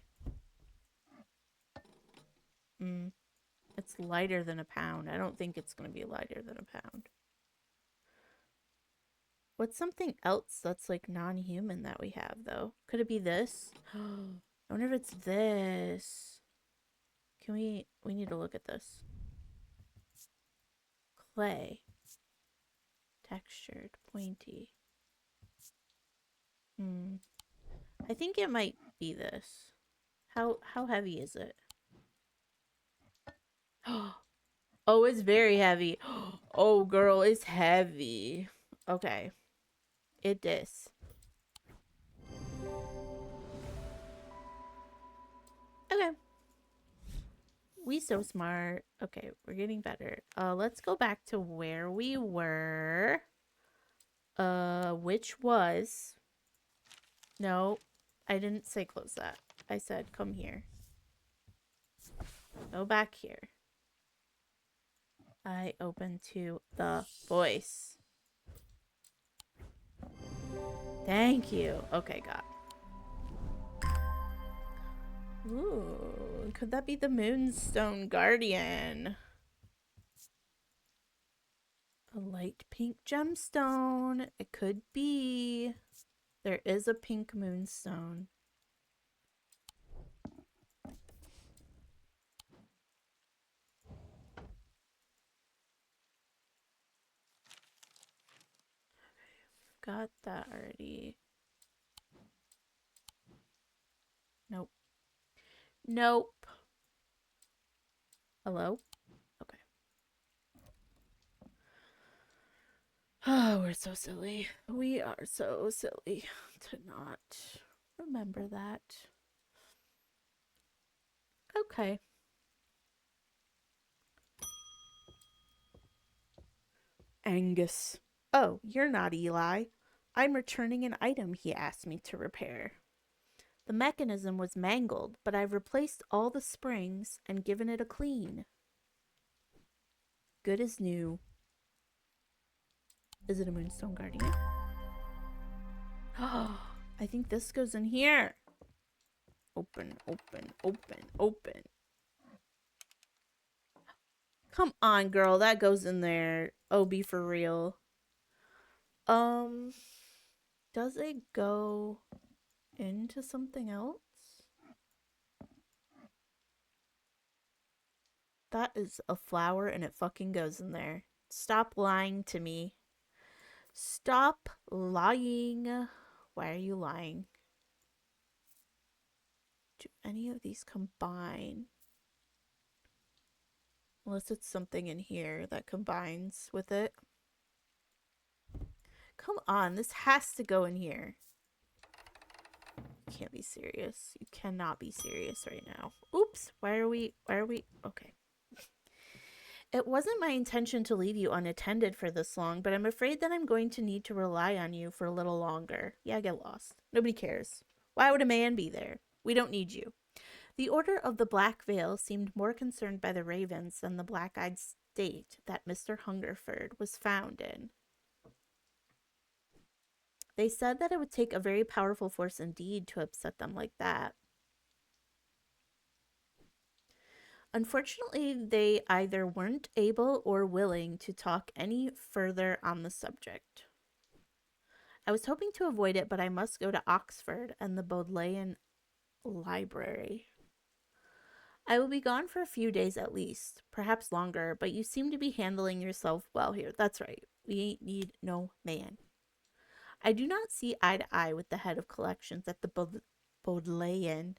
It's lighter than a pound. I don't think it's going to be lighter than a pound. What's something else that's like non-human that we have though? Could it be this? I wonder if it's this. Can we need to look at this. Clay. Textured, pointy. I think it might be this. How heavy is it? Oh, it's very heavy. Oh, girl, it's heavy. Okay. It is. Okay. We so smart. Okay, we're getting better. Let's go back to where we were. Which was... No, I didn't say close that. I said come here. Go back here. I open to the voice. Thank you. Okay, got. Ooh, could that be the Moonstone Guardian? A light pink gemstone. It could be. There is a pink moonstone. Got that already. Nope. Nope. Hello? Okay. Oh, we're so silly. We are so silly to not remember that. Okay. Angus. Oh, you're not Eli. I'm returning an item he asked me to repair. The mechanism was mangled, but I've replaced all the springs and given it a clean. Good as new. Is it a Moonstone Guardian? Oh, I think this goes in here. Open, open, open, open. Come on, girl. That goes in there. Oh, be for real. Does it go into something else? That is a flower and it fucking goes in there. Stop lying to me. Stop lying. Why are you lying? Do any of these combine? Unless it's something in here that combines with it. Come on, this has to go in here. You can't be serious. You cannot be serious right now. Oops, why are we, okay. It wasn't my intention to leave you unattended for this long, but I'm afraid that I'm going to need to rely on you for a little longer. Yeah, get lost. Nobody cares. Why would a man be there? We don't need you. The Order of the Black Veil seemed more concerned by the ravens than the black-eyed state that Mr. Hungerford was found in. They said that it would take a very powerful force indeed to upset them like that. Unfortunately, they either weren't able or willing to talk any further on the subject. I was hoping to avoid it, but I must go to Oxford and the Bodleian Library. I will be gone for a few days at least, perhaps longer, but you seem to be handling yourself well here. That's right. We ain't need no man. I do not see eye to eye with the head of collections at the Bodleian,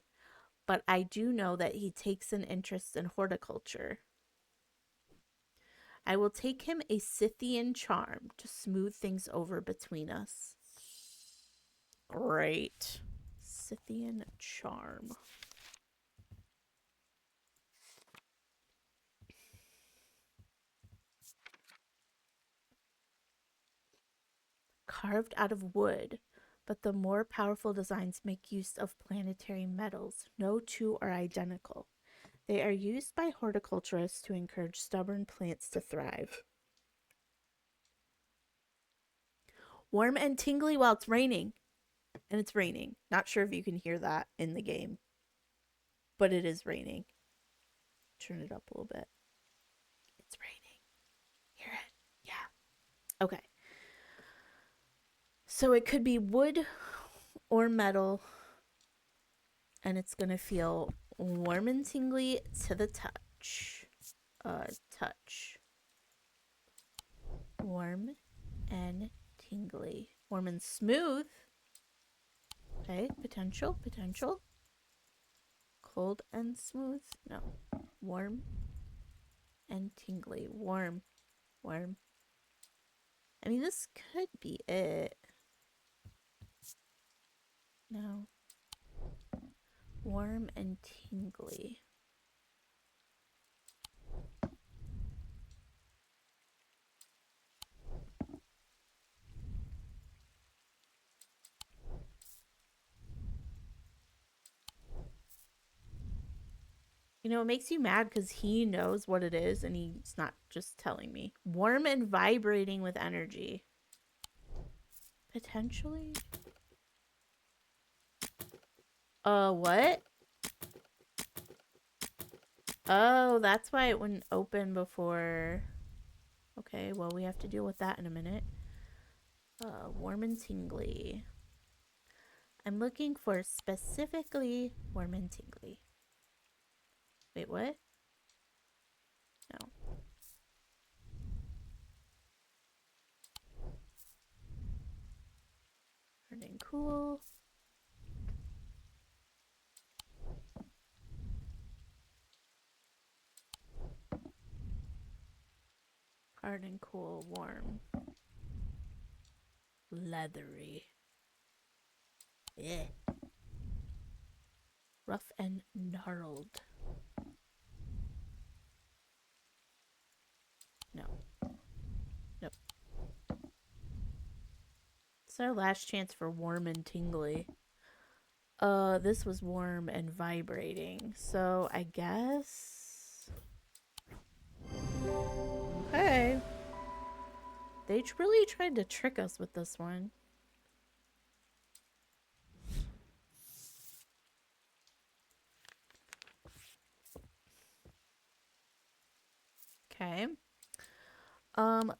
but I do know that he takes an interest in horticulture. I will take him a Scythian charm to smooth things over between us. Great. Scythian charm. Carved out of wood, but the more powerful designs make use of planetary metals. No two are identical. They are used by horticulturists to encourage stubborn plants to thrive. Warm and tingly while it's raining. And it's raining. Not sure if you can hear that in the game, but it is raining. Turn it up a little bit. It's raining. Hear it? Yeah. Okay. So it could be wood or metal, and it's going to feel warm and tingly to the touch. Touch. Warm and tingly. Warm and smooth. Okay, potential. Cold and smooth. No. Warm and tingly. Warm. I mean, this could be it. No. Warm and tingly. You know, it makes you mad because he knows what it is and he's not just telling me. Warm and vibrating with energy. Potentially? What? Oh, that's why it wouldn't open before. Okay, well, we have to deal with that in a minute. Warm and tingly. I'm looking for specifically warm and tingly. Wait, what? No. Hard and cool. Hard and cool, warm. Leathery. Yeah. Rough and gnarled. No. Nope. It's our last chance for warm and tingly. This was warm and vibrating. So I guess. Okay. They really tried to trick us with this one. Okay.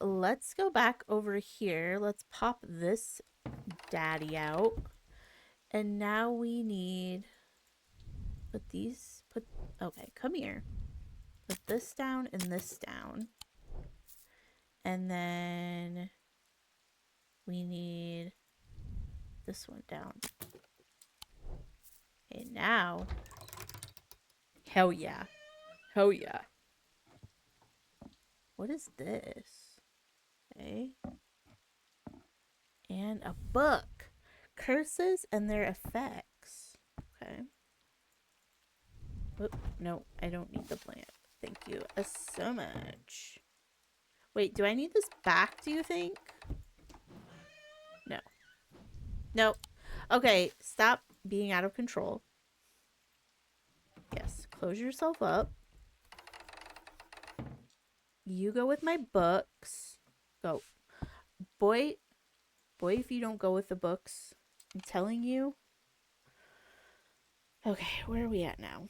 Let's go back over here. Let's pop this daddy out. And now we need okay, come here. Put this down and this down. And then we need this one down. Okay, now. Hell yeah. What is this? Okay. And a book. Curses and their effects. Okay. Oop, no, I don't need the plant. Thank you so much. Wait, do I need this back, do you think? No. Nope. Okay, stop being out of control. Yes, close yourself up. You go with my books. Go. Boy, if you don't go with the books, I'm telling you. Okay, where are we at now?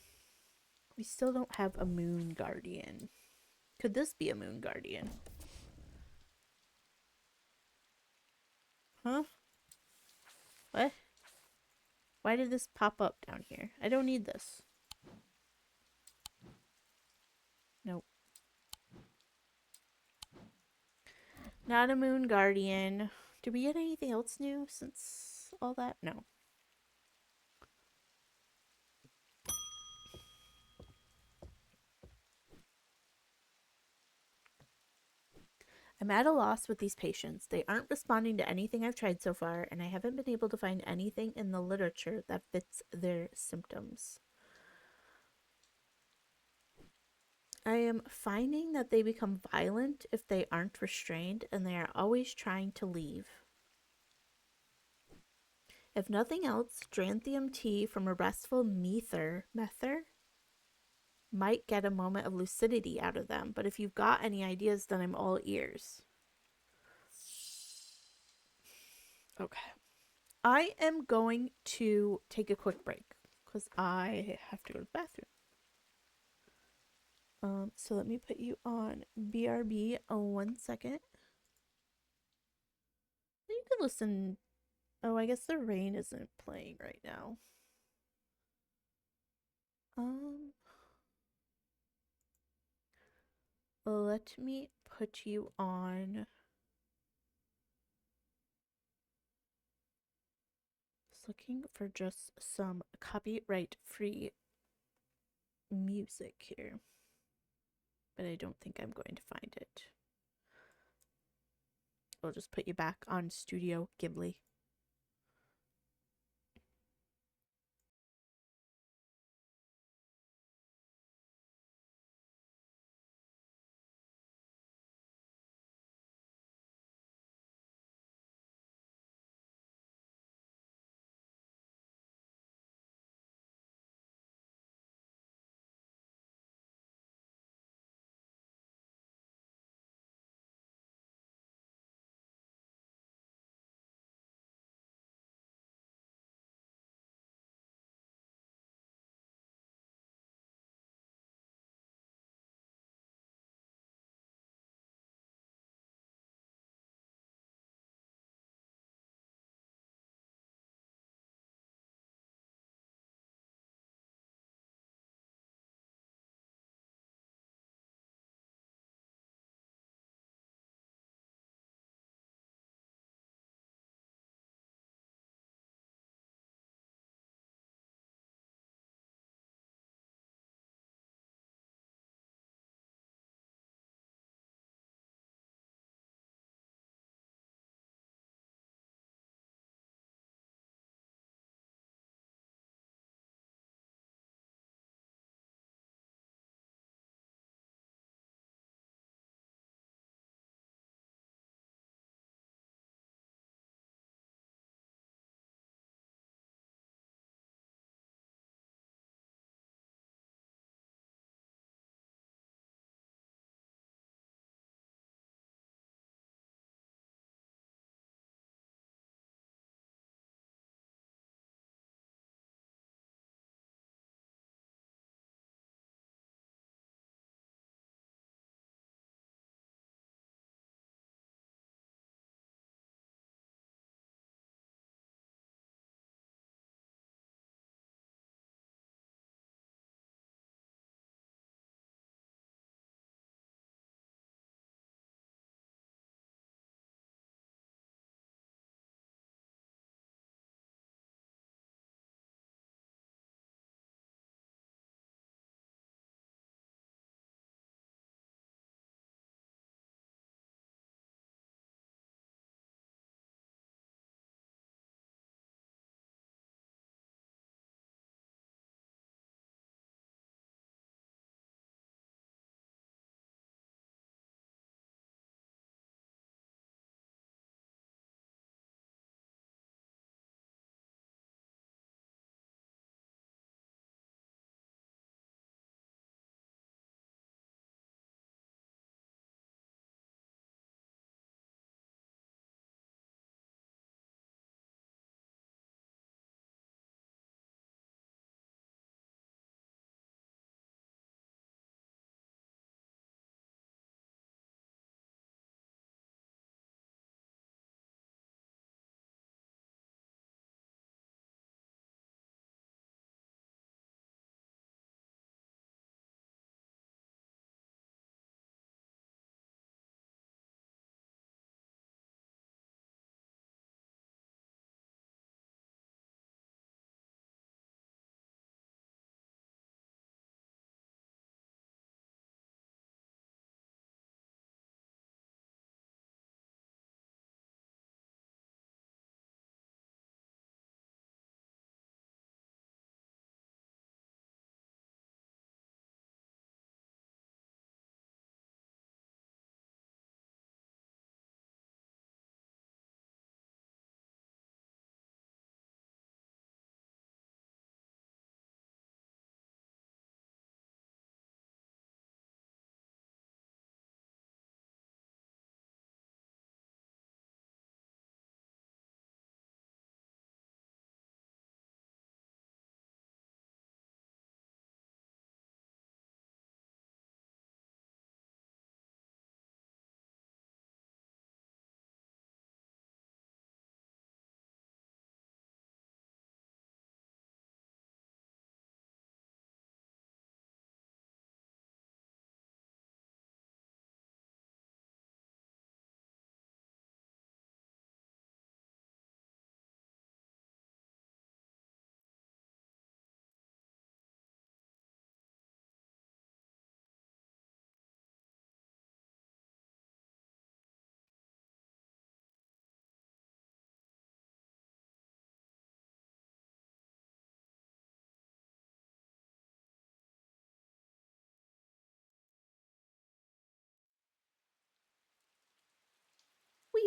We still don't have a moon guardian. Could this be a moon guardian? Huh? What? Why did this pop up down here? I don't need this. Nope. Not a moon guardian. Did we get anything else new since all that? No. I'm at a loss with these patients. They aren't responding to anything I've tried so far, and I haven't been able to find anything in the literature that fits their symptoms. I am finding that they become violent if they aren't restrained, and they are always trying to leave. If nothing else, Dranthium tea from a restful mether might get a moment of lucidity out of them. But if you've got any ideas, then I'm all ears. Okay. I am going to take a quick break because I have to go to the bathroom. So let me put you on BRB 1 second. You can listen. Oh, I guess the rain isn't playing right now. Let me put you on. Just looking for just some copyright free music here, but I don't think I'm going to find it. I'll just put you back on Studio Ghibli.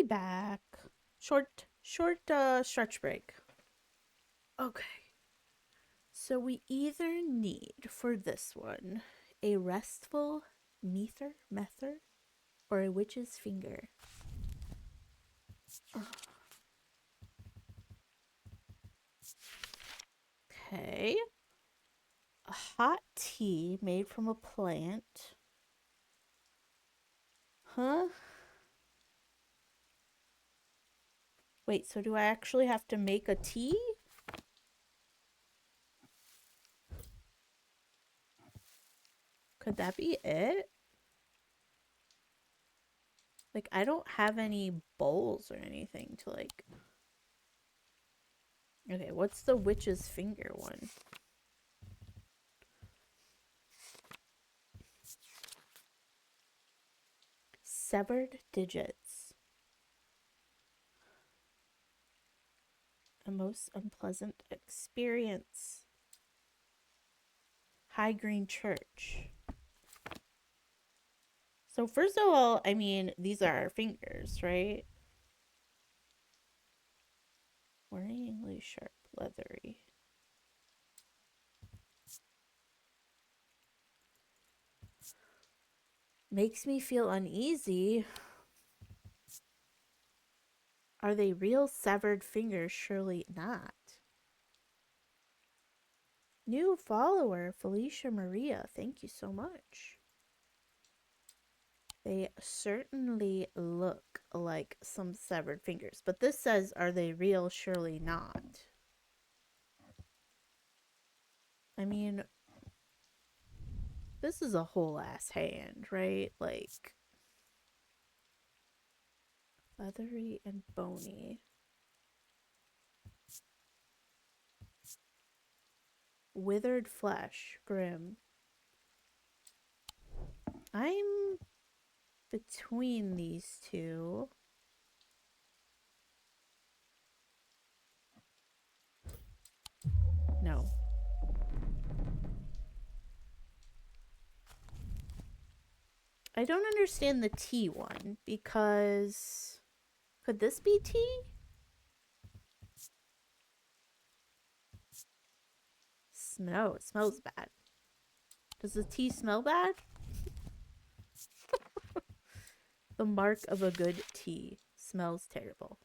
back. Short stretch break. Okay. So we either need for this one a restful mether, or a witch's finger. Okay. A hot tea made from a plant. Huh? Wait, so do I actually have to make a tea? Could that be it? Like, I don't have any bowls or anything to, like... Okay, what's the witch's finger one? Severed digits. A most unpleasant experience. High Green Church. So first of all, I mean, these are our fingers, right? Worryingly sharp, leathery. Makes me feel uneasy. Are they real severed fingers? Surely not. New follower, Felicia Maria. Thank you so much. They certainly look like some severed fingers. But this says, are they real? Surely not. I mean, this is a whole ass hand, right? Like, leathery and bony. Withered flesh, grim. I'm between these two. No. I don't understand the tea one because could this be tea? No, it smells bad. Does the tea smell bad? The mark of a good tea smells terrible.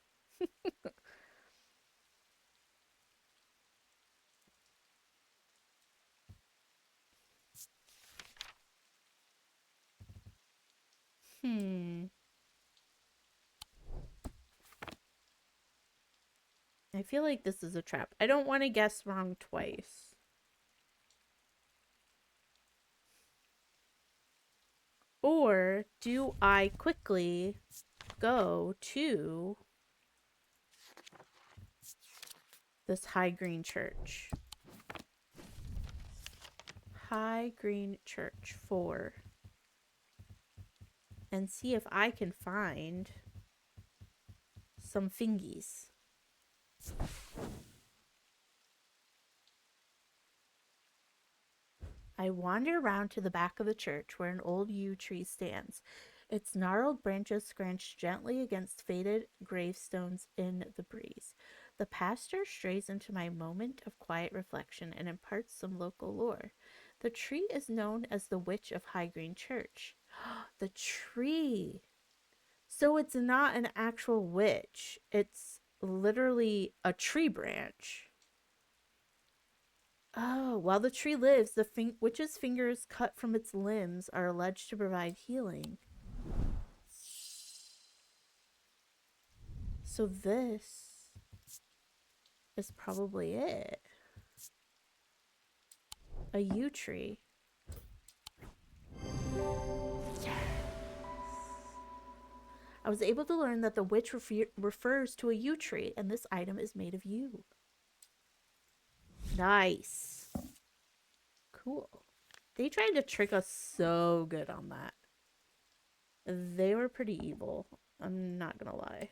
I feel like this is a trap. I don't want to guess wrong twice. Or do I quickly go to this High Green Church? High Green Church 4. And see if I can find some fingies. I wander around to the back of the church where an old yew tree stands. Its gnarled branches scratch gently against faded gravestones in the breeze. The pastor strays into my moment of quiet reflection and imparts some local lore. The tree is known as the Witch of High Green Church. The tree! So it's not an actual witch. It's literally a tree branch. Oh, while the tree lives, the witch's fingers cut from its limbs are alleged to provide healing. So this is probably it. A yew tree. Yes. I was able to learn that the witch refers to a yew tree, and this item is made of yew. Nice. Cool. They tried to trick us so good on that. They were pretty evil. I'm not gonna lie.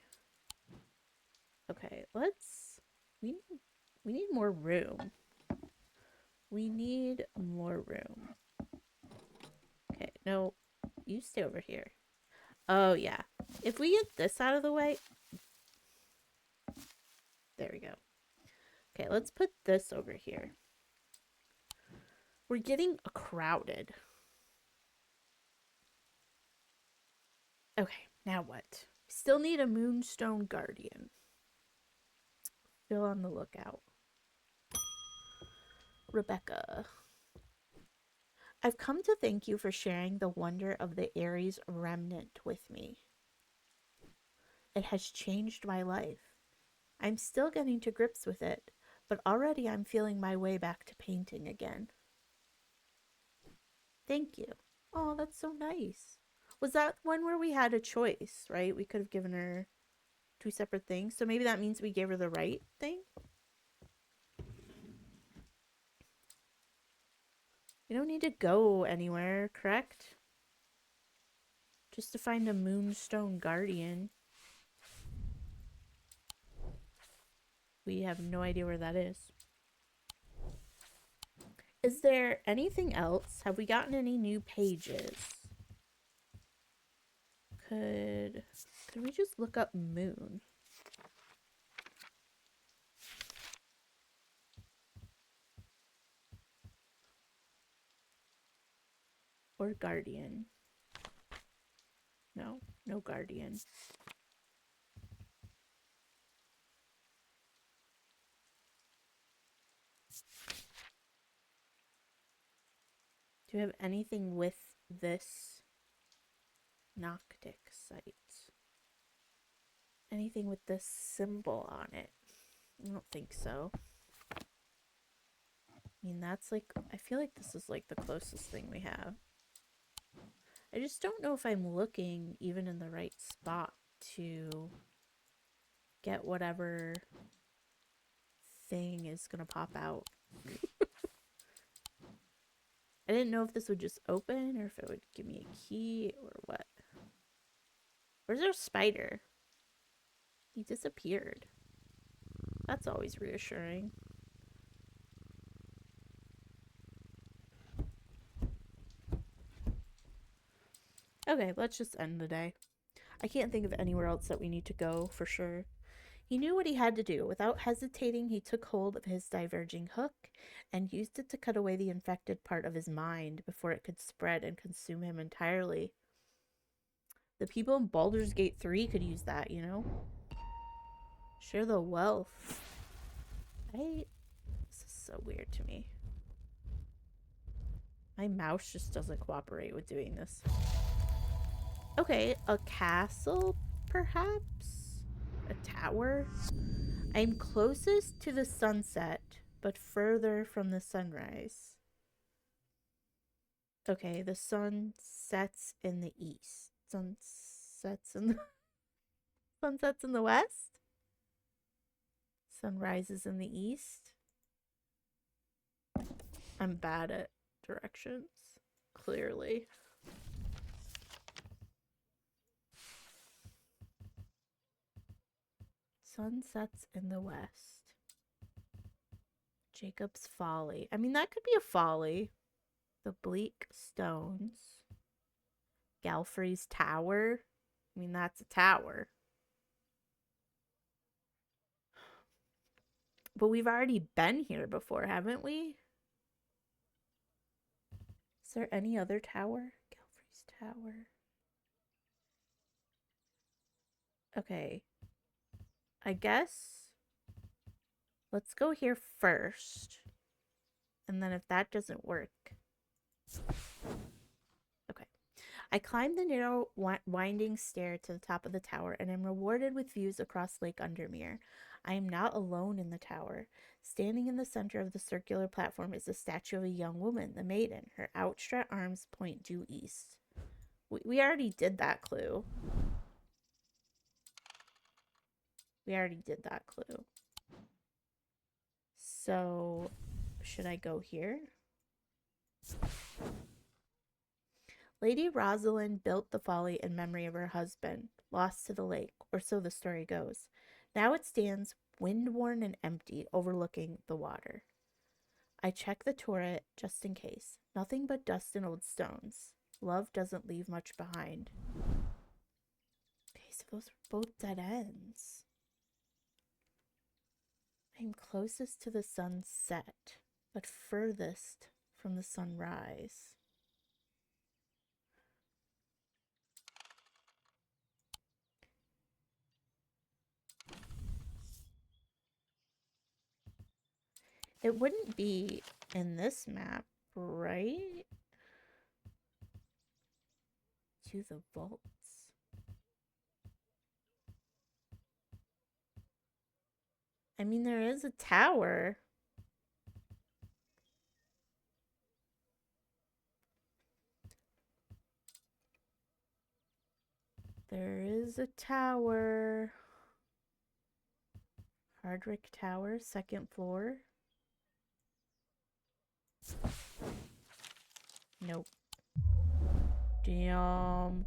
Okay, we need more room. We need more room. Okay, no, you stay over here. Oh yeah, If we get this out of the way, there we go. Okay, let's put this over here. We're getting crowded. Okay, now what? Still need a Moonstone Guardian. Still on the lookout. Rebecca. I've come to thank you for sharing the wonder of the Aries remnant with me. It has changed my life. I'm still getting to grips with it, but already I'm feeling my way back to painting again. Thank you. Oh, that's so nice. Was that one where we had a choice, right? We could have given her two separate things. So maybe that means we gave her the right thing? You don't need to go anywhere, correct? Just to find a Moonstone Guardian. We have no idea where that is. Is there anything else? Have we gotten any new pages? Could we just look up moon? Or guardian? No, no guardian. Do we have anything with this Noctic site? Anything with this symbol on it? I don't think so. I mean, that's like, I feel like this is like the closest thing we have. I just don't know if I'm looking even in the right spot to get whatever thing is gonna pop out. I didn't know if this would just open or if it would give me a key or what. Where's our spider? He disappeared. That's always reassuring. Okay, let's just end the day. I can't think of anywhere else that we need to go for sure. He knew what he had to do. Without hesitating, he took hold of his diverging hook and used it to cut away the infected part of his mind before it could spread and consume him entirely. The people in Baldur's Gate 3 could use that, you know? Share the wealth. This is so weird to me. My mouse just doesn't cooperate with doing this. Okay, a castle, perhaps? A tower? I'm closest to the sunset, but further from the sunrise. Okay, the sun sets in the east. Sunsets in the sunsets in the west. Sun rises in the east. I'm bad at directions, clearly. Sun sets in the west. Jacob's Folly. I mean, that could be a folly. The Bleak Stones. Galfrey's Tower. I mean, that's a tower. But we've already been here before, haven't we? Is there any other tower? Galfrey's Tower. Okay. I guess let's go here first. And then if that doesn't work. Okay. I climb the narrow, winding stair to the top of the tower and am rewarded with views across Lake Undermere. I am not alone in the tower. Standing in the center of the circular platform is a statue of a young woman, the maiden. Her outstretched arms point due east. We already did that clue. We already did that clue. So, should I go here? Lady Rosalind built the Folly in memory of her husband, lost to the lake, or so the story goes. Now it stands wind-worn and empty, overlooking the water. I check the turret just in case. Nothing but dust and old stones. Love doesn't leave much behind. Those are both dead ends. I'm closest to the sunset, but furthest from the sunrise. It wouldn't be in this map, right? To the vaults. I mean, there is a tower. There is a tower. Hardrick Tower, second floor. Nope. Damn.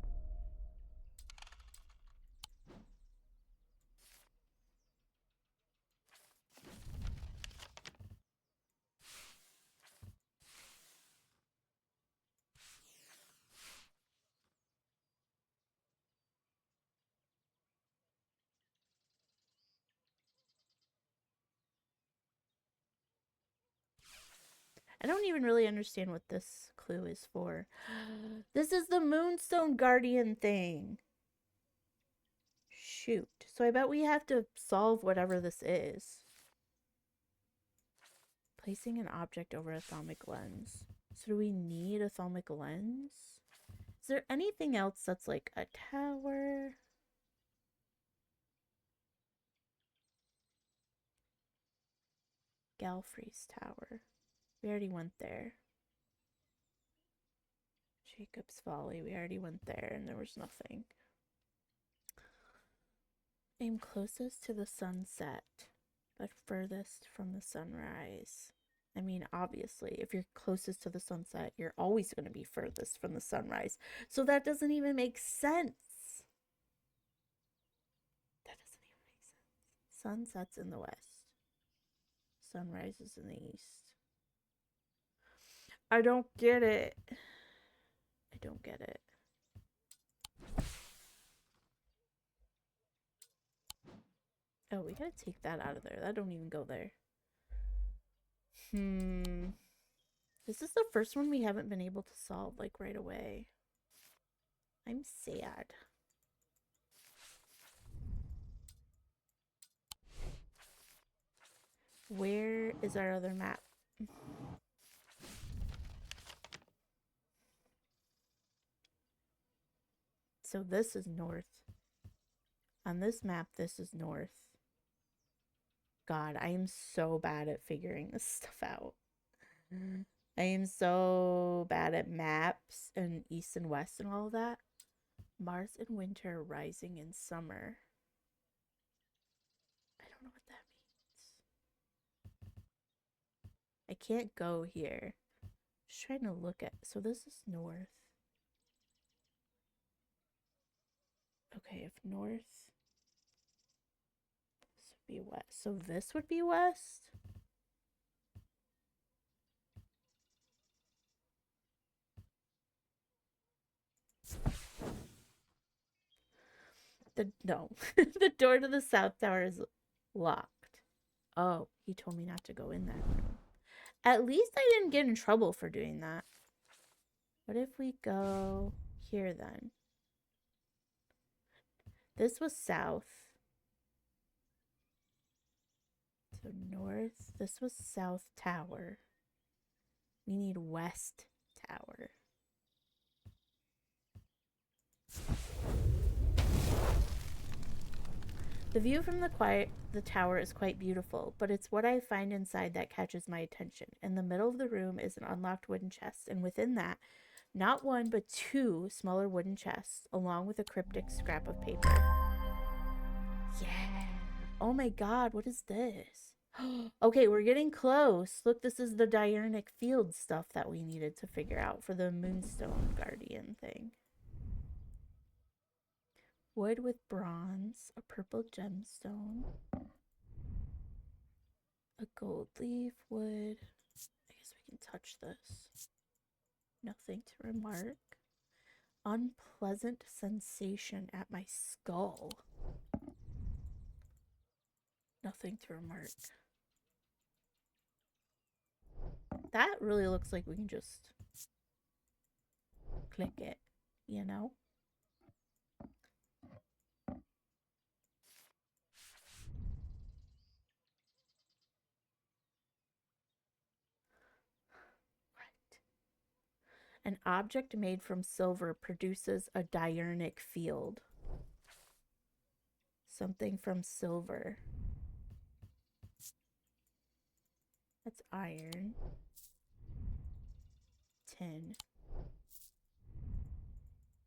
I don't even really understand what this clue is for. This is the Moonstone Guardian thing. Shoot. So I bet we have to solve whatever this is. Placing an object over a thalmic lens. So do we need a thalmic lens? Is there anything else that's like a tower? Galfrey's Tower. We already went there. Jacob's Folly. We already went there and there was nothing. Aim closest to the sunset, but furthest from the sunrise. I mean, obviously, if you're closest to the sunset, you're always going to be furthest from the sunrise. So that doesn't even make sense. That doesn't even make sense. Sun sets in the west. Sun rises in the east. I don't get it. I don't get it. Oh, we gotta take that out of there. That don't even go there. This is the first one we haven't been able to solve, like, right away. I'm sad. Where is our other map? So this is north. On this map, this is north. God, I am so bad at figuring this stuff out. I am so bad at maps and east and west and all of that. Mars in winter, rising in summer. I don't know what that means. I can't go here. Just trying to look at. So this is north. Okay, if north, this would be west. So this would be west. No, the door to the south tower is locked. Oh, he told me not to go in that room. At least I didn't get in trouble for doing that. What if we go here then? This was south. So north. This was south tower. We need west tower. The view from the tower is quite beautiful, but it's what I find inside that catches my attention. In the middle of the room is an unlocked wooden chest, and within that, not one but two smaller wooden chests, along with a cryptic scrap of paper. Yeah. Oh my god, what is this? Okay, we're getting close. Look, this is the Diurnic field stuff that we needed to figure out for the Moonstone Guardian thing. Wood with bronze, a purple gemstone, a gold leaf, wood. I guess we can touch this. Nothing to remark. Unpleasant sensation at my skull. Nothing to remark. That really looks like we can just click it, you know? Right. An object made from silver produces a diurnal field. Something from silver. That's iron. Tin.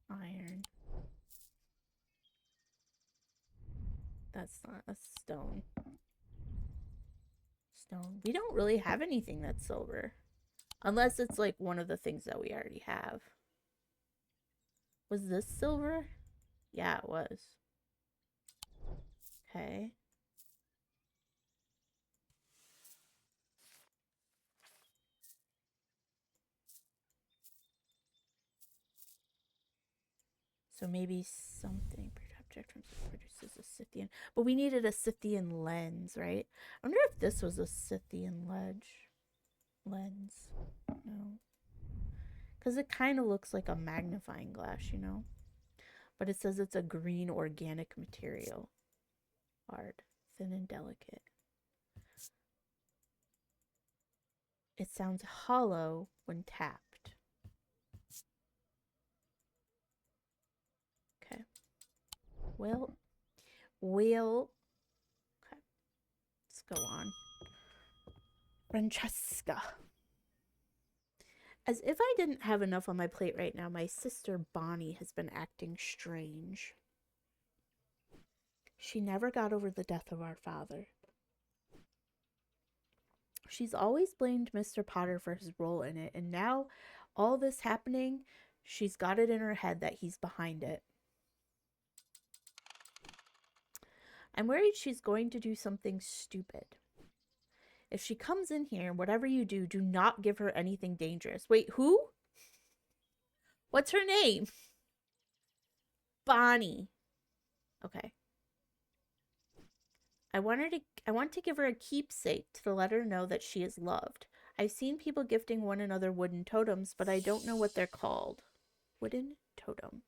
Iron. That's not a stone. Stone. We don't really have anything that's silver. Unless it's like one of the things that we already have. Was this silver? Yeah, it was. Okay. So maybe something object produces a Scythian. But we needed a Scythian lens, right? I wonder if this was a Scythian lens. No. Because it kind of looks like a magnifying glass, you know? But it says it's a green organic material. Hard, thin, and delicate. It sounds hollow when tapped. Okay. Well. Okay. Let's go on. Francesca. As if I didn't have enough on my plate right now, my sister Bonnie has been acting strange. She never got over the death of our father. She's always blamed Mr. Potter for his role in it, and now all this happening, she's got it in her head that he's behind it. I'm worried she's going to do something stupid. If she comes in here, whatever you do, do not give her anything dangerous. Wait, who? What's her name? Bonnie. Okay. I want to give her a keepsake to let her know that she is loved. I've seen people gifting one another wooden totems, but I don't know what they're called. Wooden totem.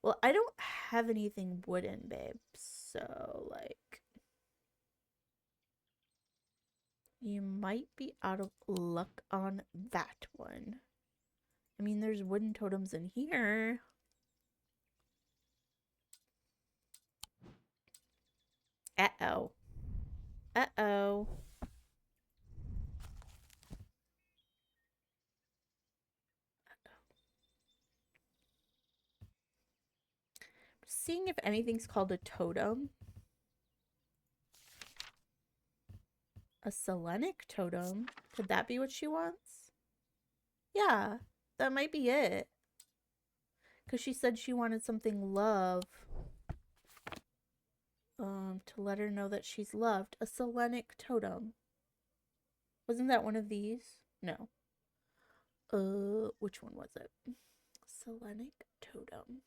Well, I don't have anything wooden, babe. So, like, you might be out of luck on that one. I mean, there's wooden totems in here. Uh-oh. Uh-oh. Seeing if anything's called a totem. A Selenic totem. Could that be what she wants? Yeah, that might be it. Because she said she wanted something love. To let her know that she's loved. A Selenic totem. Wasn't that one of these? No. Which one was it? Selenic totem.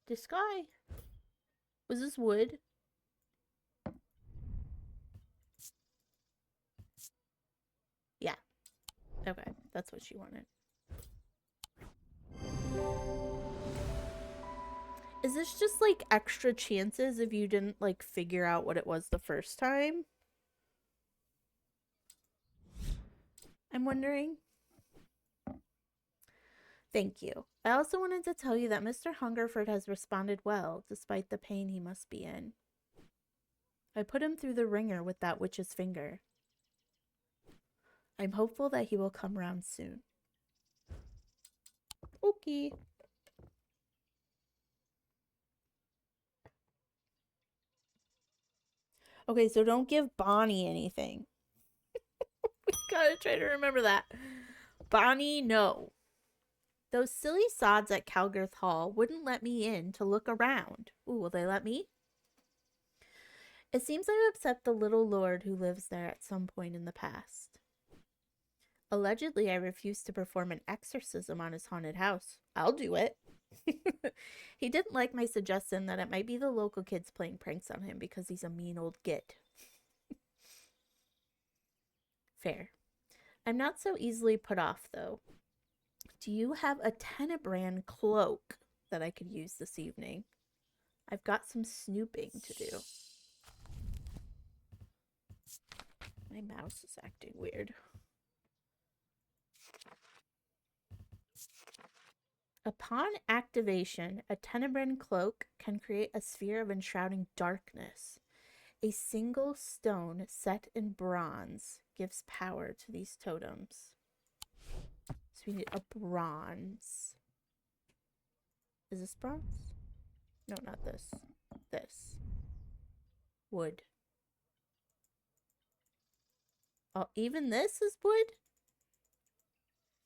This guy. Was this wood? Yeah. Okay, that's what she wanted. Is this just like extra chances if you didn't like figure out what it was the first time? I'm wondering. Thank you. I also wanted to tell you that Mr. Hungerford has responded well, despite the pain he must be in. I put him through the ringer with that witch's finger. I'm hopeful that he will come round soon. Okay. Okay, so don't give Bonnie anything. We gotta try to remember that. Bonnie, no. Those silly sods at Calgarth Hall wouldn't let me in to look around. Ooh, will they let me? It seems I've upset the little lord who lives there at some point in the past. Allegedly, I refused to perform an exorcism on his haunted house. I'll do it. He didn't like my suggestion that it might be the local kids playing pranks on him because he's a mean old git. Fair. I'm not so easily put off, though. Do you have a Tenebrand cloak that I could use this evening? I've got some snooping to do. My mouse is acting weird. Upon activation, a Tenebrand cloak can create a sphere of enshrouding darkness. A single stone set in bronze gives power to these totems. So we need a bronze. Is this bronze? No, not this. This. Wood. Oh, even this is wood?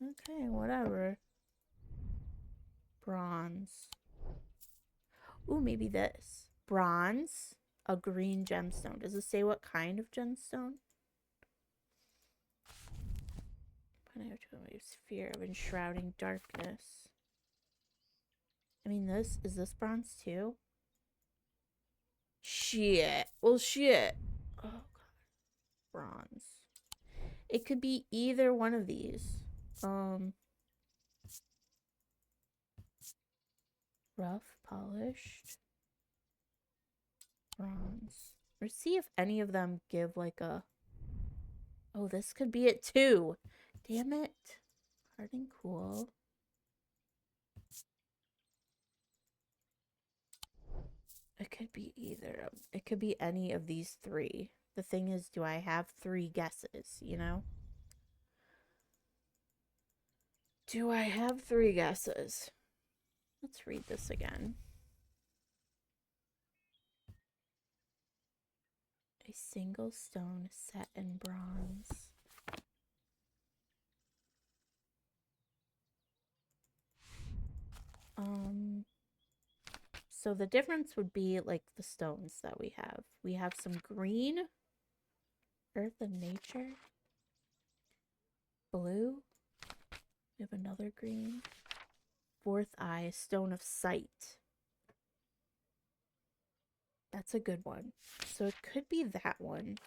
Okay, whatever. Bronze. Ooh, maybe this. Bronze. A green gemstone. Does it say what kind of gemstone? Sphere of enshrouding darkness. I mean, is this bronze too? Shit. Well, shit. Oh, God. Bronze. It could be either one of these. Rough, polished. Bronze. Or see if any of them give like a... Oh, this could be it too. Damn it. Hard and cool. It could be either. It could be any of these three. The thing is, do I have 3 guesses, you know? Do I have 3 guesses? Let's read this again. A single stone set in bronze. So the difference would be like the stones that we have. We have some green, earth and nature. Blue. We have another green. 4th eye, stone of sight. That's a good one. So it could be that one.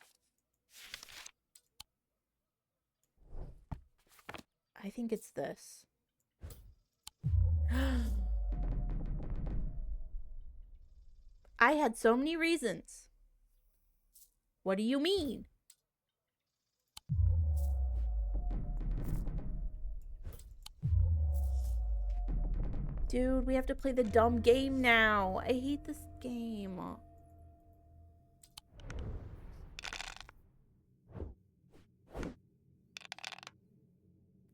I think it's this. I had so many reasons. What do you mean? Dude, we have to play the dumb game now. I hate this game.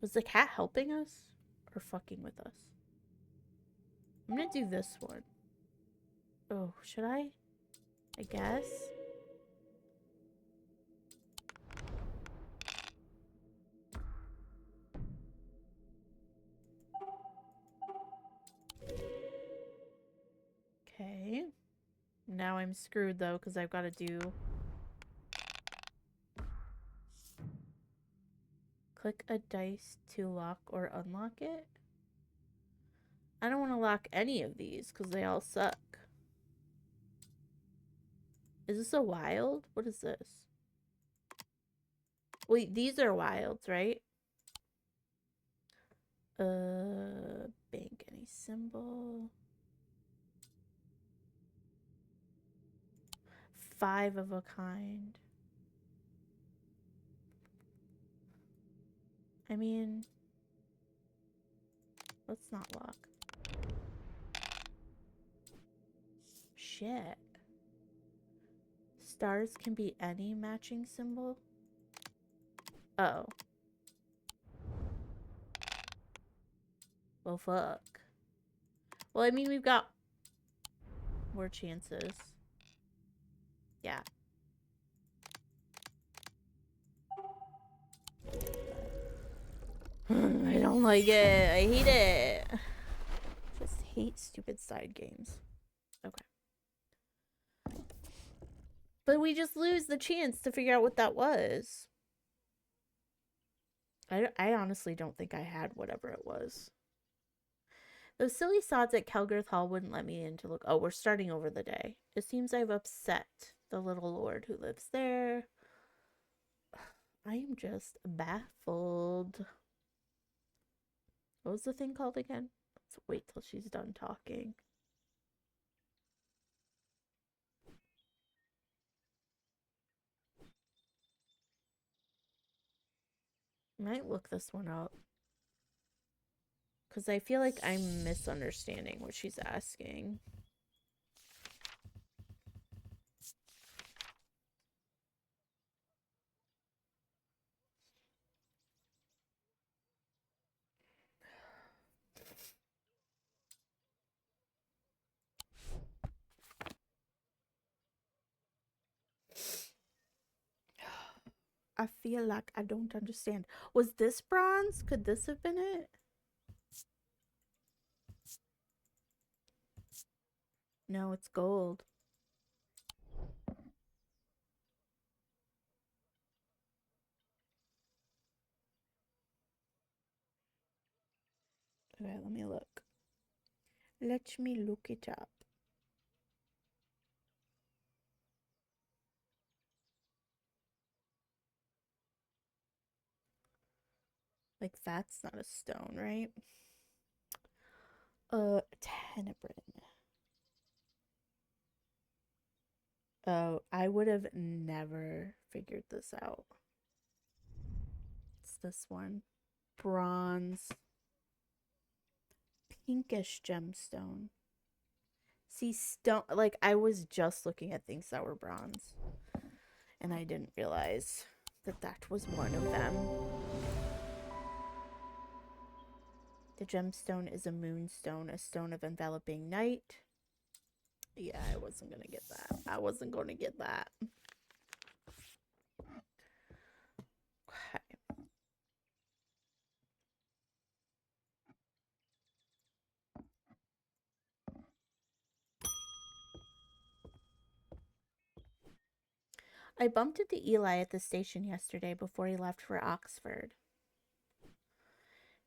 Was the cat helping us? Or fucking with us? I'm gonna do this one. Oh, should I? I guess. Okay. Now I'm screwed though, because I've got to do... Click a dice to lock or unlock it. I don't want to lock any of these, because they all suck. Is this a wild? What is this? Wait, these are wilds, right? Bank any symbol. 5 of a kind. I mean, let's not lock. Shit. Stars can be any matching symbol? Oh. Well, fuck. Well, I mean, we've got more chances. Yeah. I don't like it. I hate it. Just hate stupid side games. Okay. But we just lose the chance to figure out what that was. I honestly don't think I had whatever it was. Those silly sods at Kelgarth Hall wouldn't let me in to look. Oh, we're starting over the day. It seems I've upset the little lord who lives there. I am just baffled. What was the thing called again? Let's wait till she's done talking. Might look this one up. Because I feel like I'm misunderstanding what she's asking. I feel like I don't understand. Was this bronze? Could this have been it? No, it's gold. Okay, let me look. Let me look it up. Like, that's not a stone, right? Tenebrin. Oh, I would have never figured this out. It's this one. Bronze. Pinkish gemstone. See, stone, like, I was just looking at things that were bronze. And I didn't realize that that was one of them. The gemstone is a moonstone, a stone of enveloping night. Yeah, I wasn't going to get that. I wasn't going to get that. Okay. I bumped into Eli at the station yesterday before he left for Oxford.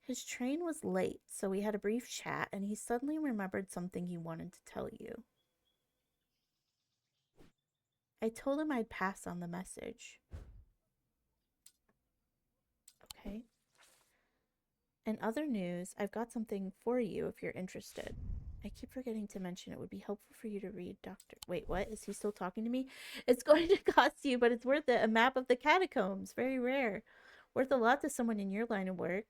His train was late, so we had a brief chat, and he suddenly remembered something he wanted to tell you. I told him I'd pass on the message. Okay. In other news, I've got something for you if you're interested. I keep forgetting to mention it would be helpful for you to read Dr. Wait, what? Is he still talking to me? It's going to cost you, but it's worth it. A map of the catacombs. Very rare. Worth a lot to someone in your line of work.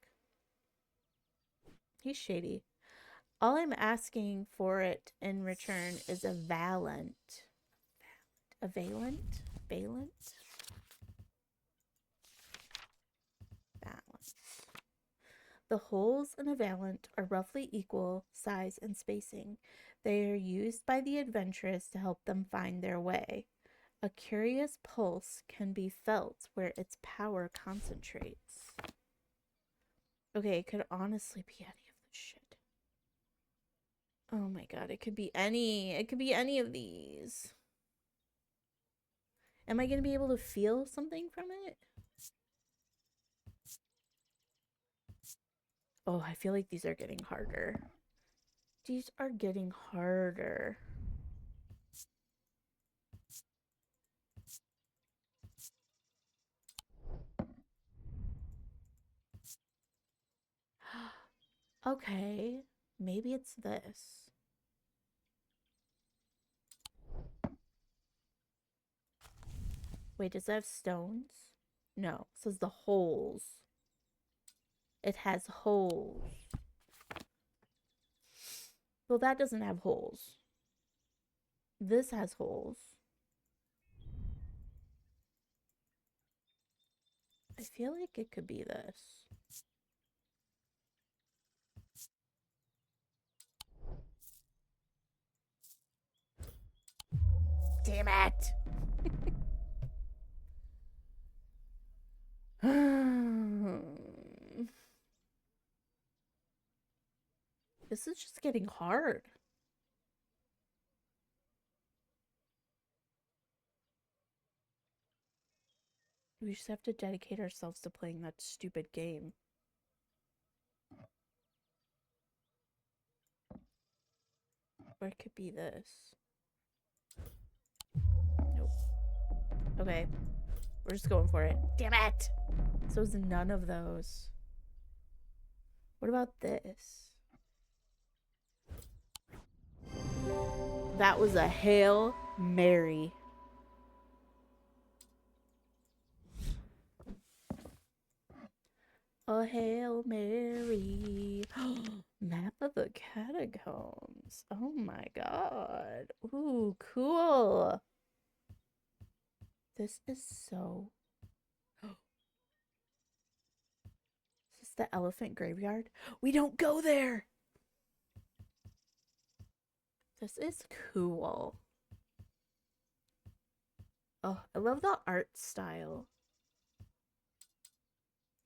He's shady. All I'm asking for it in return is a valent. A valent? Valent? Balance. The holes in a valent are roughly equal size and spacing. They are used by the adventurous to help them find their way. A curious pulse can be felt where its power concentrates. Okay, it could honestly be any of this shit. Oh my god, it could be any. It could be any of these. Am I going to be able to feel something from it? Oh, I feel like these are getting harder. These are getting harder. Okay, maybe it's this. Wait, does that have stones? No, it says the holes. It has holes. Well, that doesn't have holes. This has holes. I feel like it could be this. Damn it! This is just getting hard. We just have to dedicate ourselves to playing that stupid game. Or it could be this. Nope. Okay. We're just going for it. Damn it! So it's none of those. What about this? That was a Hail Mary. A Hail Mary. Map of the catacombs. Oh my god. Ooh, cool. This is so... Is this the elephant graveyard? We don't go there! This is cool. Oh, I love the art style.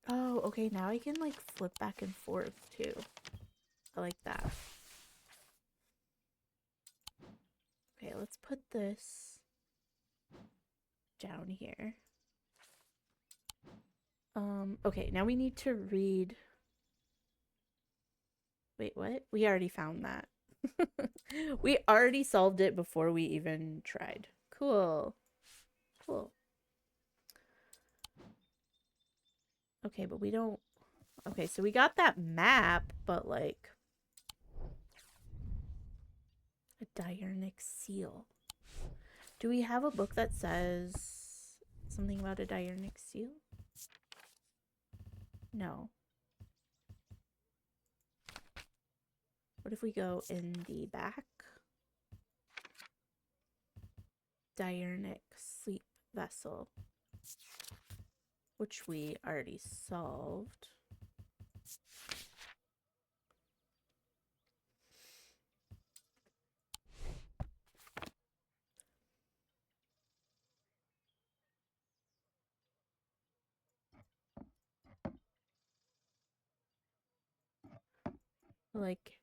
Oh, okay, now I can like flip back and forth too. I like that. Okay, let's put this down here. Okay, now we need to read. Wait, what? We already found that. We already solved it before we even tried. Cool. Cool. Okay, but we don't... Okay, so we got that map, but like... A diurnic seal. Do we have a book that says something about a diurnic seal? No. What if we go in the back? Diurnic sleep vessel. Which we already solved. Like,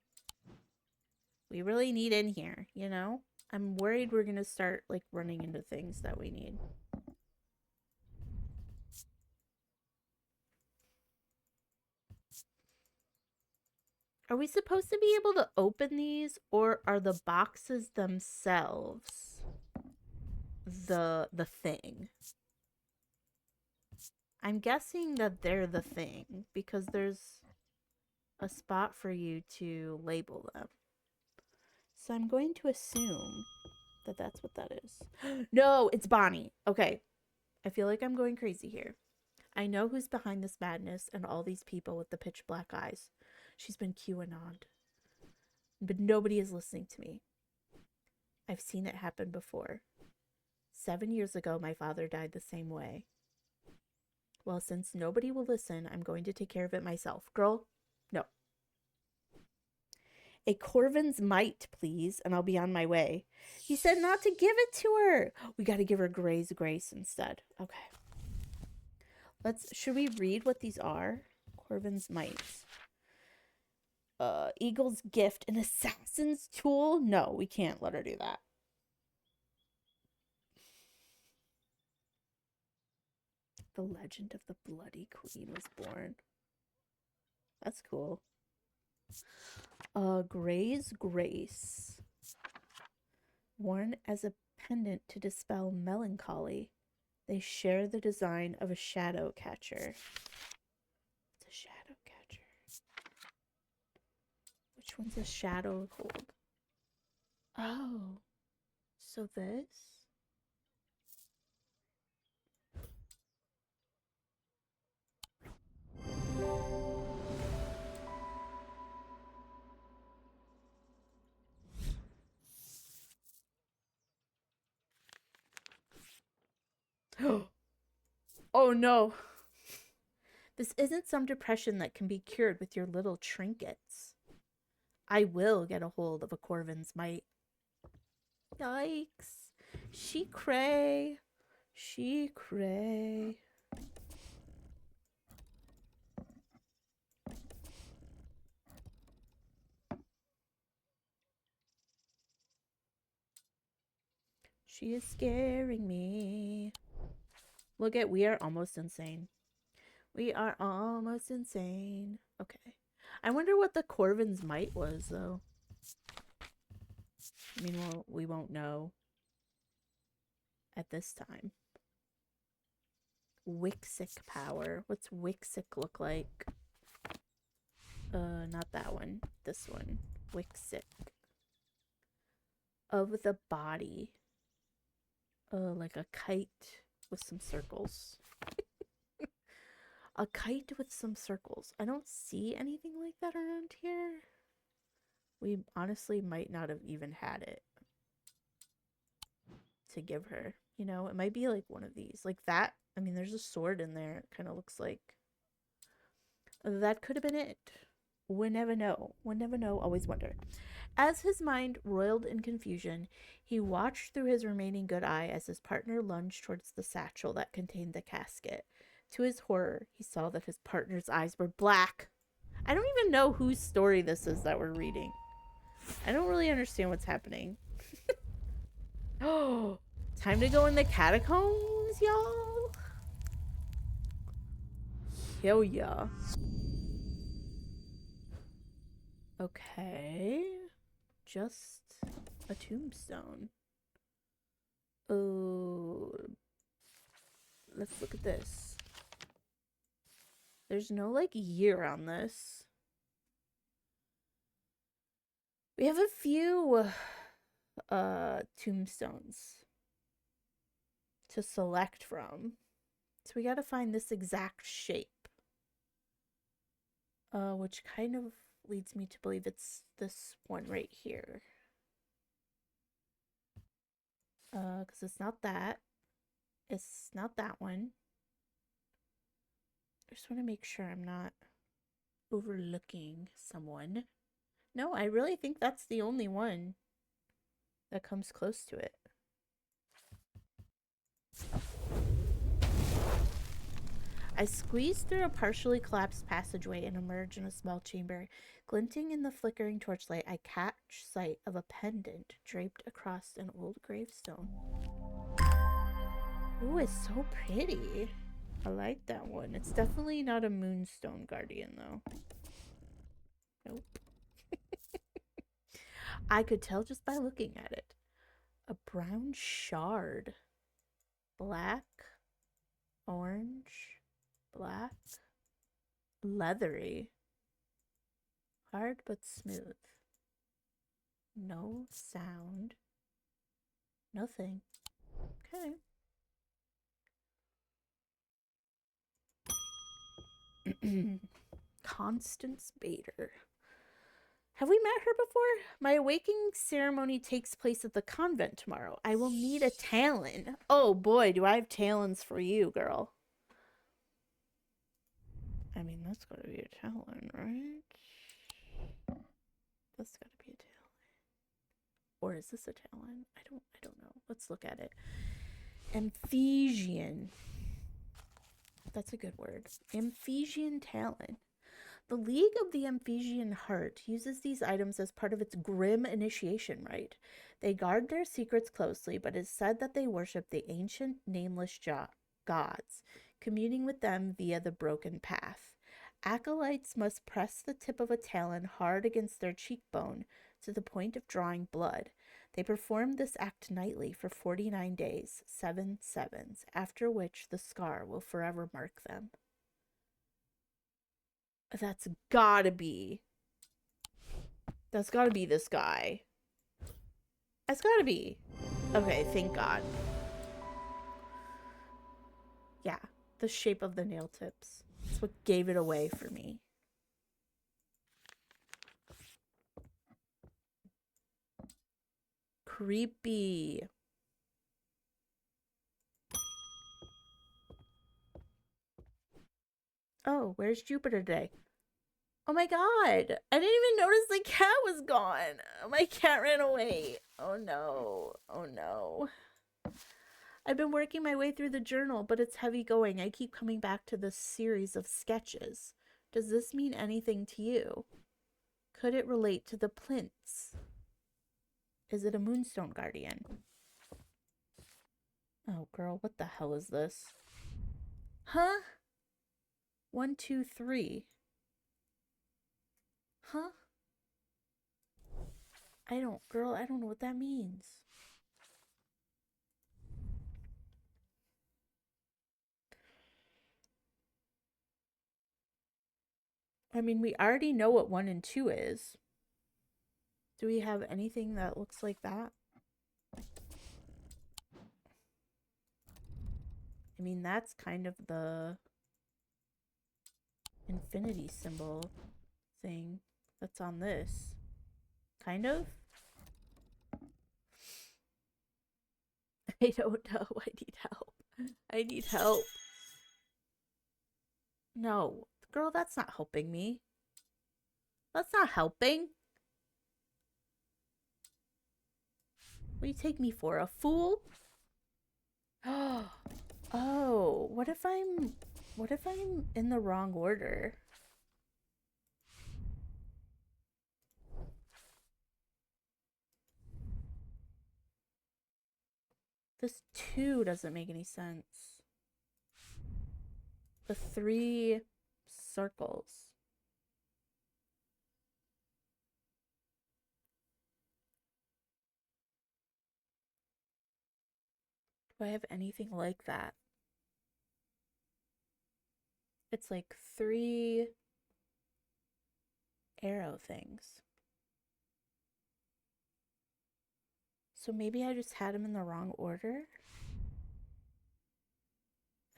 we really need in here, you know? I'm worried we're gonna start, like, running into things that we need. Are we supposed to be able to open these, or are the boxes themselves the thing? I'm guessing that they're the thing, because there's a spot for you to label them. So I'm going to assume that that's what that is. No, it's Bonnie. Okay. I feel like I'm going crazy here. I know who's behind this madness and all these people with the pitch black eyes. She's been QAnon'd. But nobody is listening to me. I've seen it happen before. 7 years ago, my father died the same way. Well, since nobody will listen, I'm going to take care of it myself. Girl, no. A Corvin's mite, please, and I'll be on my way. He said not to give it to her. We got to give her Gray's Grace instead. Okay. Should we read what these are? Corvin's mites. Eagle's gift, an assassin's tool? No, we can't let her do that. The legend of the Bloody Queen was born. That's cool. Gray's Grace. Worn as a pendant to dispel melancholy. They share the design of a shadow catcher. It's a shadow catcher. Which one's a shadow hold? Oh. So this? Oh no. This isn't some depression that can be cured with your little trinkets. I will get a hold of a Corvin's mite. Yikes. She cray. She cray. She is scaring me. Look at, we are almost insane. We are almost insane. Okay. I wonder what the Corvin's might was, though. I mean, well, we won't know at this time. Wixic power. What's Wixic look like? Not that one. This one. Wixic. Of the body. Like a kite with some circles. A kite with some circles. I don't see anything like that around here. We honestly might not have even had it to give her. You know, it might be like one of these. Like that. I mean, there's a sword in there. It kind of looks like that could have been it. We'll never know. We'll never know. Always wonder. As his mind roiled in confusion, he watched through his remaining good eye as his partner lunged towards the satchel that contained the casket. To his horror, he saw that his partner's eyes were black. I don't even know whose story this is that we're reading. I don't really understand what's happening. Oh, time to go in the catacombs, y'all. Hell yeah. Okay. Just a tombstone. Oh, let's look at this. There's no like year on this. We have a few tombstones to select from. So we got to find this exact shape. Which kind of leads me to believe it's this one right here. Because it's not that. It's not that one. I just want to make sure I'm not overlooking someone. No, I really think that's the only one that comes close to it. I squeeze through a partially collapsed passageway and emerge in a small chamber. Glinting in the flickering torchlight, I catch sight of a pendant draped across an old gravestone. Ooh, it's so pretty. I like that one. It's definitely not a moonstone guardian, though. Nope. I could tell just by looking at it. A brown shard. Black. Orange. Black. Leathery. Hard but smooth. No sound. Nothing. Okay. Constance Bader. Have we met her before? My awakening ceremony takes place at the convent tomorrow. I will need a talon. Oh boy, do I have talons for you, girl. I mean, that's gotta be a talon, right? That's gotta be a talon. Or is this a talon? I don't know. Let's look at it. Amphesian. That's a good word. Amphesian talon. The League of the Amphesian Heart uses these items as part of its grim initiation rite. They guard their secrets closely, but it is said that they worship the ancient nameless gods, communing with them via the broken path. Acolytes must press the tip of a talon hard against their cheekbone to the point of drawing blood. They perform this act nightly for 49 days, 7 sevens, after which the scar will forever mark them. That's gotta be this guy. That's gotta be. Okay, thank God. Yeah, the shape of the nail tips. That's what gave it away for me. Creepy. Oh, where's Jupiter today? Oh my God. I didn't even notice the cat was gone. My cat ran away. Oh no. Oh no. I've been working my way through the journal, but it's heavy going. I keep coming back to this series of sketches. Does this mean anything to you? Could it relate to the plinths? Is it a moonstone guardian? Oh, girl, what the hell is this? Huh? 1, 2, 3. Huh? Girl, I don't know what that means. I mean, we already know what 1 and 2 is. Do we have anything that looks like that? I mean, that's kind of the infinity symbol thing that's on this. Kind of? I don't know. I need help. I need help. No. Girl, that's not helping me. That's not helping. What do you take me for? A fool? Oh, what if I'm in the wrong order? This 2 doesn't make any sense. The 3 circles. Do I have anything like that? It's like 3 arrow things. So maybe I just had them in the wrong order?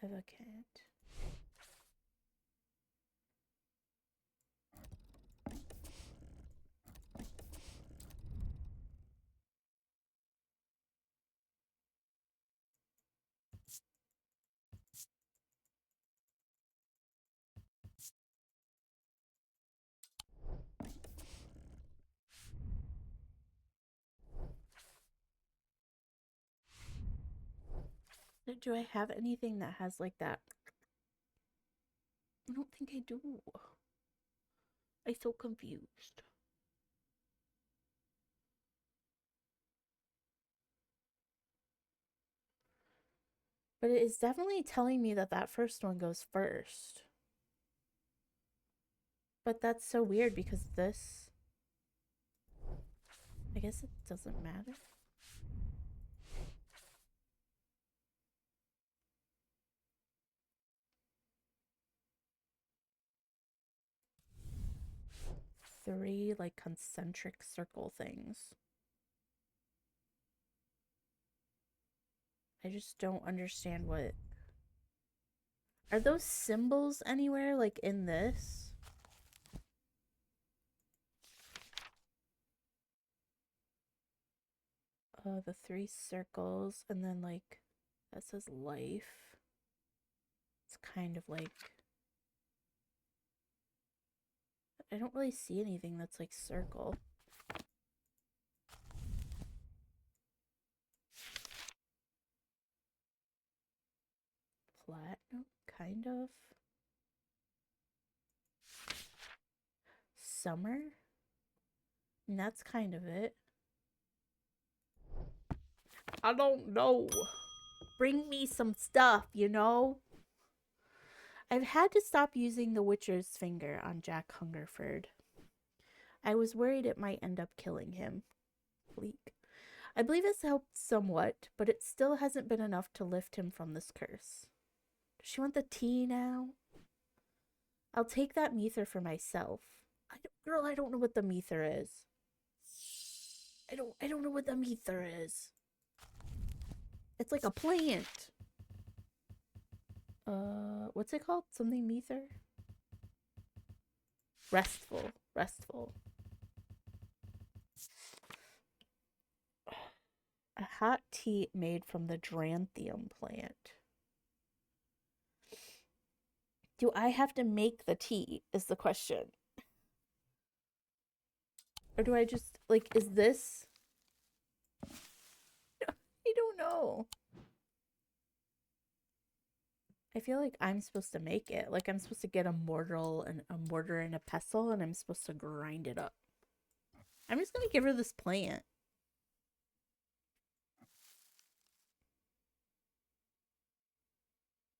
Evocate. Do I have anything that has like that? I don't think I do. I'm so confused. But it is definitely telling me that that first one goes first. But that's so weird because this... I guess it doesn't matter. Three, like, concentric circle things. I just don't understand what... Are those symbols anywhere, like, in this? The 3 circles, and then, like, that says life. It's kind of like... I don't really see anything that's, like, circle. Platinum, kind of. Summer? And that's kind of it. I don't know. Bring me some stuff, you know? I've had to stop using the Witcher's finger on Jack Hungerford. I was worried it might end up killing him. Bleak. I believe it's helped somewhat, but it still hasn't been enough to lift him from this curse. Does she want the tea now? I'll take that mether for myself. Girl, I don't know what the mether is. I don't know what the mether is. It's like a plant. What's it called? Something mether? Restful. Restful. A hot tea made from the Dranthium plant. Do I have to make the tea, is the question. Or do I just, like, is this... I don't know. I feel like I'm supposed to make it. Like, I'm supposed to get a mortar and a pestle, and I'm supposed to grind it up. I'm just gonna give her this plant.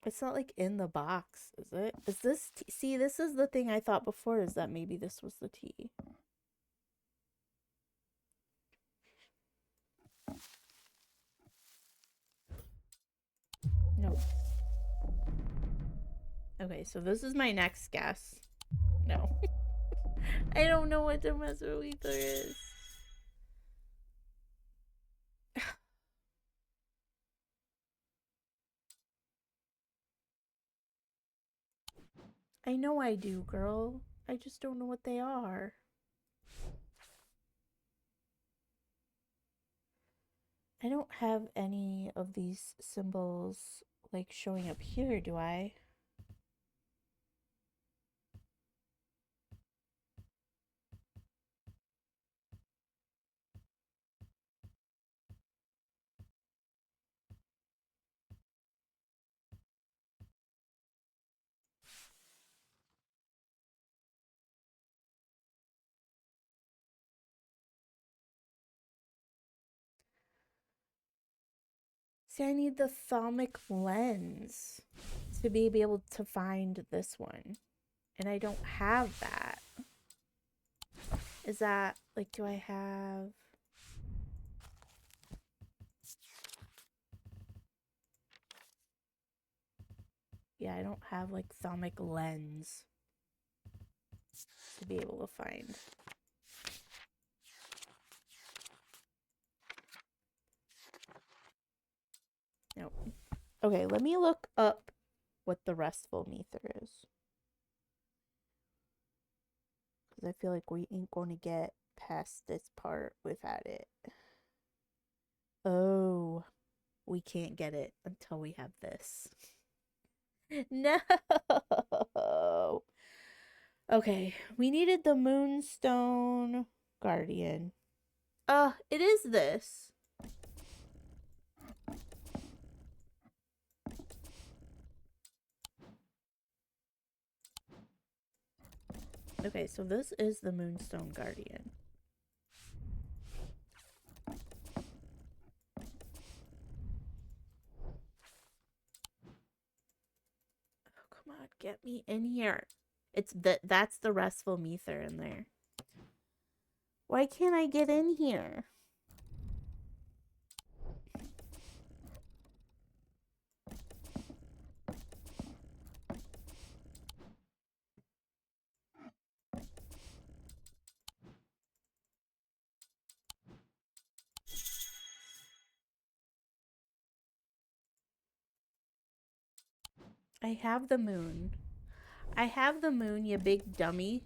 It's not like in the box, is it? Is this tea? See, this is the thing I thought before, is that maybe this was the tea. No. Okay, so this is my next guess. No. I don't know what the mesother is. I know I do, girl. I just don't know what they are. I don't have any of these symbols like showing up here, do I? See, I need the thalmic lens to be able to find this one. And I don't have that. Is that, like, do I have... Yeah, I don't have, like, thalmic lens to be able to find. Nope. Okay, let me look up what the restful ether is. Because I feel like we ain't going to get past this part without it. Oh, we can't get it until we have this. No! Okay, we needed the Moonstone Guardian. It is this. Okay, so this is the Moonstone Guardian. Oh, come on, get me in here. That's the restful ether in there. Why can't I get in here? I have the moon. I have the moon, you big dummy.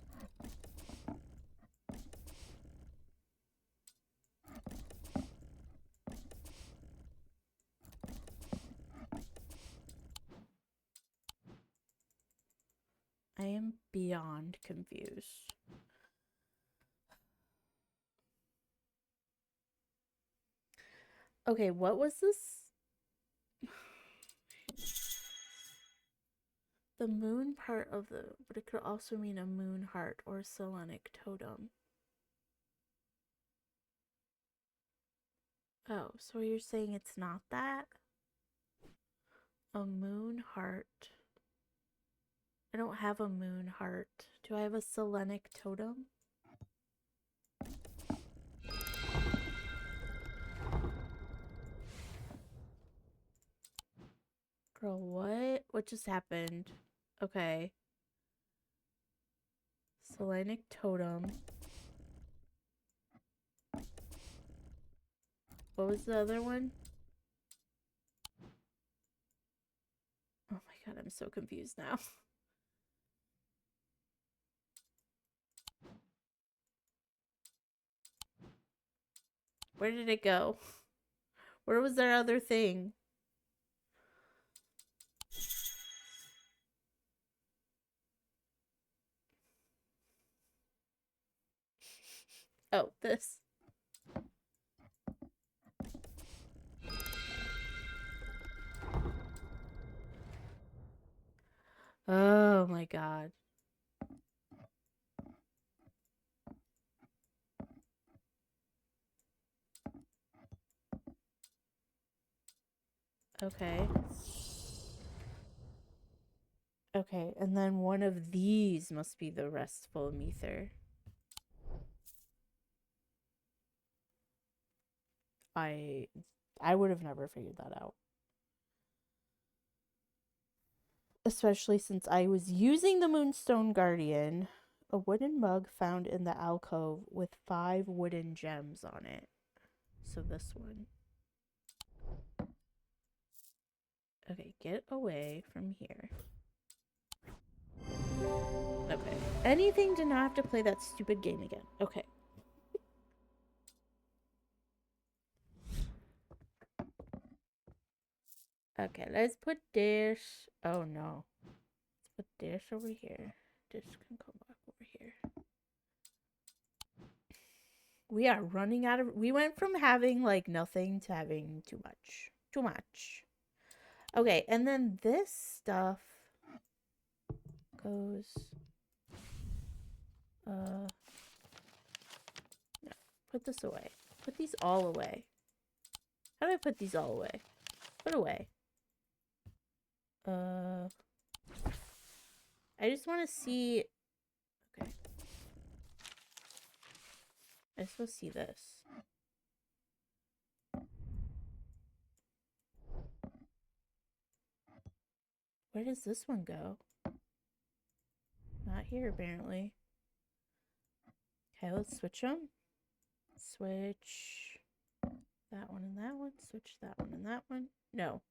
I am beyond confused. Okay, what was this? The moon part of the... But it could also mean a moon heart or a Selenic totem. Oh, so you're saying it's not that? A moon heart. I don't have a moon heart. Do I have a Selenic totem? Girl, what? What just happened? Okay. Selenic totem. What was the other one? Oh my god, I'm so confused now. Where did it go? Where was their other thing? Oh, this. Oh my god. Okay. Okay, and then one of these must be the restful ether. I would have never figured that out. Especially since I was using the Moonstone Guardian, a wooden mug found in the alcove with 5 wooden gems on it. So this one. Okay, get away from here. Okay. Anything to not have to play that stupid game again. Okay. Okay, let's put this. Oh no. Let's put this over here. This can come back over here. We are running out of. We went from having like nothing to having too much. Too much. Okay, and then this stuff goes. No. Put this away. Put these all away. How do I put these all away? Put away. I just want to see. Okay. I just want to see this. Where does this one go? Not here, apparently. Okay, let's switch them. Switch that one and that one. Switch that one and that one. No.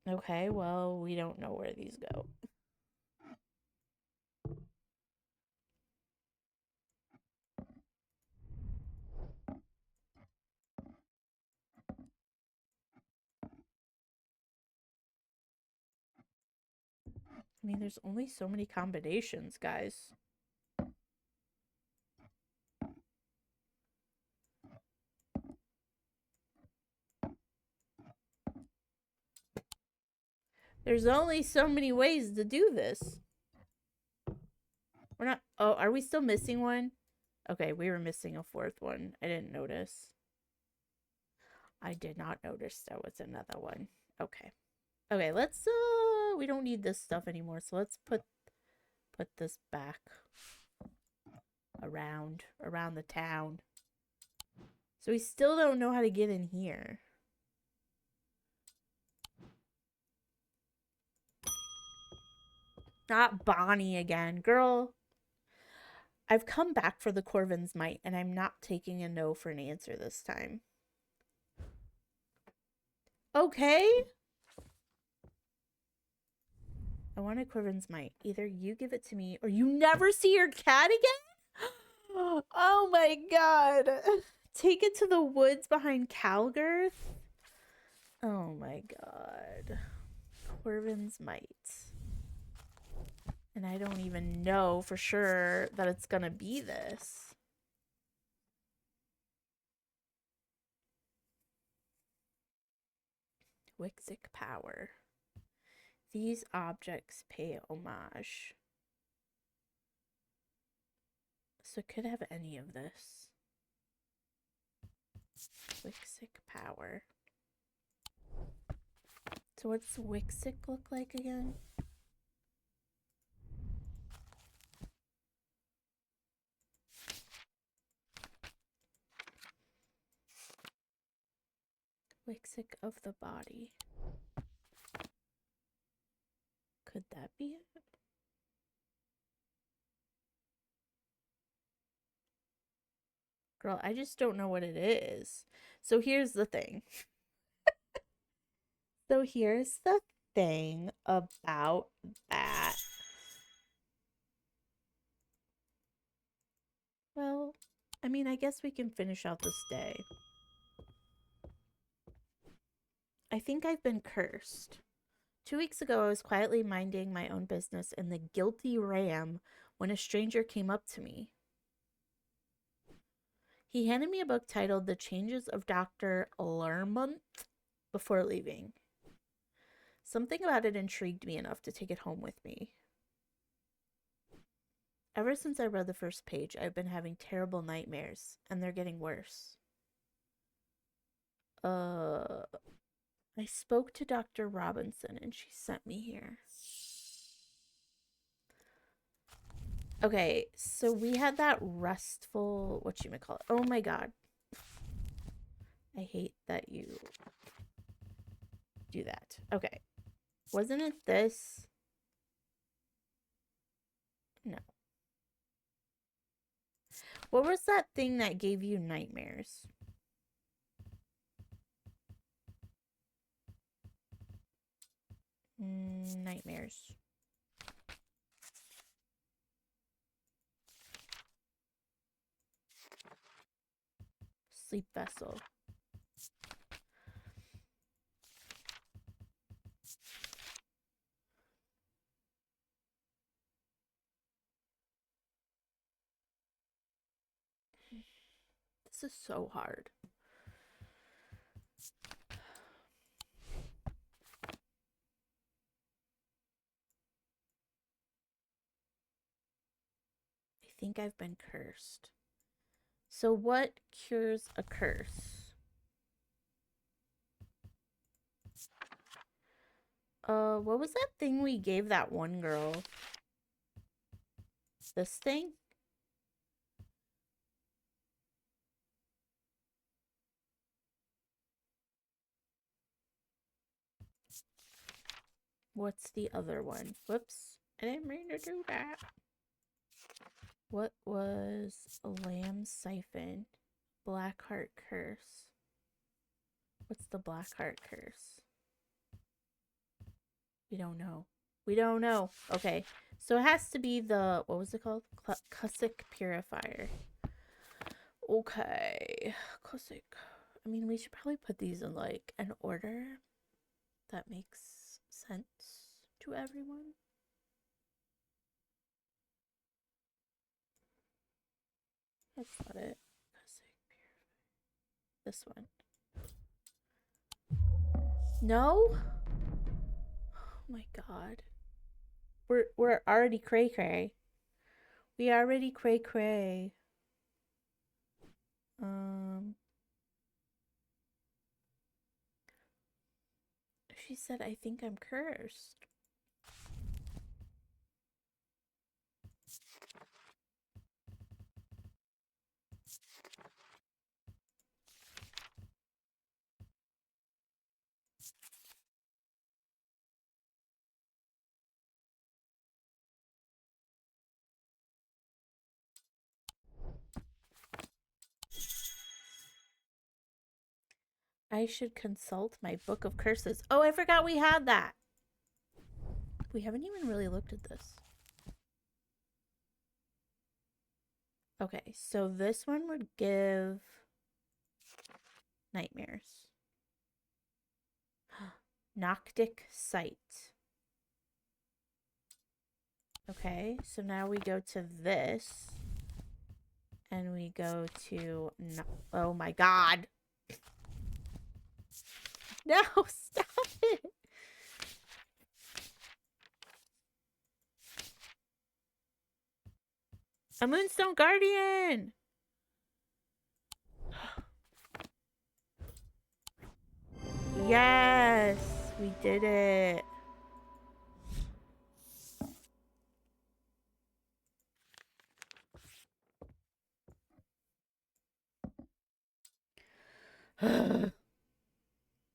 Okay, well, we don't know where these go. I mean, there's only so many combinations, guys. There's only so many ways to do this. We're not... Oh, are we still missing one? Okay, we were missing a 4th one. I didn't notice. I did not notice there was another one. Okay. Okay, let's... We don't need this stuff anymore, so let's put this back around the town. So we still don't know how to get in here. Not Bonnie again. Girl, I've come back for the Corvin's Might, and I'm not taking a no for an answer this time. Okay? I want a Corvin's Might. Either you give it to me, or you never see your cat again? Oh my god. Take it to the woods behind Calgirth? Oh my god. Corvin's Might. And I don't even know for sure that it's gonna be this. Wixic power. These objects pay homage. So it could have any of this. Wixic power. So what's Wixic look like again? Wixic of the body. Could that be it? Girl, I just don't know what it is. So here's the thing. So here's the thing about that. Well, I mean, I guess we can finish out this day. I think I've been cursed. 2 weeks ago, I was quietly minding my own business in the guilty ram when a stranger came up to me. He handed me a book titled The Changes of Dr. Lermont before leaving. Something about it intrigued me enough to take it home with me. Ever since I read the first page, I've been having terrible nightmares, and they're getting worse. I spoke to Dr. Robinson and she sent me here. Okay, so we had that restful, whatchamacallit. Oh my god. I hate that you do that. Okay. Wasn't it this? No. What was that thing that gave you nightmares? Nightmares. Sleep vessel. This is so hard. I think I've been cursed. So what cures a curse? What was that thing we gave that one girl? This thing? What's the other one? Whoops. I didn't mean to do that. What was a lamb siphon? Blackheart curse. What's the Blackheart curse? We don't know. We don't know. Okay. So it has to be the, what was it called? Cussick Purifier. Okay. Cussick. I mean, we should probably put these in like an order that makes sense to everyone. That's not it. Cussick Purifier. This one. No? Oh my god. We're already cray cray. We already cray cray. She said, I think I'm cursed. I should consult my book of curses. Oh, I forgot we had that. We haven't even really looked at this. Okay, so this one would give nightmares. Noctic sight. Okay, so now we go to this. And we go to... No, oh my god. No, stop it. A Moonstone Guardian. Yes, we did it.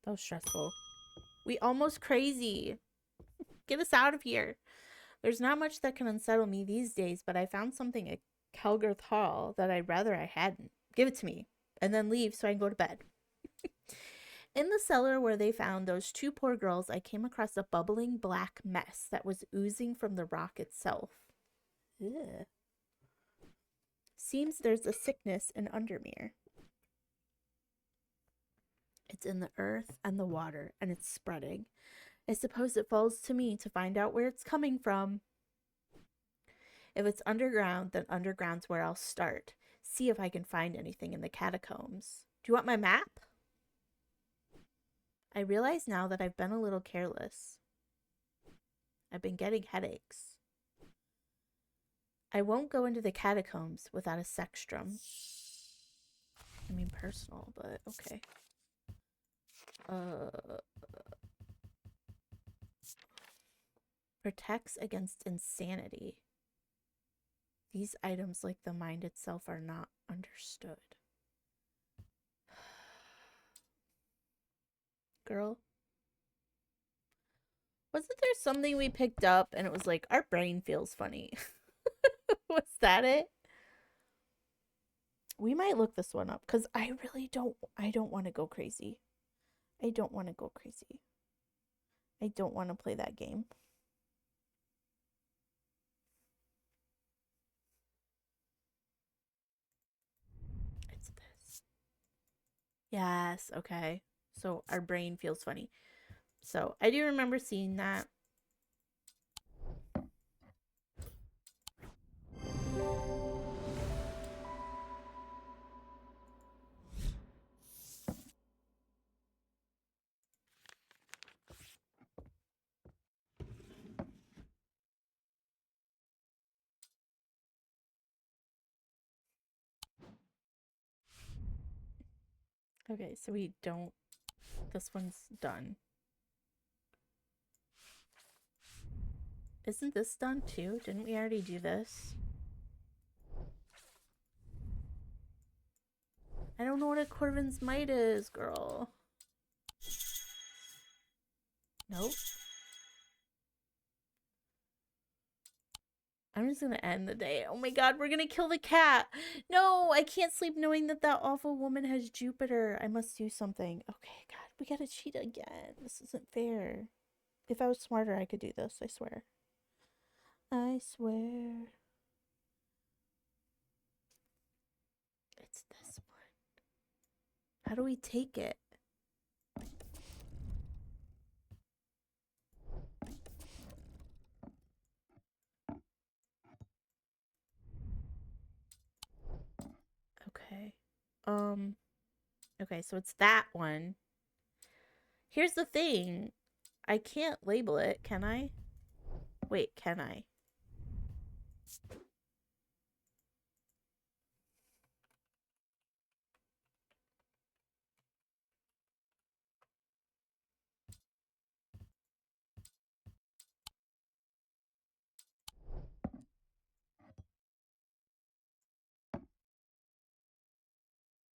That was stressful. We almost crazy. Get us out of here. There's not much that can unsettle me these days, but I found something at Calgarth Hall that I'd rather I hadn't. Give it to me, and then leave so I can go to bed. In the cellar where they found those two poor girls, I came across a bubbling black mess that was oozing from the rock itself. Ugh. Seems there's a sickness in Undermere. It's in the earth and the water, and it's spreading. I suppose it falls to me to find out where it's coming from. If it's underground, then underground's where I'll start. See if I can find anything in the catacombs. Do you want my map? I realize now that I've been a little careless. I've been getting headaches. I won't go into the catacombs without a sextrum. I mean personal, but okay. Protects against insanity. These items, like the mind itself, are not understood. Girl, wasn't there something we picked up and it was like, our brain feels funny? Was that it? We might look this one up because I don't want to go crazy. I don't want to go crazy. I don't want to play that game. It's this. Yes, okay. So our brain feels funny. So I do remember seeing that. Okay, so we don't. This one's done. Isn't this done too? Didn't we already do this? I don't know what a Corvin's Might is, girl. Nope. I'm just gonna end the day. Oh my god, we're gonna kill the cat. No, I can't sleep knowing that that awful woman has Jupiter. I must do something. Okay, god, we gotta cheat again. This isn't fair. If I was smarter, I could do this, I swear. I swear. It's this one. How do we take it? Okay. Okay, so it's that one. Here's the thing. I can't label it, can I? Wait, can I?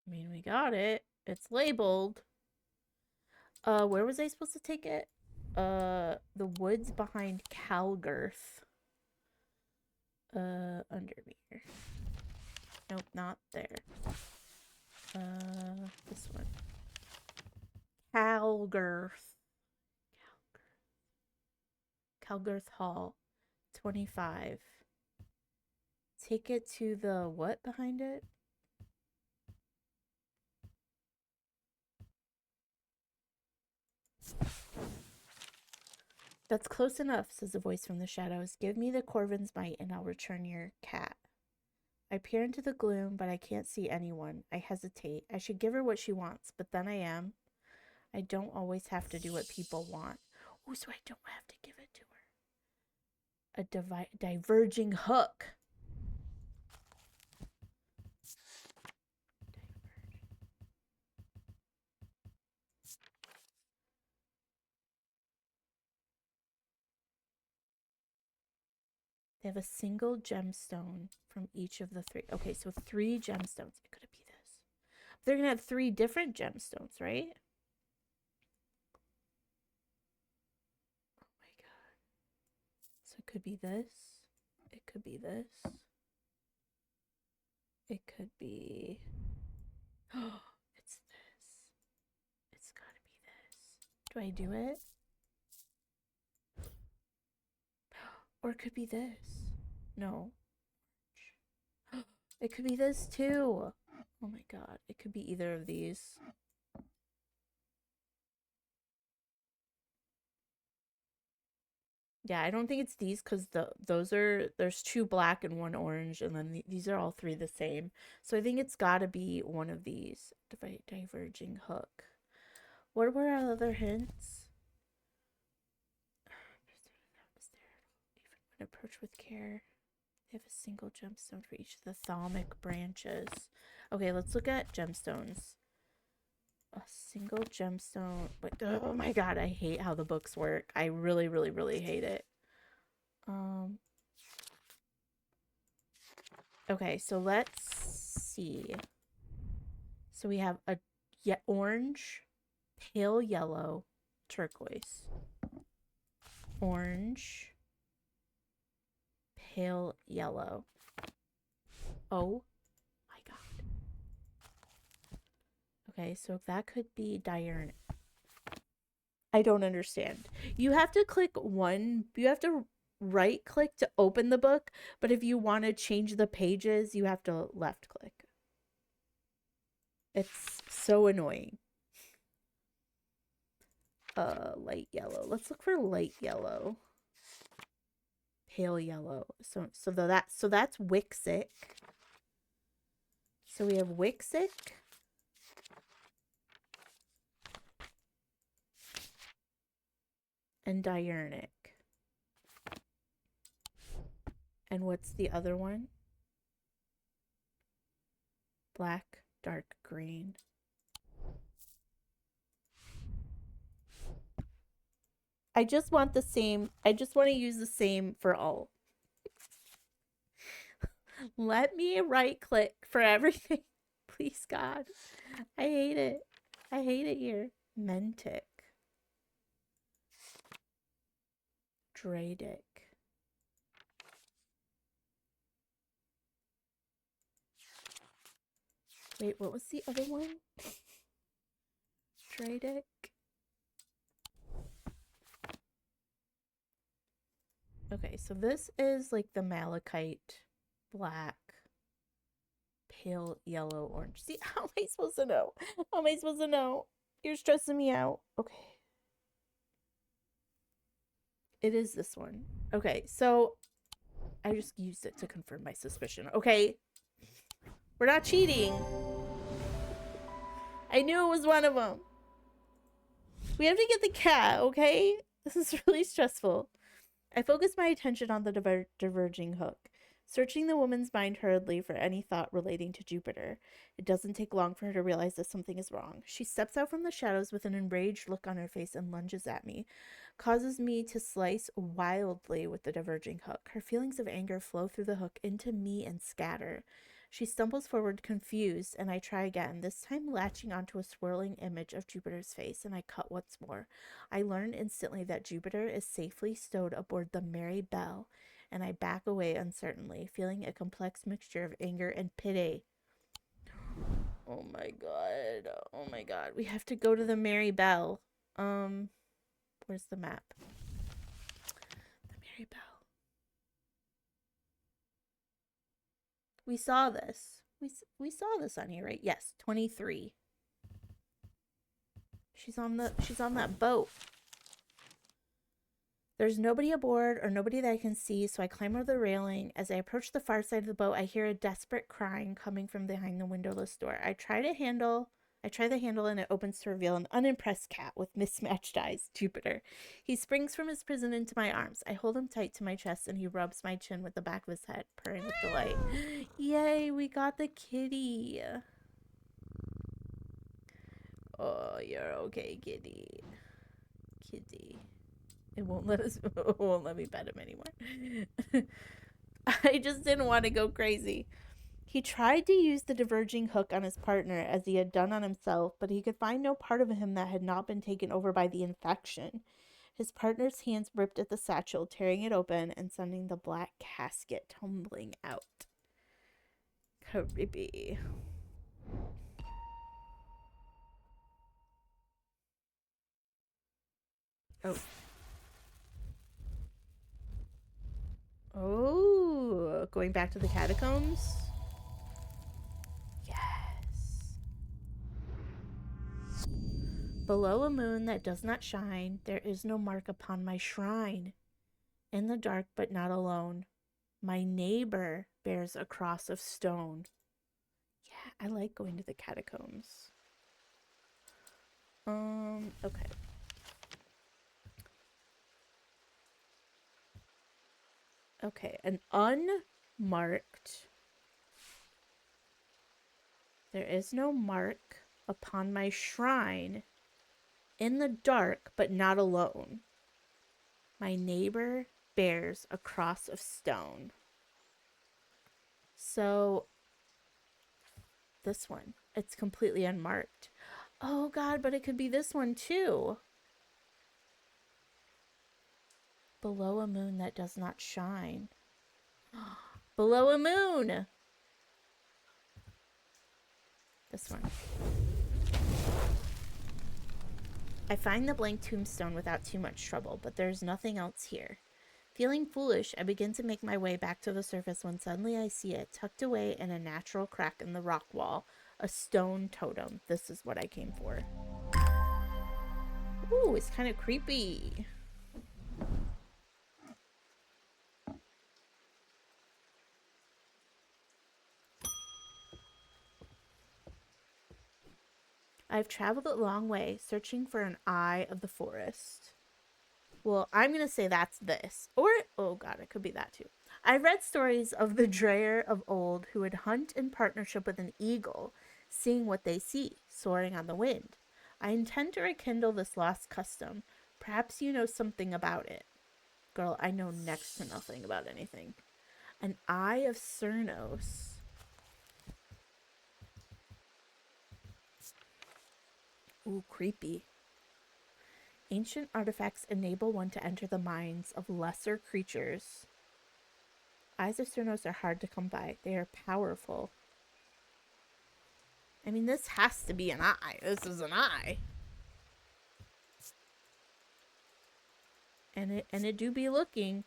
I mean, we got it. It's labeled. Where was I supposed to take it? The woods behind Calgirth. Under here. Nope, not there. This one. Calgirth. Calgirth Hall. 25. Take it to the what behind it? That's close enough, says a voice from the shadows. Give me the Corvin's Might and I'll return your cat. I peer into the gloom, but I can't see anyone. I hesitate. I should give her what she wants, but then I am. I don't always have to do what people want. Oh, so I don't have to give it to her. A diverging hook. They have a single gemstone from each of the three. Okay, so 3 gemstones. It could be this. They're going to have 3 different gemstones, right? Oh my god. So it could be this. It could be this. It could be... Oh, it's this. It's gotta be this. Do I do it? Or it could be this. No. It could be this too. Oh my god. It could be either of these. Yeah, I don't think it's these because there's 2 black and 1 orange, and then these are all 3 the same. So I think it's gotta be one of these. Diverging hook. What were our other hints? Even when approached with care. They have a single gemstone for each of the thalamic branches. Okay, let's look at gemstones. A single gemstone. Wait, oh my god, I hate how the books work. I really, really, really hate it. Um, okay, so let's see. So we have a orange, pale yellow, turquoise. Orange, pale yellow. Oh my god. Okay, so that could be diurnal. I don't understand. You have to click one, you have to right click to open the book, but if you want to change the pages, you have to left click. It's so annoying. Light yellow. Let's look for light yellow. Pale yellow. So that's Wixic. So we have Wixic. And diurnic. And what's the other one? Black, dark green. I just want the same. I just want to use the same for all. Let me right click for everything. Please, God. I hate it. I hate it here. Mentic. Dradic. Wait, what was the other one? Dradic. Okay, so this is like the malachite, black, pale yellow, orange. See, how am I supposed to know? How am I supposed to know? You're stressing me out. Okay. It is this one. Okay, so I just used it to confirm my suspicion. Okay. We're not cheating. I knew it was one of them. We have to get the cat, okay? This is really stressful. I focused my attention on the diverging hook, searching the woman's mind hurriedly for any thought relating to Jupiter. It doesn't take long for her to realize that something is wrong. She steps out from the shadows with an enraged look on her face and lunges at me, causes me to slice wildly with the diverging hook. Her feelings of anger flow through the hook into me and scatter. She stumbles forward, confused, and I try again, this time latching onto a swirling image of Jupiter's face, and I cut once more. I learn instantly that Jupiter is safely stowed aboard the Mary Bell, and I back away uncertainly, feeling a complex mixture of anger and pity. Oh my god. Oh my god. We have to go to the Mary Bell. Where's the map? The Mary Bell. We saw this. We saw this on here, right? Yes, 23. She's on that boat. There's nobody aboard or nobody that I can see, so I climb over the railing. As I approach the far side of the boat, I hear a desperate crying coming from behind the windowless door. I try the handle and it opens to reveal an unimpressed cat with mismatched eyes, Jupiter. He springs from his prison into my arms. I hold him tight to my chest and he rubs my chin with the back of his head, purring with delight. Yay, we got the kitty. Oh, you're okay, kitty. Kitty. It won't let me pet him anymore. I just didn't want to go crazy. He tried to use the diverging hook on his partner as he had done on himself, but he could find no part of him that had not been taken over by the infection. His partner's hands ripped at the satchel, tearing it open and sending the black casket tumbling out. Creepy. Oh. Oh, going back to the catacombs? Yes. Below a moon that does not shine, there is no mark upon my shrine. In the dark, but not alone, my neighbor bears a cross of stone. Yeah, I like going to the catacombs. Okay. Okay, an unmarked. There is no mark upon my shrine. In the dark, but not alone. My neighbor bears a cross of stone. So this one, it's completely unmarked. Oh God, but it could be this one too. Below a moon that does not shine. Below a moon. This one. I find the blank tombstone without too much trouble, but there's nothing else here. Feeling foolish, I begin to make my way back to the surface when suddenly I see it tucked away in a natural crack in the rock wall. A stone totem. This is what I came for. Ooh, it's kind of creepy. I've traveled a long way searching for an eye of the forest. Well, I'm going to say that's this. Or, oh God, it could be that too. I read stories of the dreyer of old who would hunt in partnership with an eagle, seeing what they see, soaring on the wind. I intend to rekindle this lost custom. Perhaps you know something about it. Girl, I know next to nothing about anything. An eye of Cernos. Ooh, creepy. Ancient artifacts enable one to enter the minds of lesser creatures. Eyes of Cernos are hard to come by. They are powerful. I mean, this has to be an eye. This is an eye. And it do be looking.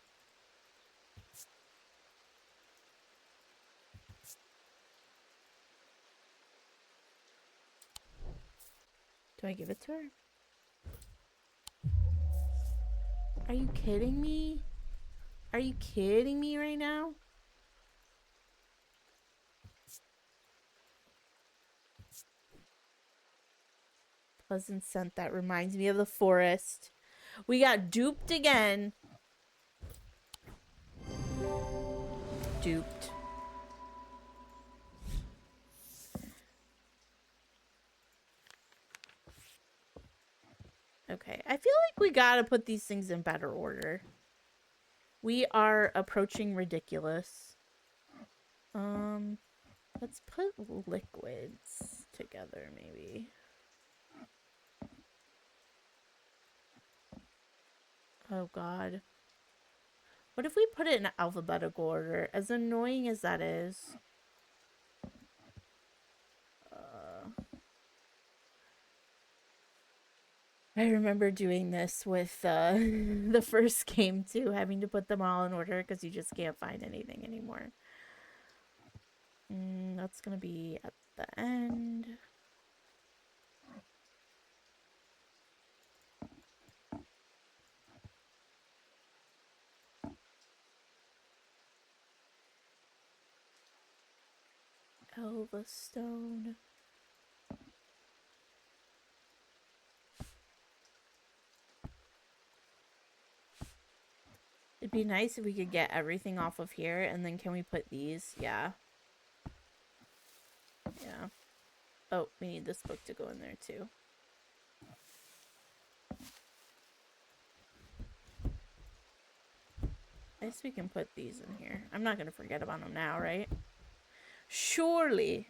Do I give it to her? Are you kidding me? Are you kidding me right now? Pleasant scent that reminds me of the forest. We got duped again. Duped. Okay, I feel like we gotta put these things in better order. We are approaching ridiculous. Let's put liquids together, maybe. Oh God. What if we put it in alphabetical order? As annoying as that is. I remember doing this with the first game too, having to put them all in order because you just can't find anything anymore. That's gonna be at the end. Elva stone. It'd be nice if we could get everything off of here, and then can we put these? Yeah. Yeah. Oh, we need this book to go in there too. I guess we can put these in here. I'm not gonna forget about them now, right? Surely.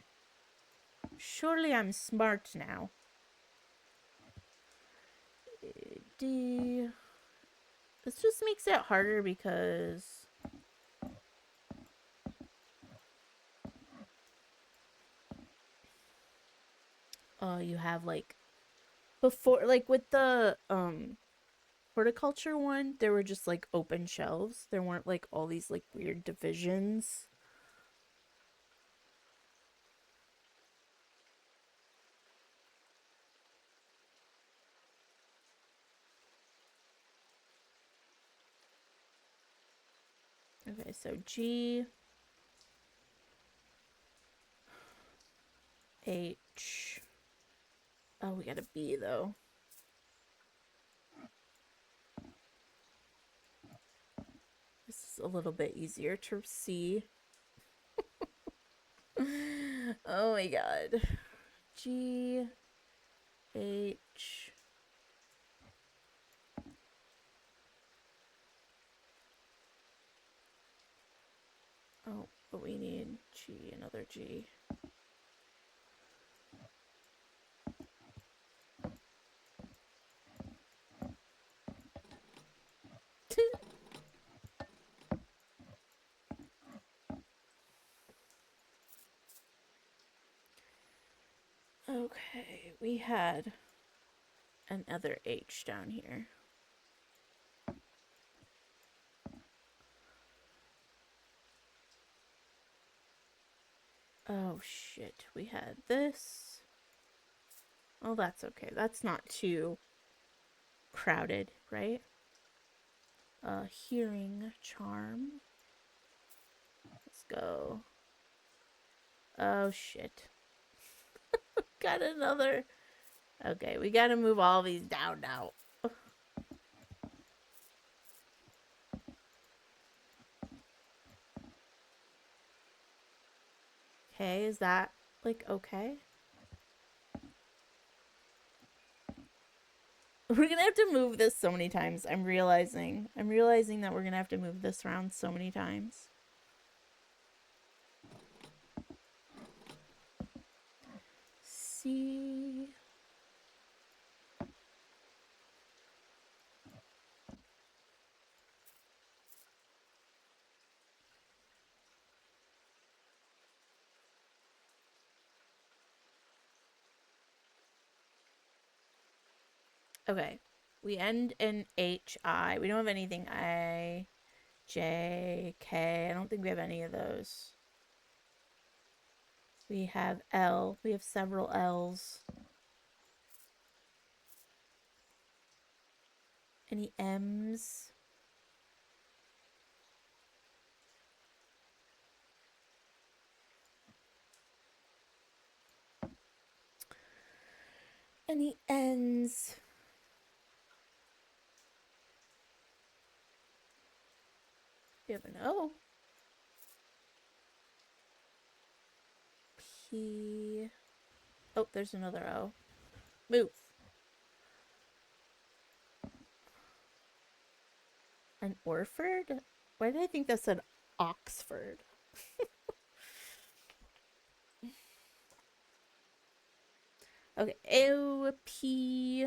Surely I'm smart now. D. This just makes it harder because you have like before, like with the horticulture one, there were just like open shelves. There weren't like all these like weird divisions. Okay, so G H. Oh, we got a B though. This is a little bit easier to see. Oh my God. G H. another G. Okay, we had another H down here. Oh shit, we had this. Oh, that's okay. That's not too crowded, right? Hearing charm. Let's go. Oh shit. Got another. Okay, we gotta move all these down now. Okay, is that like okay? We're gonna have to move this so many times. I'm realizing that we're gonna have to move this around so many times. C. Okay. We end in HI. We don't have anything I, J, K. I don't think we have any of those. We have L. We have several L's. Any M's? Any N's? We have an O. P. Oh, there's another O. Move. An Orford? Why did I think that said Oxford? Okay, O, P.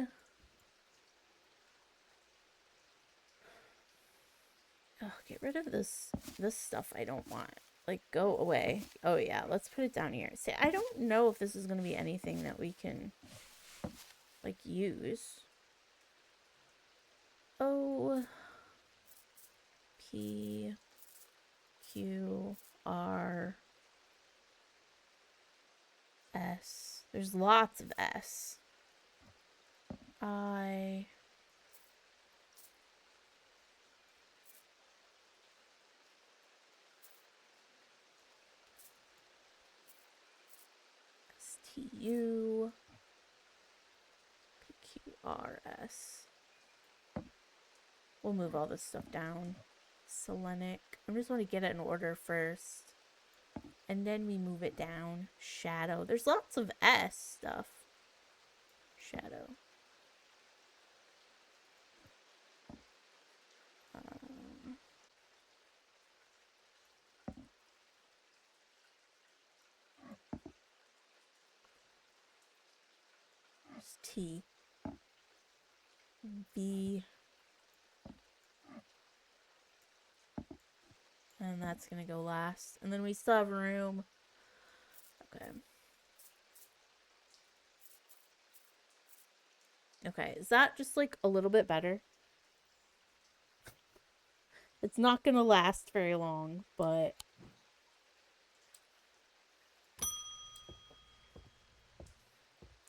Oh, get rid of this stuff I don't want. Like, go away. Oh, yeah, let's put it down here. See, I don't know if this is going to be anything that we can, like, use. O, P, Q, R, S. There's lots of S. I. S, T, U. P, Q, R, S. We'll move all this stuff down. Selenic. I just want to get it in order first. And then we move it down. Shadow. There's lots of S stuff. Shadow. T. B. And that's going to go last. And then we still have room. Okay. Okay, is that just like a little bit better? It's not going to last very long, but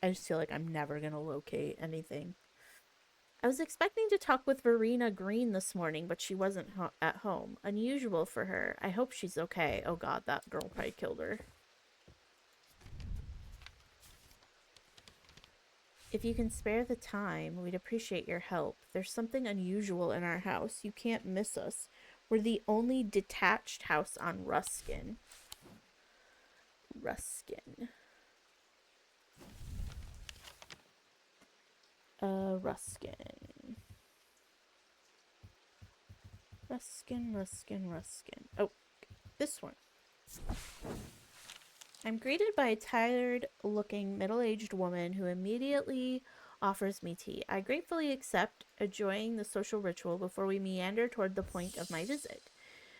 I just feel like I'm never going to locate anything. I was expecting to talk with Verena Green this morning, but she wasn't at home. Unusual for her. I hope she's okay. Oh god, that girl probably killed her. If you can spare the time, we'd appreciate your help. There's something unusual in our house. You can't miss us. We're the only detached house on Ruskin. Ruskin. Ruskin. Ruskin. Oh, this one. I'm greeted by a tired-looking middle-aged woman who immediately offers me tea. I gratefully accept, enjoying the social ritual before we meander toward the point of my visit.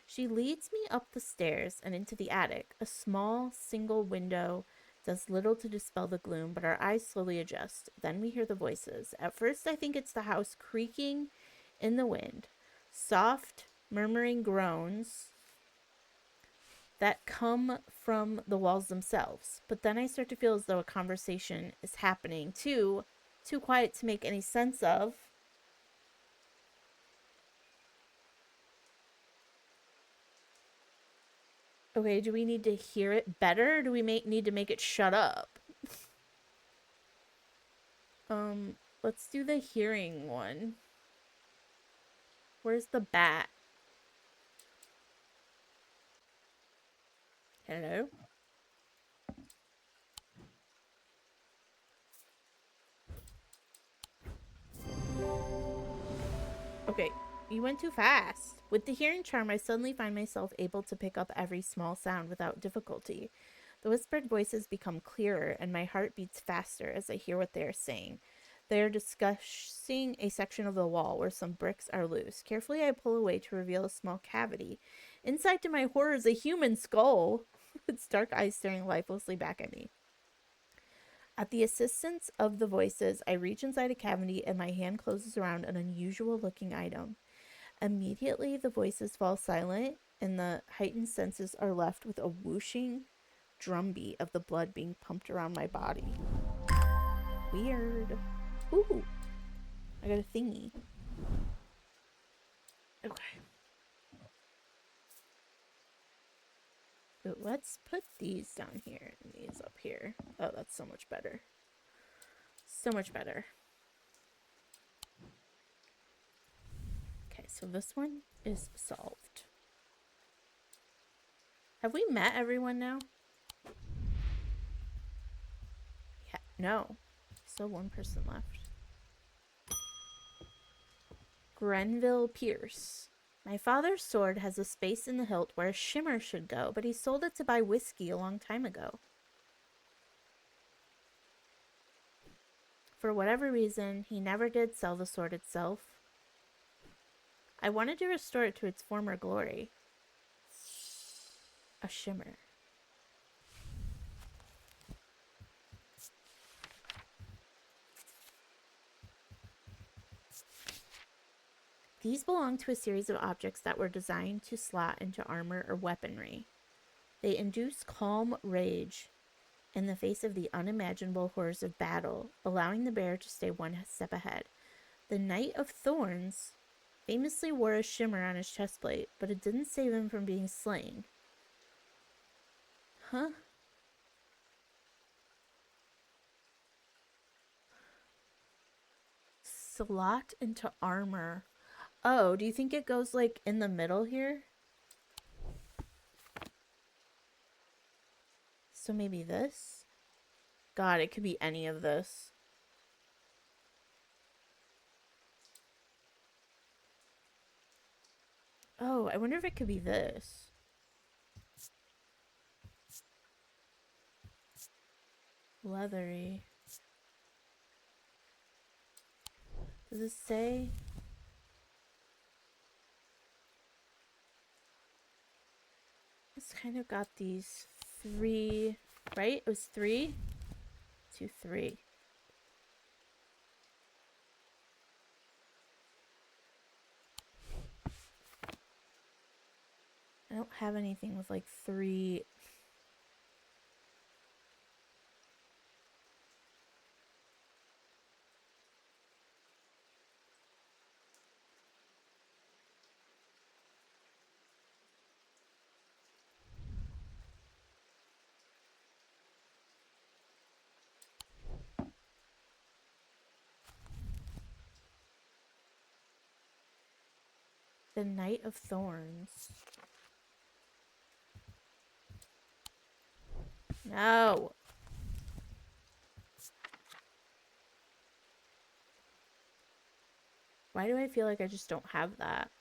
She leads me up the stairs and into the attic. A small, single window does little to dispel the gloom, but our eyes slowly adjust. Then we hear the voices. At first, I think it's the house creaking in the wind. Soft, murmuring groans that come from the walls themselves. But then I start to feel as though a conversation is happening, too quiet to make any sense of. Okay, do we need to hear it better? Or do we need to make it shut up? Let's do the hearing one. Where's the bat? Hello? Okay, you went too fast. With the hearing charm, I suddenly find myself able to pick up every small sound without difficulty. The whispered voices become clearer, and my heart beats faster as I hear what they are saying. They are discussing a section of the wall where some bricks are loose. Carefully, I pull away to reveal a small cavity. Inside, to my horror, is a human skull, its dark eyes staring lifelessly back at me. At the assistance of the voices, I reach inside a cavity and my hand closes around an unusual looking item. Immediately, the voices fall silent and the heightened senses are left with a whooshing drumbeat of the blood being pumped around my body. Weird. Ooh, I got a thingy. Okay. So let's put these down here and these up here. Oh, that's so much better. So much better. Okay, so this one is solved. Have we met everyone now? Yeah, no. Still one person left. Grenville Pierce. My father's sword has a space in the hilt where a shimmer should go, but he sold it to buy whiskey a long time ago. For whatever reason, he never did sell the sword itself. I wanted to restore it to its former glory. A shimmer. These belong to a series of objects that were designed to slot into armor or weaponry. They induce calm rage in the face of the unimaginable horrors of battle, allowing the bearer to stay one step ahead. The Knight of Thorns famously wore a shimmer on his chestplate, but it didn't save him from being slain. Huh? Slot into armor. Oh, do you think it goes like in the middle here? So maybe this? God, it could be any of this. Oh, I wonder if it could be this. Leathery. Does it say? It's kind of got these three, right? It was 3, 2, 3. I don't have anything with like 3. The Knight of Thorns. No. Why do I feel like I just don't have that?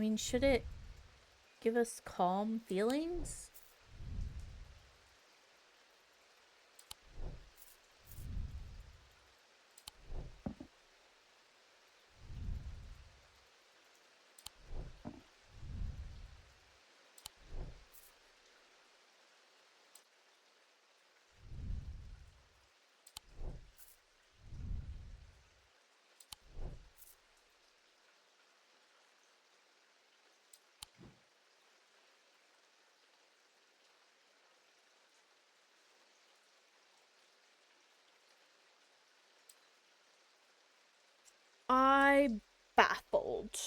mean, should it give us calm feelings? I baffled.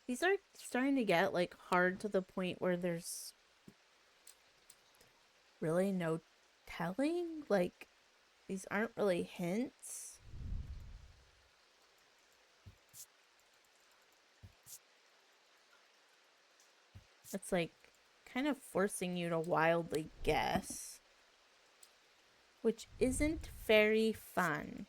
These are starting to get like hard to the point where there's really no telling. Like, these aren't really hints. It's like kind of forcing you to wildly guess, which isn't very fun.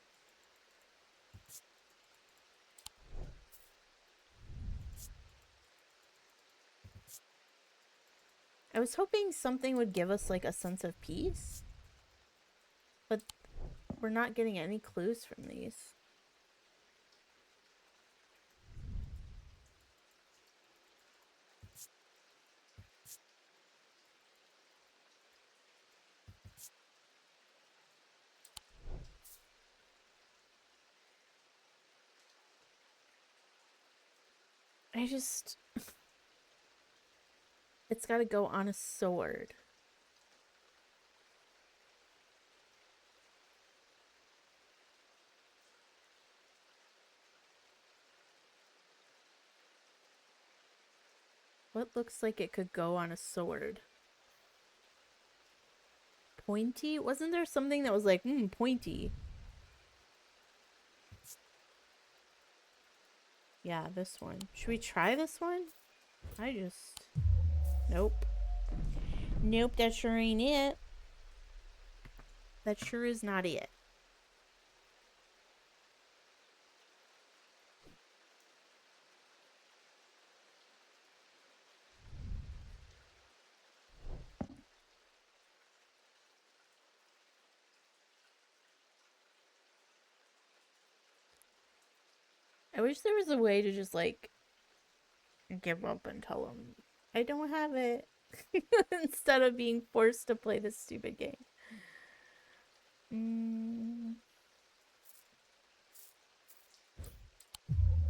I was hoping something would give us like a sense of peace, but we're not getting any clues from these. It's got to go on a sword. What looks like it could go on a sword? Pointy? Wasn't there something that was like, pointy? Yeah, this one. Should we try this one? Nope. Nope, that sure ain't it. That sure is not it. I wish there was a way to just like give up and tell them I don't have it instead of being forced to play this stupid game.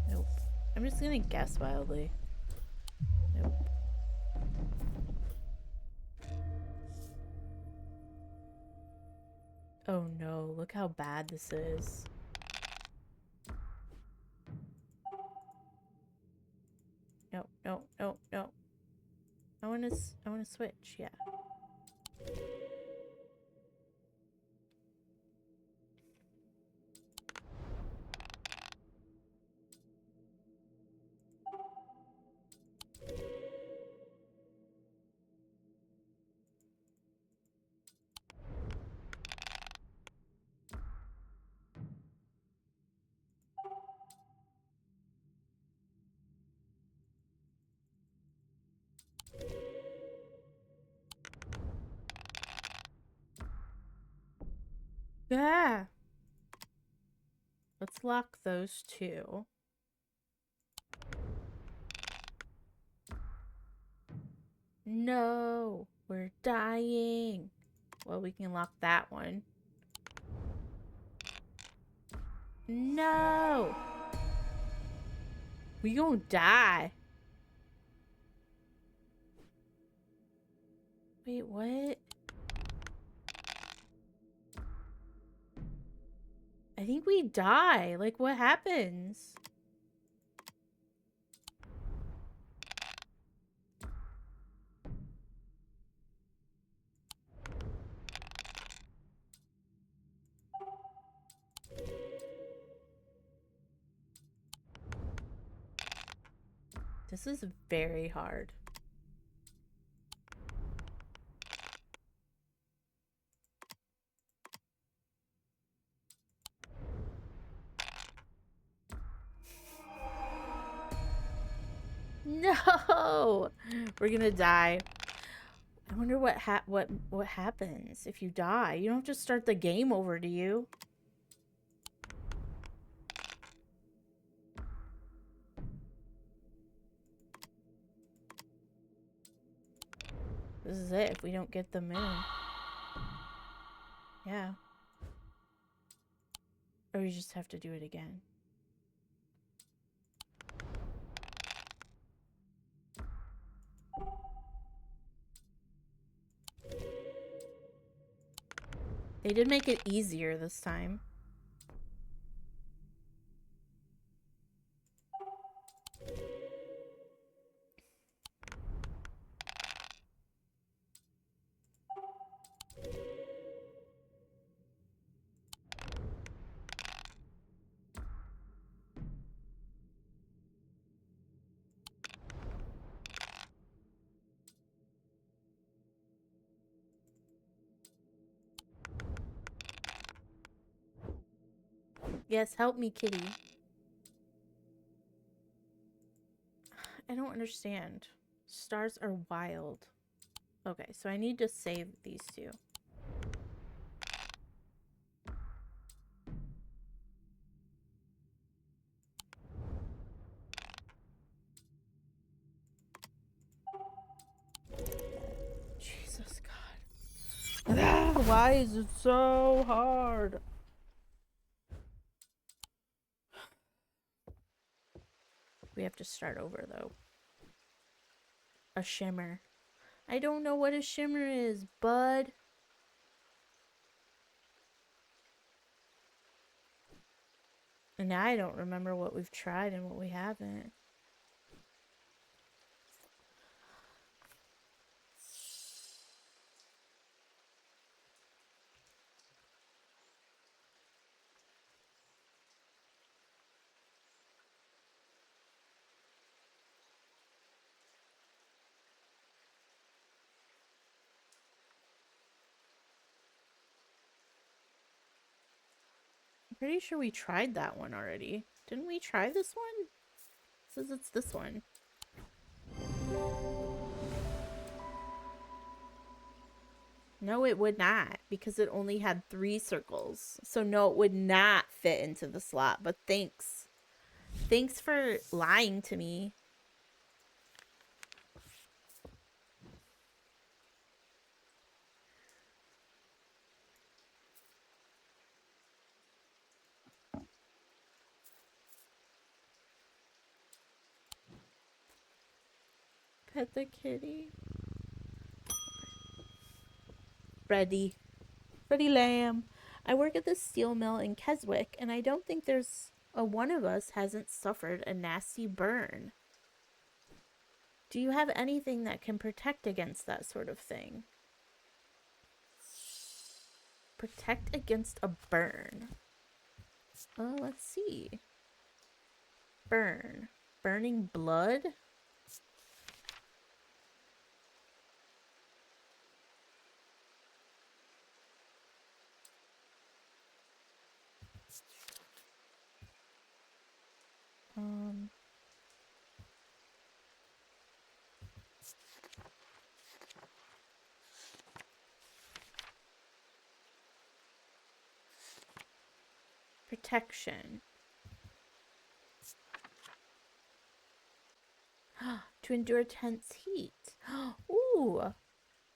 Nope. I'm just gonna guess wildly. Nope. Oh no, look how bad this is. No, no, no, no. I wanna switch, yeah. Yeah. Let's lock those two. No, we're dying. Well, we can lock that one. No! We gonna die. Wait, what? I think we die. Like, what happens? This is very hard. No! We're gonna die. I wonder what happens if you die. You don't just start the game over, do you? This is it if we don't get the moon. Yeah. Or we just have to do it again. They did make it easier this time. Yes, help me, kitty. I don't understand. Stars are wild. Okay, so I need to save these two. Jesus God. Why is it so hard? We have to start over, though. A shimmer. I don't know what a shimmer is, bud. And now I don't remember what we've tried and what we haven't. I'm pretty sure we tried that one already. Didn't we try this one? It says it's this one. No, it would not, because it only had 3 circles. So no, it would not fit into the slot, but thanks. Thanks for lying to me. Pet the kitty. Freddie. Freddie Lamb. I work at the steel mill in Keswick, and I don't think there's a one of us hasn't suffered a nasty burn. Do you have anything that can protect against that sort of thing? Protect against a burn. Let's see. Burn. Burning blood? Protection. To endure tense heat. Ooh.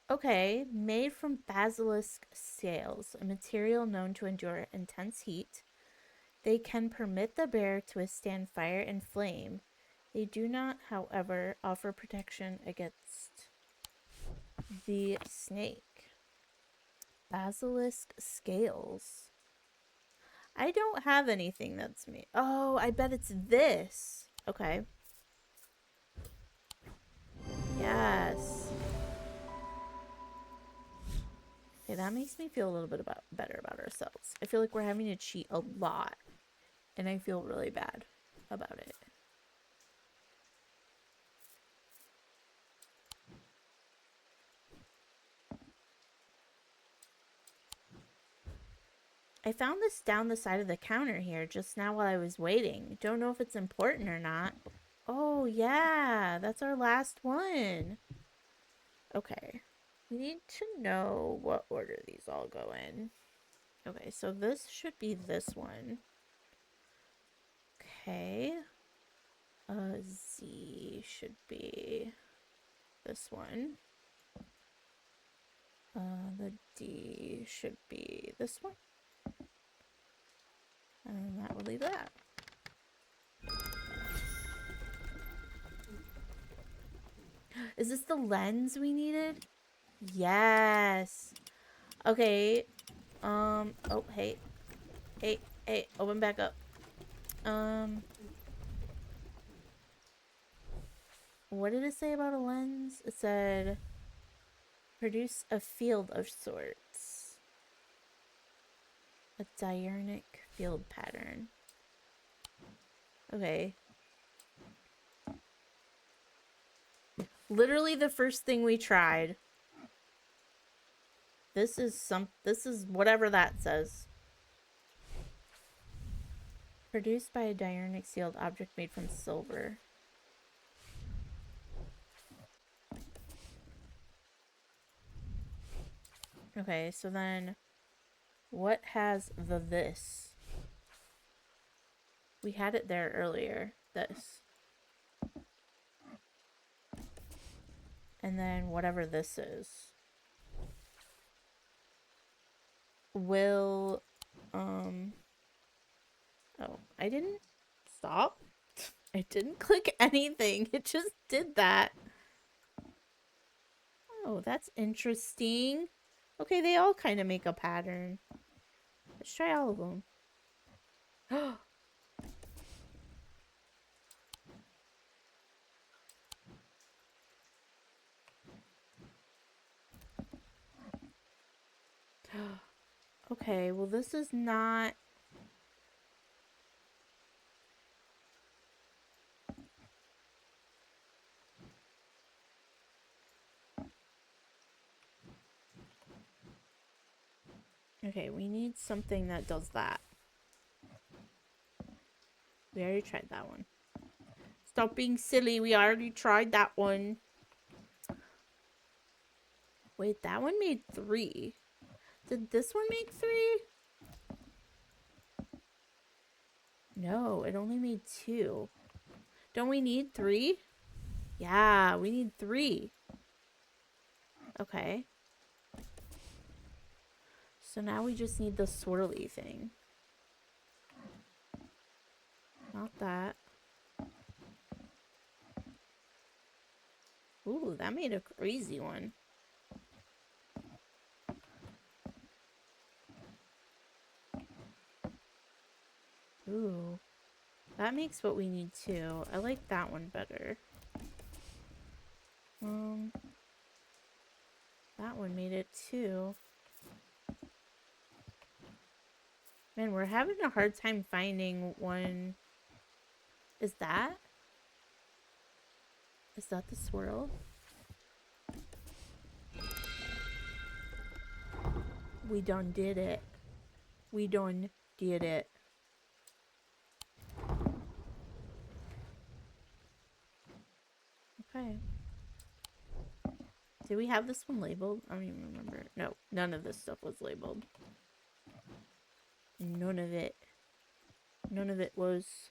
Okay. Made from basilisk scales, a material known to endure intense heat. They can permit the bear to withstand fire and flame. They do not, however, offer protection against the snake. Basilisk scales. I don't have anything that's made. Oh, I bet it's this. Okay. Yes. Okay, that makes me feel a little bit better about ourselves. I feel like we're having to cheat a lot, and I feel really bad about it. I found this down the side of the counter here just now while I was waiting. Don't know if it's important or not. Oh, yeah. That's our last one. Okay. We need to know what order these all go in. Okay, so this should be this one. Okay. Z should be this one. The D should be this one. And that will leave that. Is this the lens we needed? Yes. Okay. Oh, hey. Hey, open back up. What did it say about a lens? It said produce a field of sorts. A diurnal field pattern. Okay. Literally the first thing we tried. This is whatever that says. Produced by a diurnal sealed object made from silver. Okay, so then what has the this? We had it there earlier. This. And then whatever this is. Will oh, I didn't stop. I didn't click anything. It just did that. Oh, that's interesting. Okay, they all kind of make a pattern. Let's try all of them. Okay, well this is not... Okay, we need something that does that. We already tried that one. Stop being silly, we already tried that one. Wait, that one made 3. Did this one make 3? No, it only made 2. Don't we need 3? Yeah, we need 3. Okay. So now we just need the swirly thing. Not that. Ooh, that made a crazy one. Ooh. That makes what we need too. I like that one better. That one made it too. Man, we're having a hard time finding one. Is that? Is that the swirl? We done did it. We done did it. Okay. Did we have this one labeled? I don't even remember. No, none of this stuff was labeled. None of it. None of it was.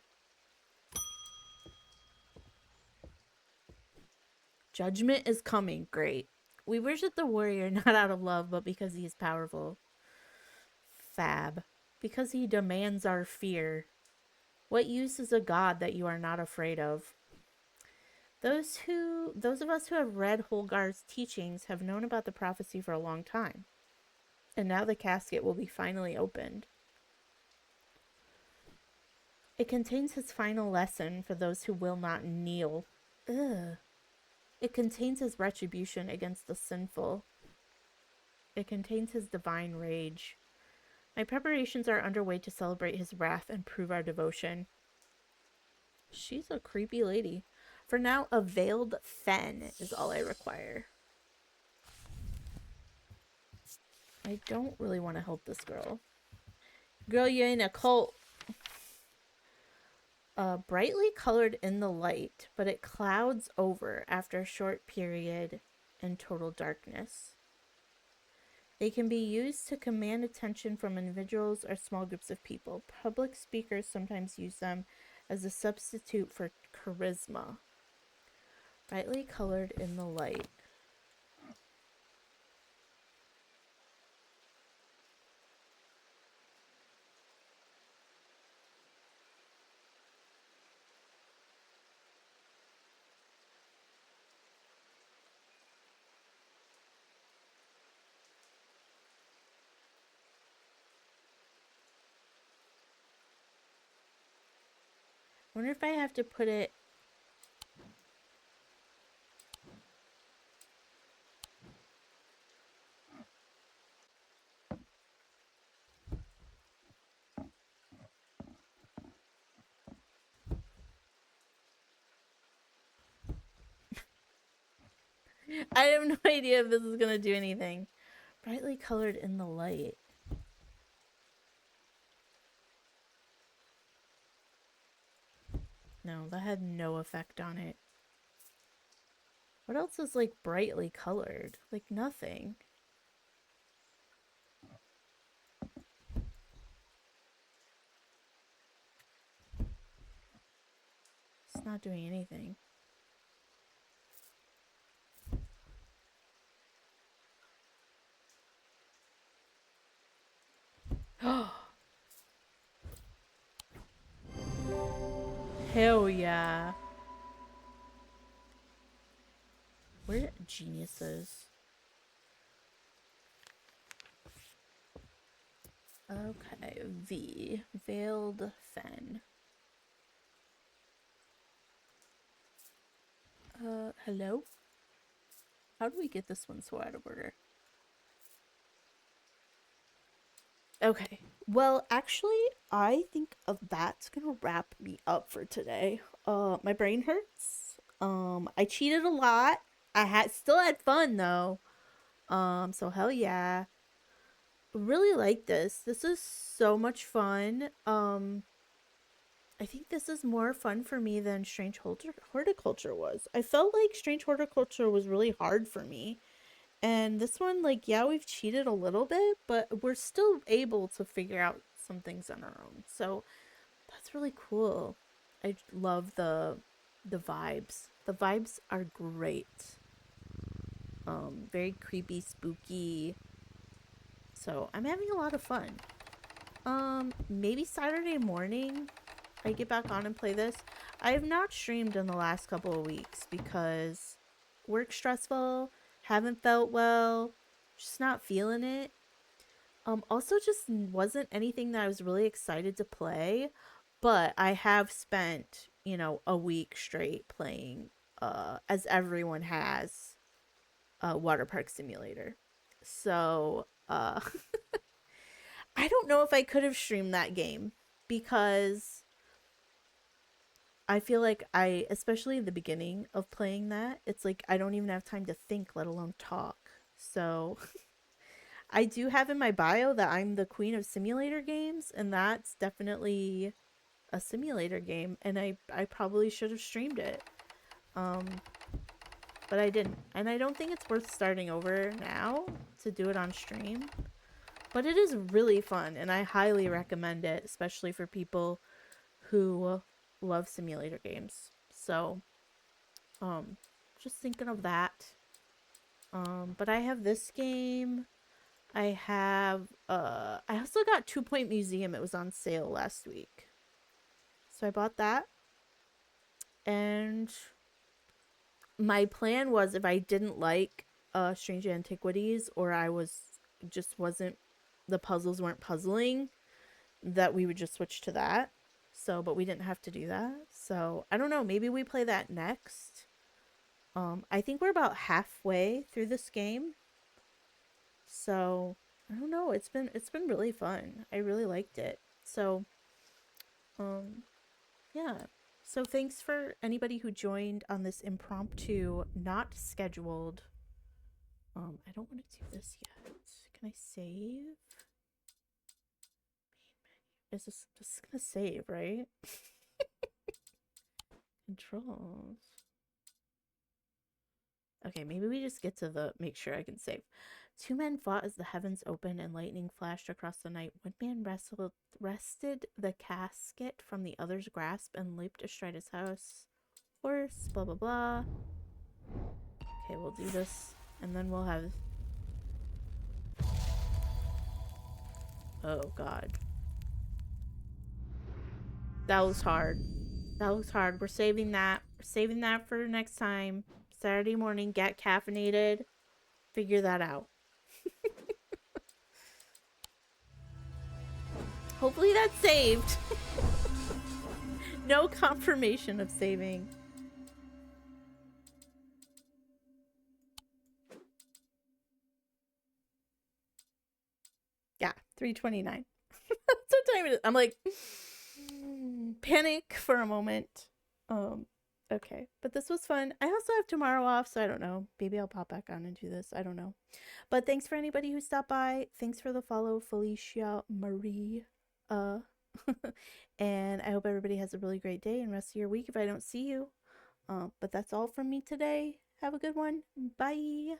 Judgment is coming. Great. We worship the warrior not out of love, but because he is powerful. Fab. Because he demands our fear. What use is a god that you are not afraid of? Those of us who have read Holgar's teachings have known about the prophecy for a long time. And now the casket will be finally opened. It contains his final lesson for those who will not kneel. Ugh. It contains his retribution against the sinful. It contains his divine rage. My preparations are underway to celebrate his wrath and prove our devotion. She's a creepy lady. For now, a veiled fen is all I require. I don't really want to help this girl. Girl, you're in a cult. Brightly colored in the light, but it clouds over after a short period in total darkness. They can be used to command attention from individuals or small groups of people. Public speakers sometimes use them as a substitute for charisma. Brightly colored in the light. I wonder if I have to put it. I have no idea if this is gonna do anything. Brightly colored in the light. No, that had no effect on it. What else is like brightly colored? Like nothing. It's not doing anything. Hell yeah. We're geniuses. Okay, V. Veiled Fen. Hello? How do we get this one so out of order? Okay. Well, actually, I think that's gonna wrap me up for today. My brain hurts. I cheated a lot. I still had fun though. So hell yeah. Really like this. This is so much fun. I think this is more fun for me than Strange Horticulture was. I felt like Strange Horticulture was really hard for me. And this one, like, yeah, we've cheated a little bit, but we're still able to figure out some things on our own. So that's really cool. I love the vibes. The vibes are great. Very creepy, spooky. So I'm having a lot of fun. Maybe Saturday morning I get back on and play this. I have not streamed in the last couple of weeks because work stressful, haven't felt well, just not feeling it. Also just wasn't anything that I was really excited to play, but I have spent, a week straight playing as everyone has Water Park Simulator. So, I don't know if I could have streamed that game because I feel like especially in the beginning of playing that, it's like I don't even have time to think, let alone talk. So I do have in my bio that I'm the queen of simulator games, and that's definitely a simulator game. And I probably should have streamed it, um, but I didn't. And I don't think it's worth starting over now to do it on stream. But it is really fun, and I highly recommend it, especially for people who love simulator games. So, um, just thinking of that. But I have this game. I also got 2 Point Museum. It was on sale last week. So I bought that. And my plan was if I didn't like Strange Antiquities or the puzzles weren't puzzling, that we would just switch to that. So, but we didn't have to do that. So, I don't know, maybe we play that next. I think we're about halfway through this game. So, I don't know, it's been really fun. I really liked it. So, um yeah. So, thanks for anybody who joined on this impromptu, not scheduled. I don't want to do this yet. Can I save? Is this gonna save, right? Controls. Okay, maybe we just get to the make sure I can save. Two men fought as the heavens opened and lightning flashed across the night. One man wrested the casket from the other's grasp and leaped astride his horse. Blah blah blah. Okay, we'll do this, and then we'll have. Oh God, that was hard. That was hard. We're saving that. We're saving that for next time. Saturday morning, get caffeinated. Figure that out. Hopefully that's saved. No confirmation of saving. Yeah, 3:29. That's what time it is. I'm like, panic for a moment. Okay, but this was fun. I also have tomorrow off, so I don't know. Maybe I'll pop back on and do this. I don't know. But thanks for anybody who stopped by. Thanks for the follow, Felicia Marie. And I hope everybody has a really great day and rest of your week if I don't see you. But that's all from me today. Have a good one. Bye.